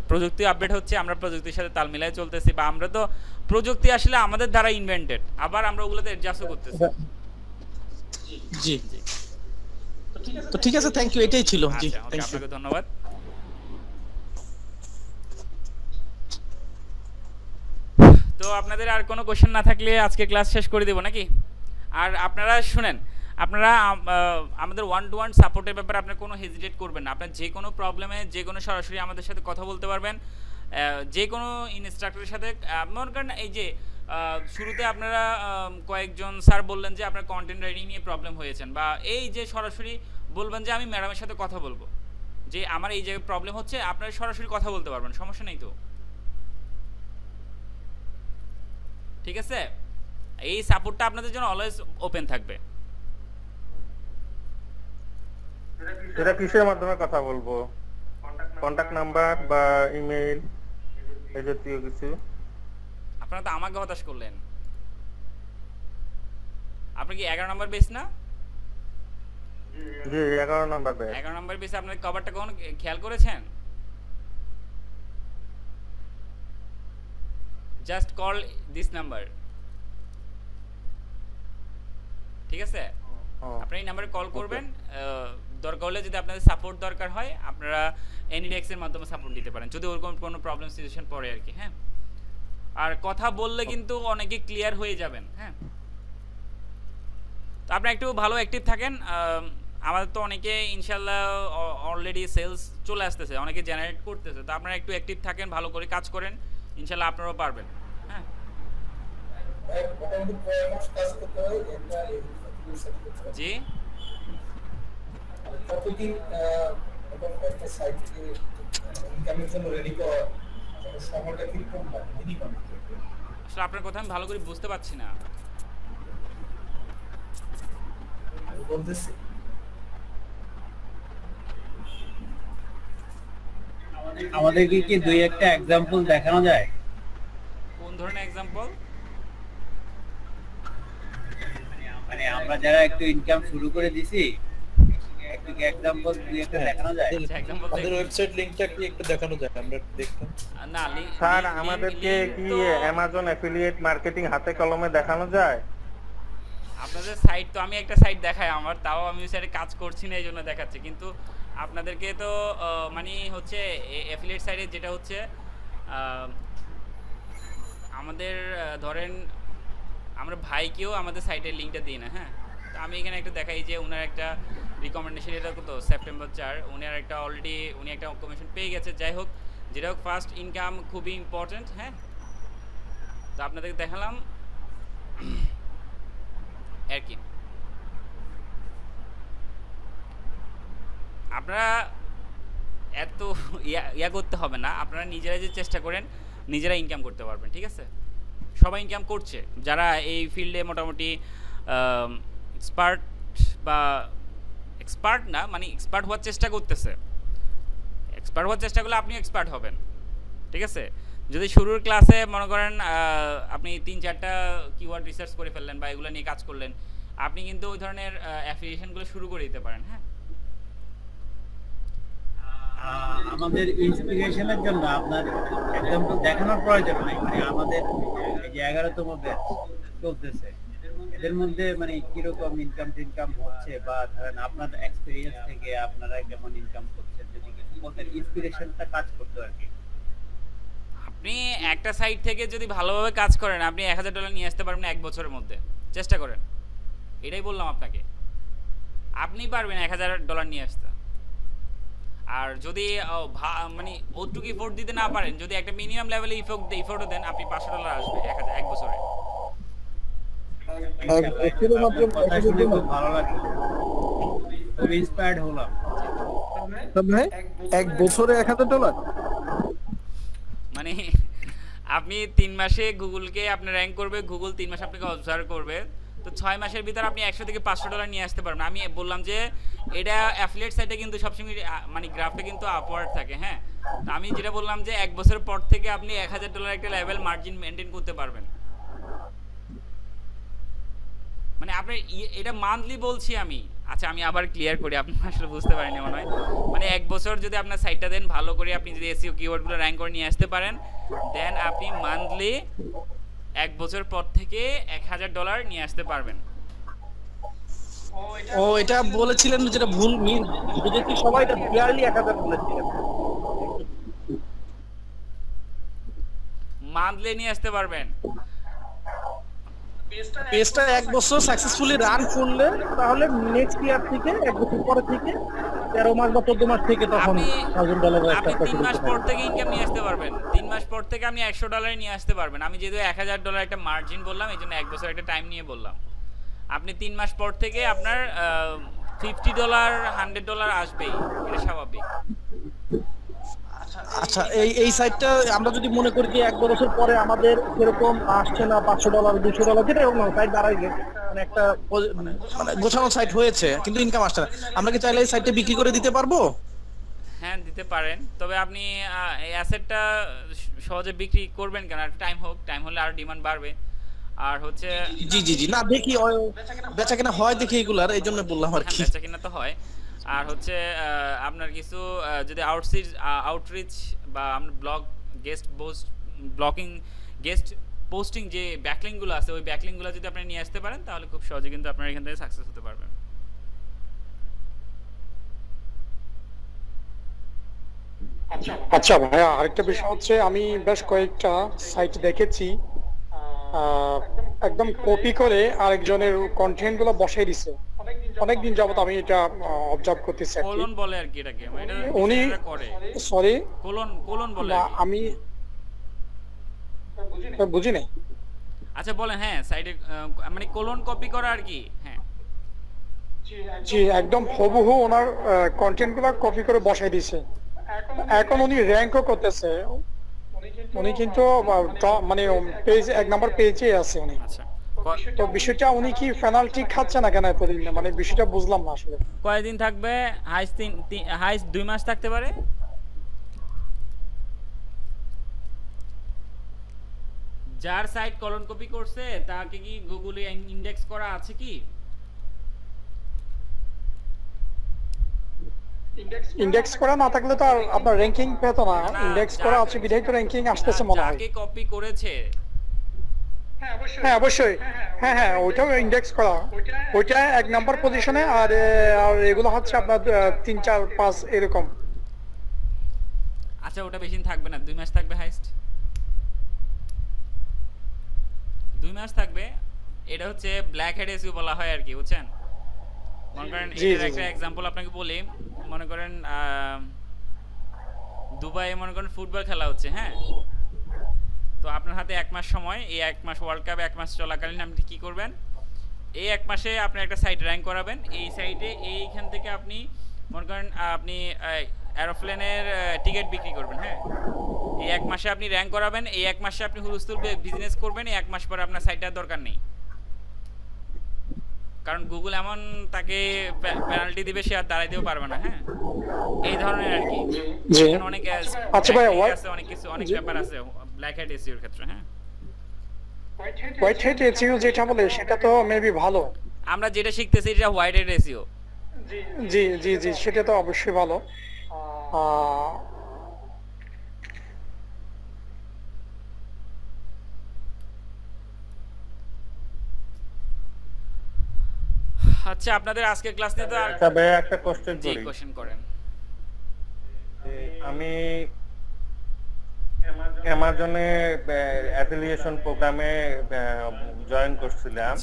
প্রযুক্তি আপডেট হচ্ছে, আমরা প্রযুক্তির সাথে তাল মিলাই চলতেছি, বা আমরা তো প্রযুক্তি আসলে আমাদের দ্বারা ইনভেন্টেড, আবার আমরা ওগুলোতে অ্যাডজাস্টও করতেছি। জি তো ঠিক আছে, থ্যাংক ইউ, এটাই ছিল। জি আপনাকে ধন্যবাদ। তো আপনাদের আর কোনো কোশ্চেন না থাকলে আজকে ক্লাস শেষ করে দেব নাকি? আর আপনারা শুনেন, আপনারা আমাদের 1-to-1 সাপোর্টের ব্যাপারে আপনারা কোনো হেজিটেট করবেন না। আপনার যে কোনো প্রবলেমে যে কোনো সরাসরি আমাদের সাথে কথা বলতে পারবেন, যে কোনো ইনস্ট্রাক্টরের সাথে। মনে করেন এই যে শুরুতে আপনারা কয়েকজন স্যার বললেন যে আপনার কন্টেন্ট রাইটিং নিয়ে প্রবলেম হয়েছেন, বা এই যে সরাসরি বলবেন যে আমি ম্যাডামের সাথে কথা বলবো, যে আমার এই জায়গায় প্রবলেম হচ্ছে, আপনারা সরাসরি কথা বলতে পারবেন, সমস্যা নেই তো, ঠিক আছে? এই সাপোর্টটা আপনাদের জন্য অলওয়েজ ওপেন থাকবে। এটা কিসের মাধ্যমে কথা বলবো? কন্টাক্ট নাম্বার বা ইমেল এই জাতীয় কিছু? আপনারা তো আমাকে হতাশ করলেন। আপনি কি 11 নম্বর বেস না? জি 11 নম্বর বেস। 11 নম্বর বেসে আপনার কভারটা কখন খেয়াল করেছেন? জাস্ট কল দিস নাম্বার, ঠিক আছে? আপনি এই নাম্বারে কল করবেন, দরকার হলে যদি আপনাদের সাপোর্ট দরকার হয় আপনারা এনিডেক্স এর মাধ্যমে সাপোর্ট দিতে পারেন, যদি ওরকম কোনো প্রবলেম সিচুয়েশন পড়ে আর কি। হ্যাঁ, আর কথা বললে কিন্তু অনেকে ক্লিয়ার হয়ে যাবেন। হ্যাঁ, তো আপনারা একটু ভালো অ্যাক্টিভ থাকেন। আমাদের তো অনেকে ইনশাল্লাহ অলরেডি সেলস চলে আসতেছে, অনেকে জেনারেট করতেছে, তো আপনারা একটু অ্যাক্টিভ থাকেন, ভালো করে কাজ করেন, ইনশাল্লাহ আপনারাও পারবেন। হ্যাঁ, জি কতদিন একটা সাইটকে ইনকামের জন্য রেডি করা সময়টা কিরকম হয় মিনিমাম? আসলে আপনার কথা আমি ভালো করে বুঝতে পারছি না। বলতেছি আমাদেরকে কি দুই একটা एग्जांपल দেখানো যায়? কোন ধরনের एग्जांपल? মানে আমরা যারা একটু ইনকাম শুরু করে দিছি, একটু एग्जांपल দুই একটা দেখানো যায়? আমাদের ওয়েবসাইট লিংকটা কি একটু দেখানো যায়, আমরা দেখতাম। না স্যার আমাদেরকে কি অ্যামাজন অ্যাফিলিয়েট মার্কেটিং হাতে কলমে দেখানো যায়? আপনাদের সাইট তো আমি একটা সাইট দেখাই আমার, তাও আমি ওই সাইটে কাজ করছি না এই জন্য দেখাচ্ছি, কিন্তু আপনাদেরকে তো মানে হচ্ছে অ্যাফিলিয়েট সাইটে যেটা হচ্ছে আমাদের ধরেন আমরা ভাইকেও আমাদের সাইটের লিঙ্কটা দিই না। হ্যাঁ, তো আমি এখানে একটা দেখাই যে উনার একটা রিকমেন্ডেশন, এটা কত সেপ্টেম্বর 4, উনার একটা অলরেডি উনি একটা কমিশন পেয়ে গেছে। যাই হোক, যেটা হোক ফার্স্ট ইনকাম খুবই ইম্পর্টেন্ট। হ্যাঁ, তো আপনাদেরকে দেখালাম আর কি। আপনারা এত ইয়া করতে হবে না, আপনারা নিজেরা যে চেষ্টা করেন নিজেরা ইনকাম করতে পারবেন, ঠিক আছে? সবাই ইনকাম করছে, যারা এই ফিল্ডে মোটামুটি এক্সপার্ট বা এক্সপার্ট না, মানে এক্সপার্ট হওয়ার চেষ্টা করতেছে। এক্সপার্ট হওয়ার চেষ্টা করলে আপনি এক্সপার্ট হবেন, ঠিক আছে? যদি শুরুর ক্লাসে মনে করেন আপনি 3-4টা কিওয়ার্ড রিসার্চ করে ফেললেন বা এগুলো নিয়ে কাজ করলেন, আপনি কিন্তু ওই ধরনের অ্যাফিলিয়েশনগুলো শুরু করে দিতে পারেন। হ্যাঁ, আমাদের ইন্সপিরেশনের জন্য আপনার एग्जांपल দেখানোর প্রয়োজন নাই। মানে আমাদের এই যে 11তম ব্যাচ চলতেছে, এদের মধ্যে মানে কি রকম ইনকাম হচ্ছে, বা ধরেন আপনার এক্সপেরিয়েন্স থেকে আপনারা কেমন ইনকাম করছেন, যদি কিছু বলতেন, ইন্সপিরেশনটা কাজ করতে আর কি। আপনি একটা সাইট থেকে যদি ভালোভাবে কাজ করেন, আপনি $1000 নিয়ে আসতে পারবেন 1 বছরের মধ্যে। চেষ্টা করেন, এটাই বললাম আপনাকে, আপনি পারবেন $1000 নিয়ে আসতে। আর যদি মানে ওটুকু ইফোর্ট দিতে না পারেন, যদি একটা মিনিমাম লেভেলে ইফোর্টও দেন, আপনি $500 আসবে 1 বছরে। ভালো লাগলো, খুব ইন্সপায়ার্ড হলাম। ভাই 1 বছরে $1000? মানে আপনি 3 মাসে গুগলকে আপনি র্যাঙ্ক করবে, গুগল 3 মাসে আপনাকে অবজার্ভ করবে, তো 6 মাসের ভিতরে আপনি 100 থেকে $500 নিয়ে আসতে পারবেন। আমি বললাম যে এটা অ্যাফিলিয়েট সাইটে কিন্তু সবসময় মানে গ্রাফটা কিন্তু আপওয়ার্ড থাকে, হ্যাঁ। তো আমি যেটা বললাম যে 1 বছর পর থেকে আপনি $1000 একটা লেভেল মার্জিন মেইনটেইন করতে পারবেন। মানে আপনি এটা মান্থলি বলছি আমি। আচ্ছা আমি আবার ক্লিয়ার করি, আপনি আসলে বুঝতে পারেননি মনে হয়। মানে 1 বছর যদি আপনার সাইটটা দেন ভালো করে, আপনি যদি এসইও কিওয়ার্ডগুলো র‍্যাঙ্ক করে নিয়ে আসতে পারেন, দেন আপনি মান্থলি 1 বছর পর থেকে $1000 নিয়ে আসতে পারবেন। ও এটা বলেছিলেন যেটা ভুল বুঝেছি, সবাই এটা ক্লিয়ারলি 1000 বলেছিলেন। মান্থলি নিয়ে আসতে পারবেন। পেজটা 1 বছর সাকসেসফুলি রান করলে তাহলে নেক্সট ইয়ার থেকে 1 বছর পরে থেকে 13 মাস বা 14 মাস থেকে তখন $1000 একটা আপনি 3 মাস পর থেকে ইনকাম নিয়ে আসতে পারবেন। 3 মাস পর থেকে আপনি $100 নিয়ে আসতে পারবেন। আমি যেহেতু $1000 একটা মার্জিন বললাম, এইজন্য 1 বছর একটা টাইম নিয়ে বললাম। আপনি 3 মাস পর থেকে আপনার $50 $100 আসবেই, এটা স্বাভাবিক। আচ্ছা এই সাইটটা আমরা যদি মনে করি যে 1 বছর পরে আমাদের সেরকম আসছে না, $500 $200 যেটা হোক না, সাইট দাঁড়াই গেছে, মানে একটা মানে গোছানো সাইট হয়েছে কিন্তু ইনকাম আসছে না, আমরা কি চাইলে এই সাইটটা বিক্রি করে দিতে পারবো? হ্যাঁ দিতে পারেন, তবে আপনি এই অ্যাসেটটা সহজে বিক্রি করবেন কেন? আর টাইম হোক, টাইম হলে আর ডিমান্ড বাড়বে। আর হচ্ছে জি না দেখি বেচা কেনা হয় দেখি এগুলার, এই জন্য বললাম আর কি। বেচা কেনা তো হয়। আর হচ্ছে আপনার কিছু যদি আউটরিচ বা আমরা ব্লগ গেস্ট পোস্টিং যে ব্যাকলিংগুলো আছে, ওই ব্যাকলিংগুলো যদি আপনি নিয়ে আসতে পারেন তাহলে খুব সহজে কিন্তু আপনারা এখান থেকে সাকসেস হতে পারবেন। আচ্ছা ভাইয়া, আরেকটা বিষয় হচ্ছে আমি বেশ কয়েকটা সাইট দেখেছি একদম কপি করে আরেকজনের কন্টেন্ট গুলো বসাই দিছে। অনেকদিন যাবত আমি এটা অবজার্ভ করতেছি। কোলন বলে আর কি এটাকে, এটা উনি করে সরি কোলন বলে আমি বুঝি নাই। আচ্ছা বলেন। হ্যাঁ সাইডে মানে কোলন কপি করা আর কি। হ্যাঁ জি একদম হুবহু ওনার কন্টেন্ট গুলো কপি করে বসাই দিছে। এখন উনি র্যাঙ্কও করতেছে, উনি কিন্তু মানে পেজ 1 নাম্বার পেজে আছে উনি। আচ্ছা তো বিষয়টা উনি কি পেনাল্টি খাচ্ছে না কেন প্রতিদিন? মানে বিষয়টা বুঝলাম না আসলে। কয়দিন থাকবে? হাইস্ট 2 মাস থাকতে পারে। যার সাইট কলন কপি করছে তাকে কি গুগলে ইন্ডেক্স করা আছে কি? ইন্ডেক্স করা না থাকলে তো আর আপনার র‍্যাঙ্কিং পেতো না। ইন্ডেক্স করা আছে বিধায় তো র‍্যাঙ্কিং আসতেছে মনে হয়। যাকে কপি করেছে হ্যাঁ অবশ্যই, হ্যাঁ ওইটাও ইন্ডেক্স করা, ওইটা 1 নাম্বার পজিশনে। আর এগুলো হচ্ছে আপনার 3 4 5 এরকম। আচ্ছা ওটা বেশি থাকবে না, 2 মাস থাকবে হাইস্ট, 2 মাস থাকবে। এটা হচ্ছে ব্ল্যাক হেড এসইও বলা হয় আর কি, বুঝছেন? মনে করেন এর একটা एग्जांपल আপনাকে বলি। মনে করেন দুবাইয়ে মনে করেন ফুটবল খেলা হচ্ছে, হ্যাঁ। তো আপনার হাতে 1 মাস সময়, এই 1 মাস ওয়ার্ল্ড কাপ 1 মাস চলাকালীন আপনি কি করবেন? এই 1 মাসে আপনি একটা সাইট র‍্যাঙ্ক করাবেন। এই সাইটে এইখান থেকে আপনি মনে করেন আপনি এরোপ্লেনের টিকিট বিক্রি করবেন, হ্যাঁ। এই 1 মাসে আপনি র‍্যাঙ্ক করাবেন, এই 1 মাসে আপনি হুলস্থুল বিজনেস করবেন, এই 1 মাস পরে আপনার সাইটটার দরকার নেই। কারণ গুগল এমন তাকে পেনাল্টি দিবে, সে আর দাঁড়াইতেও পারবে না, হ্যাঁ। এই ধরনের আর কি। অনেক আচ্ছা ভাই অনেক কিছু অনেক ব্যাপার আছে ব্ল্যাক হেড এসইওর ক্ষেত্রে, হ্যাঁ। হোয়াইট হেড এসইও যেটা বলে সেটা তো মেবি ভালো। আমরা যেটা শিখতেছি এটা হোয়াইট হেড এসইও। জি জি জি সেটা তো অবশ্যই ভালো। আচ্ছা আপনাদের আজকে ক্লাস নিয়ে তো আর তবে একটা কোশ্চেন করি। জি কোশ্চেন করেন। আমি অ্যামাজনে অ্যাফিলিয়েশন প্রোগ্রামে জয়েন করছিলাম।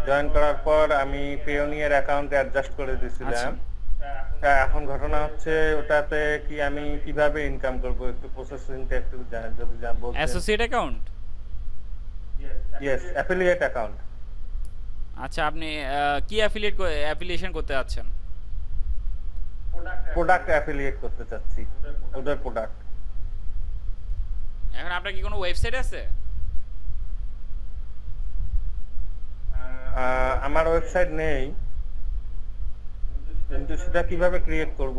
জয়েন করার পর আমি পেওনিয়ার অ্যাকাউন্ট অ্যাডজাস্ট করে দিয়েছিলাম। এখন ঘটনা হচ্ছে ওটাতে কি আমি কিভাবে ইনকাম করব, একটু প্রসেসিংটা একটু যদি বলতেন। Associate account? Yes, affiliate account. আচ্ছা আপনি কি অ্যাফিলিয়েশন করতে যাচ্ছেন? প্রোডাক্ট অ্যাফিলিয়েট করতে চাচ্ছি, ওদের প্রোডাক্ট। এখন আপনার কি কোনো ওয়েবসাইট আছে? আমার ওয়েবসাইট নেই, কিন্তু সেটা কিভাবে ক্রিয়েট করব?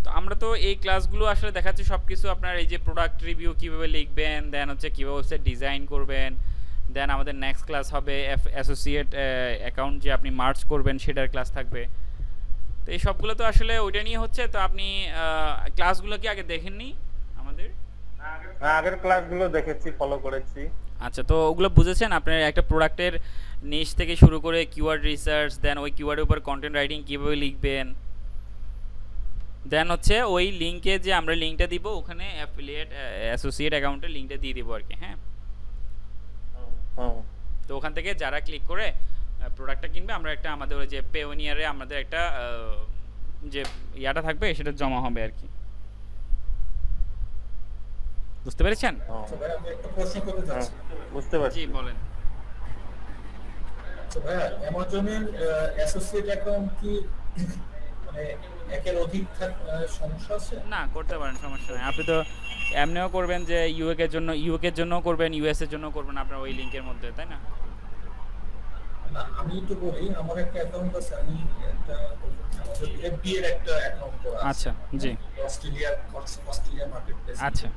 তো আমরা তো এই ক্লাসগুলো আসলে দেখাচ্ছি সবকিছু আপনার এই যে প্রোডাক্ট রিভিউ কিভাবে লিখবেন, দেন হচ্ছে কিভাবে ওয়েবসাইট ডিজাইন করবেন, দেন আমাদের নেক্সট ক্লাস হবে অ্যাসোসিয়েট অ্যাকাউন্ট যে আপনি মার্জ করবেন সেটার ক্লাস থাকবে। তো এই সবগুলো তো আসলে ওইটা নিয়ে হচ্ছে। তো আপনি ক্লাসগুলো কি আগে দেখেননি আমাদের? আগের ক্লাসগুলো দেখেছি, ফলো করেছি। আচ্ছা, তো ওগুলো বুঝেছেন? আপনার একটা প্রোডাক্টের নিশ থেকে শুরু করে কিওয়ার্ড রিসার্চ, দেন ওই কিওয়ার্ডের উপর কন্টেন্ট রাইটিং কীভাবে লিখবেন, দেন হচ্ছে ওই লিঙ্কে যে আমরা লিঙ্কটা দিব ওখানে অ্যাফিলিয়েট অ্যাসোসিয়েট অ্যাকাউন্টের লিঙ্কটা দিয়ে দিব আর কি। হ্যাঁ, তো ওখান থেকে যারা ক্লিক করে প্রোডাক্টটা কিনবে, আমরা একটা আমাদের ওই যে পেওনিয়ারে আমাদের একটা যে ইয়াটা থাকবে সেটা জমা হবে আর কি। বুঝতে পেরেছেন? ভাই আমি একটা প্রশ্ন করতে চাচ্ছি। বুঝতে পারছি। জি বলেন। তো ভাই অ্যামাজনের অ্যাসোসিয়েট অ্যাকাউন্ট কি মানে একের অধিক সমস্যা আছে? না, করতে পারেন, সমস্যা নেই। আপনি তো এমনিও করবেন যে ইউকে এর জন্য করবেন, ইউএস এর জন্য করবেন আপনার ওই লিংকের মধ্যে, তাই না? না, আমি তো বলি আমার একটা অ্যাকাউন্ট আছে, আমি একটা আমাদের এফবি এর একটা অ্যাকাউন্ট করা আছে। আচ্ছা, জি। Australia marketplace. আচ্ছা,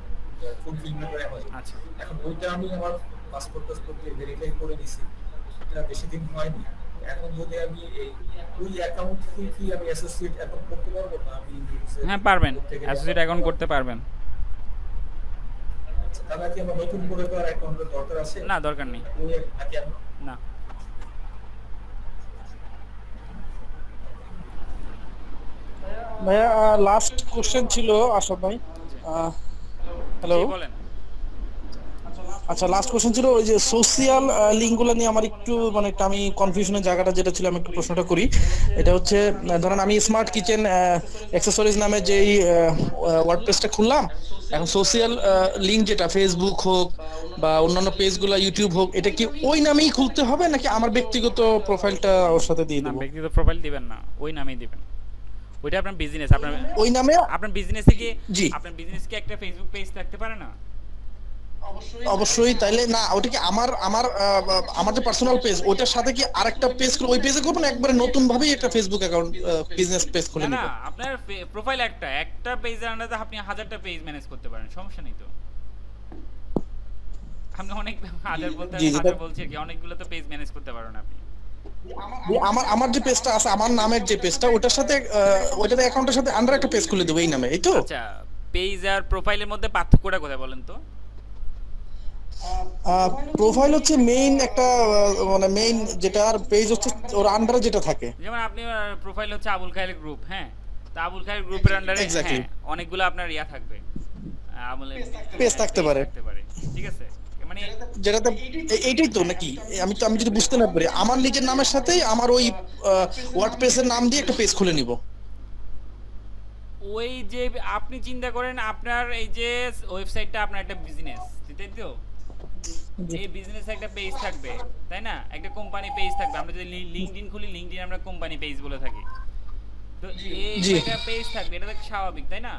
ফুলফিলমেন্ট করে অ্যামাজন। আচ্ছা, এখন ওইটা আমি আমার পাসপোর্ট দিয়ে ভেরিফাই করে নিছি, এটা বেশি দিন হয়নি। এখন যদি আমি ওই অ্যাকাউন্ট থেকে কি আমি অ্যাসোসিয়েট অ্যাকাউন্ট করতে পারবো না? আমি হ্যাঁ পারবেন, অ্যাসোসিয়েট অ্যাকাউন্ট করতে পারবেন। তাহলে কি আমার নতুন করে তো আর অ্যাকাউন্টের দরকার আছে? না, দরকার নেই। নাকি না। ভাইয়া লাস্ট কোশ্চেন ছিল আশরাফ ভাই। হ্যালো, বলেন। আচ্ছা, লাস্ট কোশ্চেন ছিল ওই যে সোশ্যাল লিঙ্কগুলো নিয়ে আমার একটু মানে আমি কনফিউশনের জায়গাটা যেটা ছিল, আমি একটু প্রশ্নটা করি। এটা হচ্ছে ধরেন আমি স্মার্ট কিচেন অ্যাক্সেসরিজ নামে যেই ওয়ার্ডপ্রেসটা খুললাম, এখন সোশ্যাল লিঙ্ক যেটা ফেসবুক হোক বা অন্যান্য পেজগুলো ইউটিউব হোক, এটা কি ওই নামেই খুলতে হবে নাকি আমার ব্যক্তিগত প্রোফাইলটা ওর সাথে দিয়ে দেব? না, ব্যক্তিগত প্রোফাইল দিবেন না, ওই নামেই দিবেন। ওইটা আপনার বিজনেস, আপনার ওই নামে আপনার বিজনেসে কি জি আপনার বিজনেস কি একটা ফেসবুক পেজ থাকতে পারে না? অবশ্যই। তাইলে না, ওটা কি আমার আমার আমার যে পার্সোনাল পেজ ওটার সাথে কি আরেকটা পেজ করে ওই পেজে করব না একবারে নতুন ভাবে একটা ফেসবুক অ্যাকাউন্ট বিজনেস পেজ খুলে নিব? না, আপনার প্রোফাইল একটা পেজের আন্ডারে আপনি 1000টা পেজ ম্যানেজ করতে পারেন, সমস্যা নেই তো। আপনি অনেক হাজার বলছি কি, অনেকগুলো তো পেজ ম্যানেজ করতে পারেন আপনি। আমার যে পেজটা আছে, আমার নামের যে পেজটা, ওটার সাথে ওইটার অ্যাকাউন্টের সাথে আন্ডার একটা পেজ খুলে দেব এই নামে, এই তো? আচ্ছা, পেজ আর প্রোফাইলের মধ্যে পার্থক্যটা কোথায় বলেন তো? প্রোফাইল হচ্ছে মেইন একটা মানে মেইন যেটা, আর পেজ হচ্ছে ওর আন্ডারে যেটা থাকে। যেমন আপনি প্রোফাইল হচ্ছে আবুল খায়ের গ্রুপ, হ্যাঁ, তা আবুল খায়ের গ্রুপের আন্ডারে অনেকগুলো আপনার ইয়া থাকবে, পেজ থাকতে পারে, ঠিক আছে? মানে যেটাতে এইটাই তো নাকি? আমি যদি বুঝতে না পারি, আমার নিজের নামের সাথেই আমার ওই ওয়ার্ডপ্রেসের নাম দিয়ে একটা পেজ খুলে নিব। ওই যে আপনি চিন্তা করেন আপনার এই যে ওয়েবসাইটটা আপনার একটা বিজনেস, তাই তো? এই বিজনেসে একটা পেজ থাকবে, তাই না? একটা কোম্পানি পেজ থাকবে। আমরা যদি লিংকডইন খুলি, লিংকডইন আমরা কোম্পানি পেজ বলে থাকি। তো এই একটা পেজ থাকবে, এটা তো স্বাভাবিক, তাই না?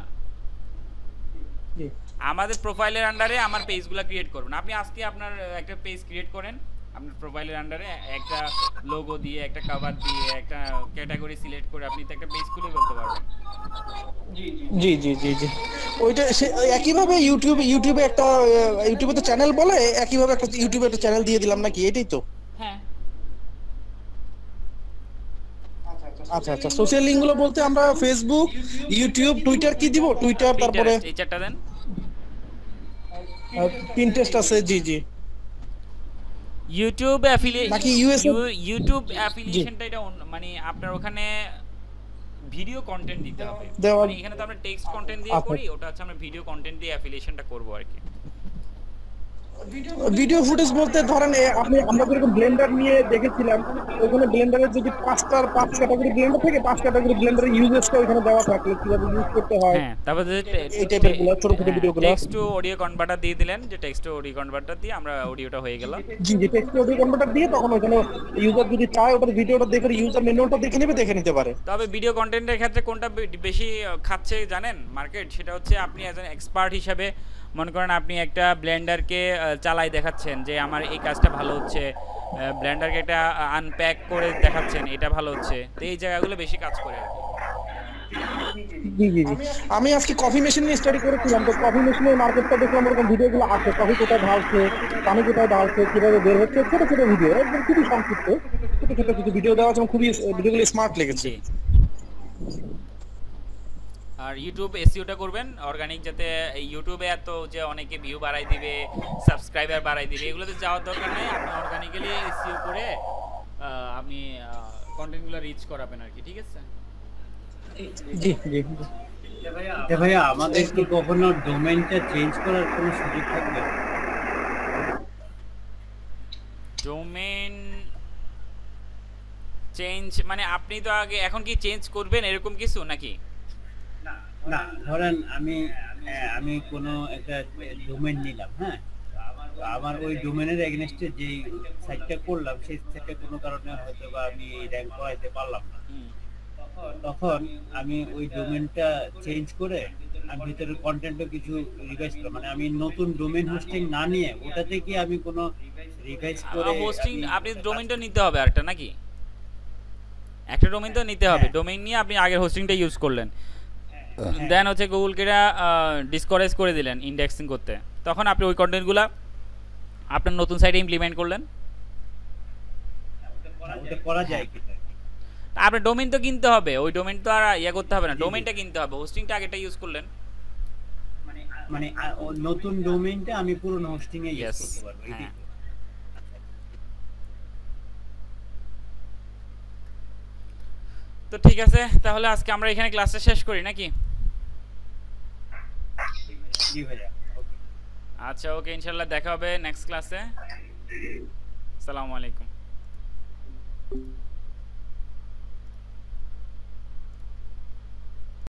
আমাদের প্রোফাইলের আন্ডারে আমার পেজগুলো ক্রিয়েট করুন। আপনি আজকে আপনার একটা পেজ ক্রিয়েট করেন, আপনার প্রোফাইলের আন্ডারে একটা লোগো দিয়ে, একটা কভার দিয়ে, একটা ক্যাটাগরি সিলেক্ট করে আপনি তো একটা পেজ খুলে ফেলতে পারবেন। জি জি জি জি, ওইটা একই ভাবে ইউটিউবে একটা ইউটিউবে তো চ্যানেল বলে, একই ভাবে একটা ইউটিউবে একটা চ্যানেল দিয়ে দিলাম নাকি, এটাই তো? হ্যাঁ। আচ্ছা আচ্ছা, সোশ্যাল লিংক গুলো বলতে আমরা ফেসবুক, ইউটিউব, টুইটার কি দিব? টুইটার, তারপরে এই চারটা দেন। পিন্টারেস্ট আছে। জি জি, ইউটিউব অ্যাফিলিয়েশনটা এটা মানে আপনার ওখানে ভিডিও কন্টেন্ট দিতে হবে। মানে এখানে তো আমরা টেক্সট কন্টেন্ট দিয়ে করি, ওটা হচ্ছে আমরা ভিডিও কন্টেন্ট দিয়ে অ্যাফিলিয়েশনটা করব আর কি। ভিডিও ফুটেজ বলতে ধরেন আমরা যেরকম ব্লেন্ডার নিয়ে দেখেছিলাম, ওখানে ব্লেন্ডারের যদি 5 ক্যাটাগরি ব্লেন্ডার থেকে 5 ক্যাটাগরি ব্লেন্ডারের ইউজেসটা ওখানে দেওয়া থাকে, কিভাবে ইউজ করতে হয়। হ্যাঁ, তারপর যে এই টাইপের গুলো ছোট ছোট ভিডিওগুলো টেক্সট টু অডিও কনভার্টার দিয়ে দিলেন, যে টেক্সট টু অডিও কনভার্টার দিয়ে আমরা অডিওটা হয়ে গেল। জি জি, টেক্সট টু অডিও কনভার্টার দিয়ে তখন ওখানে ইউজার যদি চায় ওটার ভিডিওটা দেখে ইউজার ম্যানুয়ালটা দেখে নিতে পারে। তবে ভিডিও কন্টেন্টের ক্ষেত্রে কোনটা বেশি খাচ্ছে জানেন মার্কেট? সেটা হচ্ছে আপনি একজন এক্সপার্ট হিসেবে মনে করেন আপনি একটা ব্লেন্ডারকে চালাই দেখাচ্ছেন যে আমার এই কাজটা ভালো হচ্ছে, ব্লেন্ডারকে একটা আনপ্যাক করে দেখাচ্ছেন এটা ভালো হচ্ছে, তো এই জায়গাগুলো বেশি কাজ করে আর কি। জি জি জি আমি আজকে কফি মেশিন নিয়ে স্টাডি করেছিলাম, তো কফি মেশিনের মার্কেটটা দেখলাম ওরকম ভিডিওগুলো আছে, কফি কোথায় ঢালছে, পানি কোথায় ঢালছে, কিভাবে বের হচ্ছে, ছোট ছোট ভিডিও, একদম খুবই সংক্ষিপ্ত ছোট ছোট কিছু ভিডিও দেওয়া আছে, খুবই ভিডিওগুলো স্মার্ট লেগেছে। আর ইউটিউব এসইওটা করবেন অর্গানিক, যাতে ইউটিউবে এত যে অনেকে ভিউ বাড়াই দিবে, সাবস্ক্রাইবার বাড়াই দিবে, এগুলোতে যাওয়ার দরকার নেই। আপনি অর্গানিক্যালি এসইও করে আপনি কন্টেন্টগুলো রিচ করাবেন আর কি, ঠিক আছে? জি জি ভাইয়া আমাদের কি কখনো ডোমেইনটা চেঞ্জ করার কোনো সুযোগ থাকবে? ডোমেইন চেঞ্জ মানে আপনি তো আগে এখন কি চেঞ্জ করবেন এরকম কিছু নাকি? না ধরেন আমি কোনো একটা ডোমেইন নিলাম, হ্যাঁ, আমার ওই ডোমেইনের এগেইনস্টে যে সাইটটা করলাম সেই সাইটটা কোনো কারণে হয়তো বা আমি র‍্যাঙ্ক করাইতে পারলাম না, তখন আমি ওই ডোমেইনটা চেঞ্জ করে আমি ভিতরের কন্টেন্টও কিছু রিভাইজ করলাম, মানে আমি নতুন ডোমেইন হোস্টিং না নিয়ে ওটাতে কি আমি কোনো রিভাইজ করে হোস্টিং আপনি ডোমেইনটা নিতে হবে আরেকটা নাকি? একটা ডোমেইন তো নিতে হবে, ডোমেইন নিয়ে আপনি আগের হোস্টিংটা ইউজ করলেন, দেন হচ্ছে গুগলকে ডিসকারেজ করে দিলেন ইন্ডেক্সিং করতে, তখন আপনি ওই কন্টেন্টগুলো আপনার নতুন সাইটে ইমপ্লিমেন্ট করলেন। ওটা করা যায় কি? আপনার ডোমেইন তো কিনতে হবে, ওই ডোমেইন তো আর ইয়া করতে হবে না, ডোমেইনটা কিনতে হবে, হোস্টিংটা আগেটা ইউজ করলেন, মানে নতুন ডোমেইনটা আমি পুরনো হোস্টিং এ ইউজ করতে পারবো। হ্যাঁ। তো ঠিক আছে, তাহলে আজকে আমরা এখানে ক্লাসটা শেষ করি নাকি? জি ভাইয়া, ওকে। আচ্ছা ওকে, ইনশাআল্লাহ দেখা হবে নেক্সট ক্লাসে। আসসালামু আলাইকুম।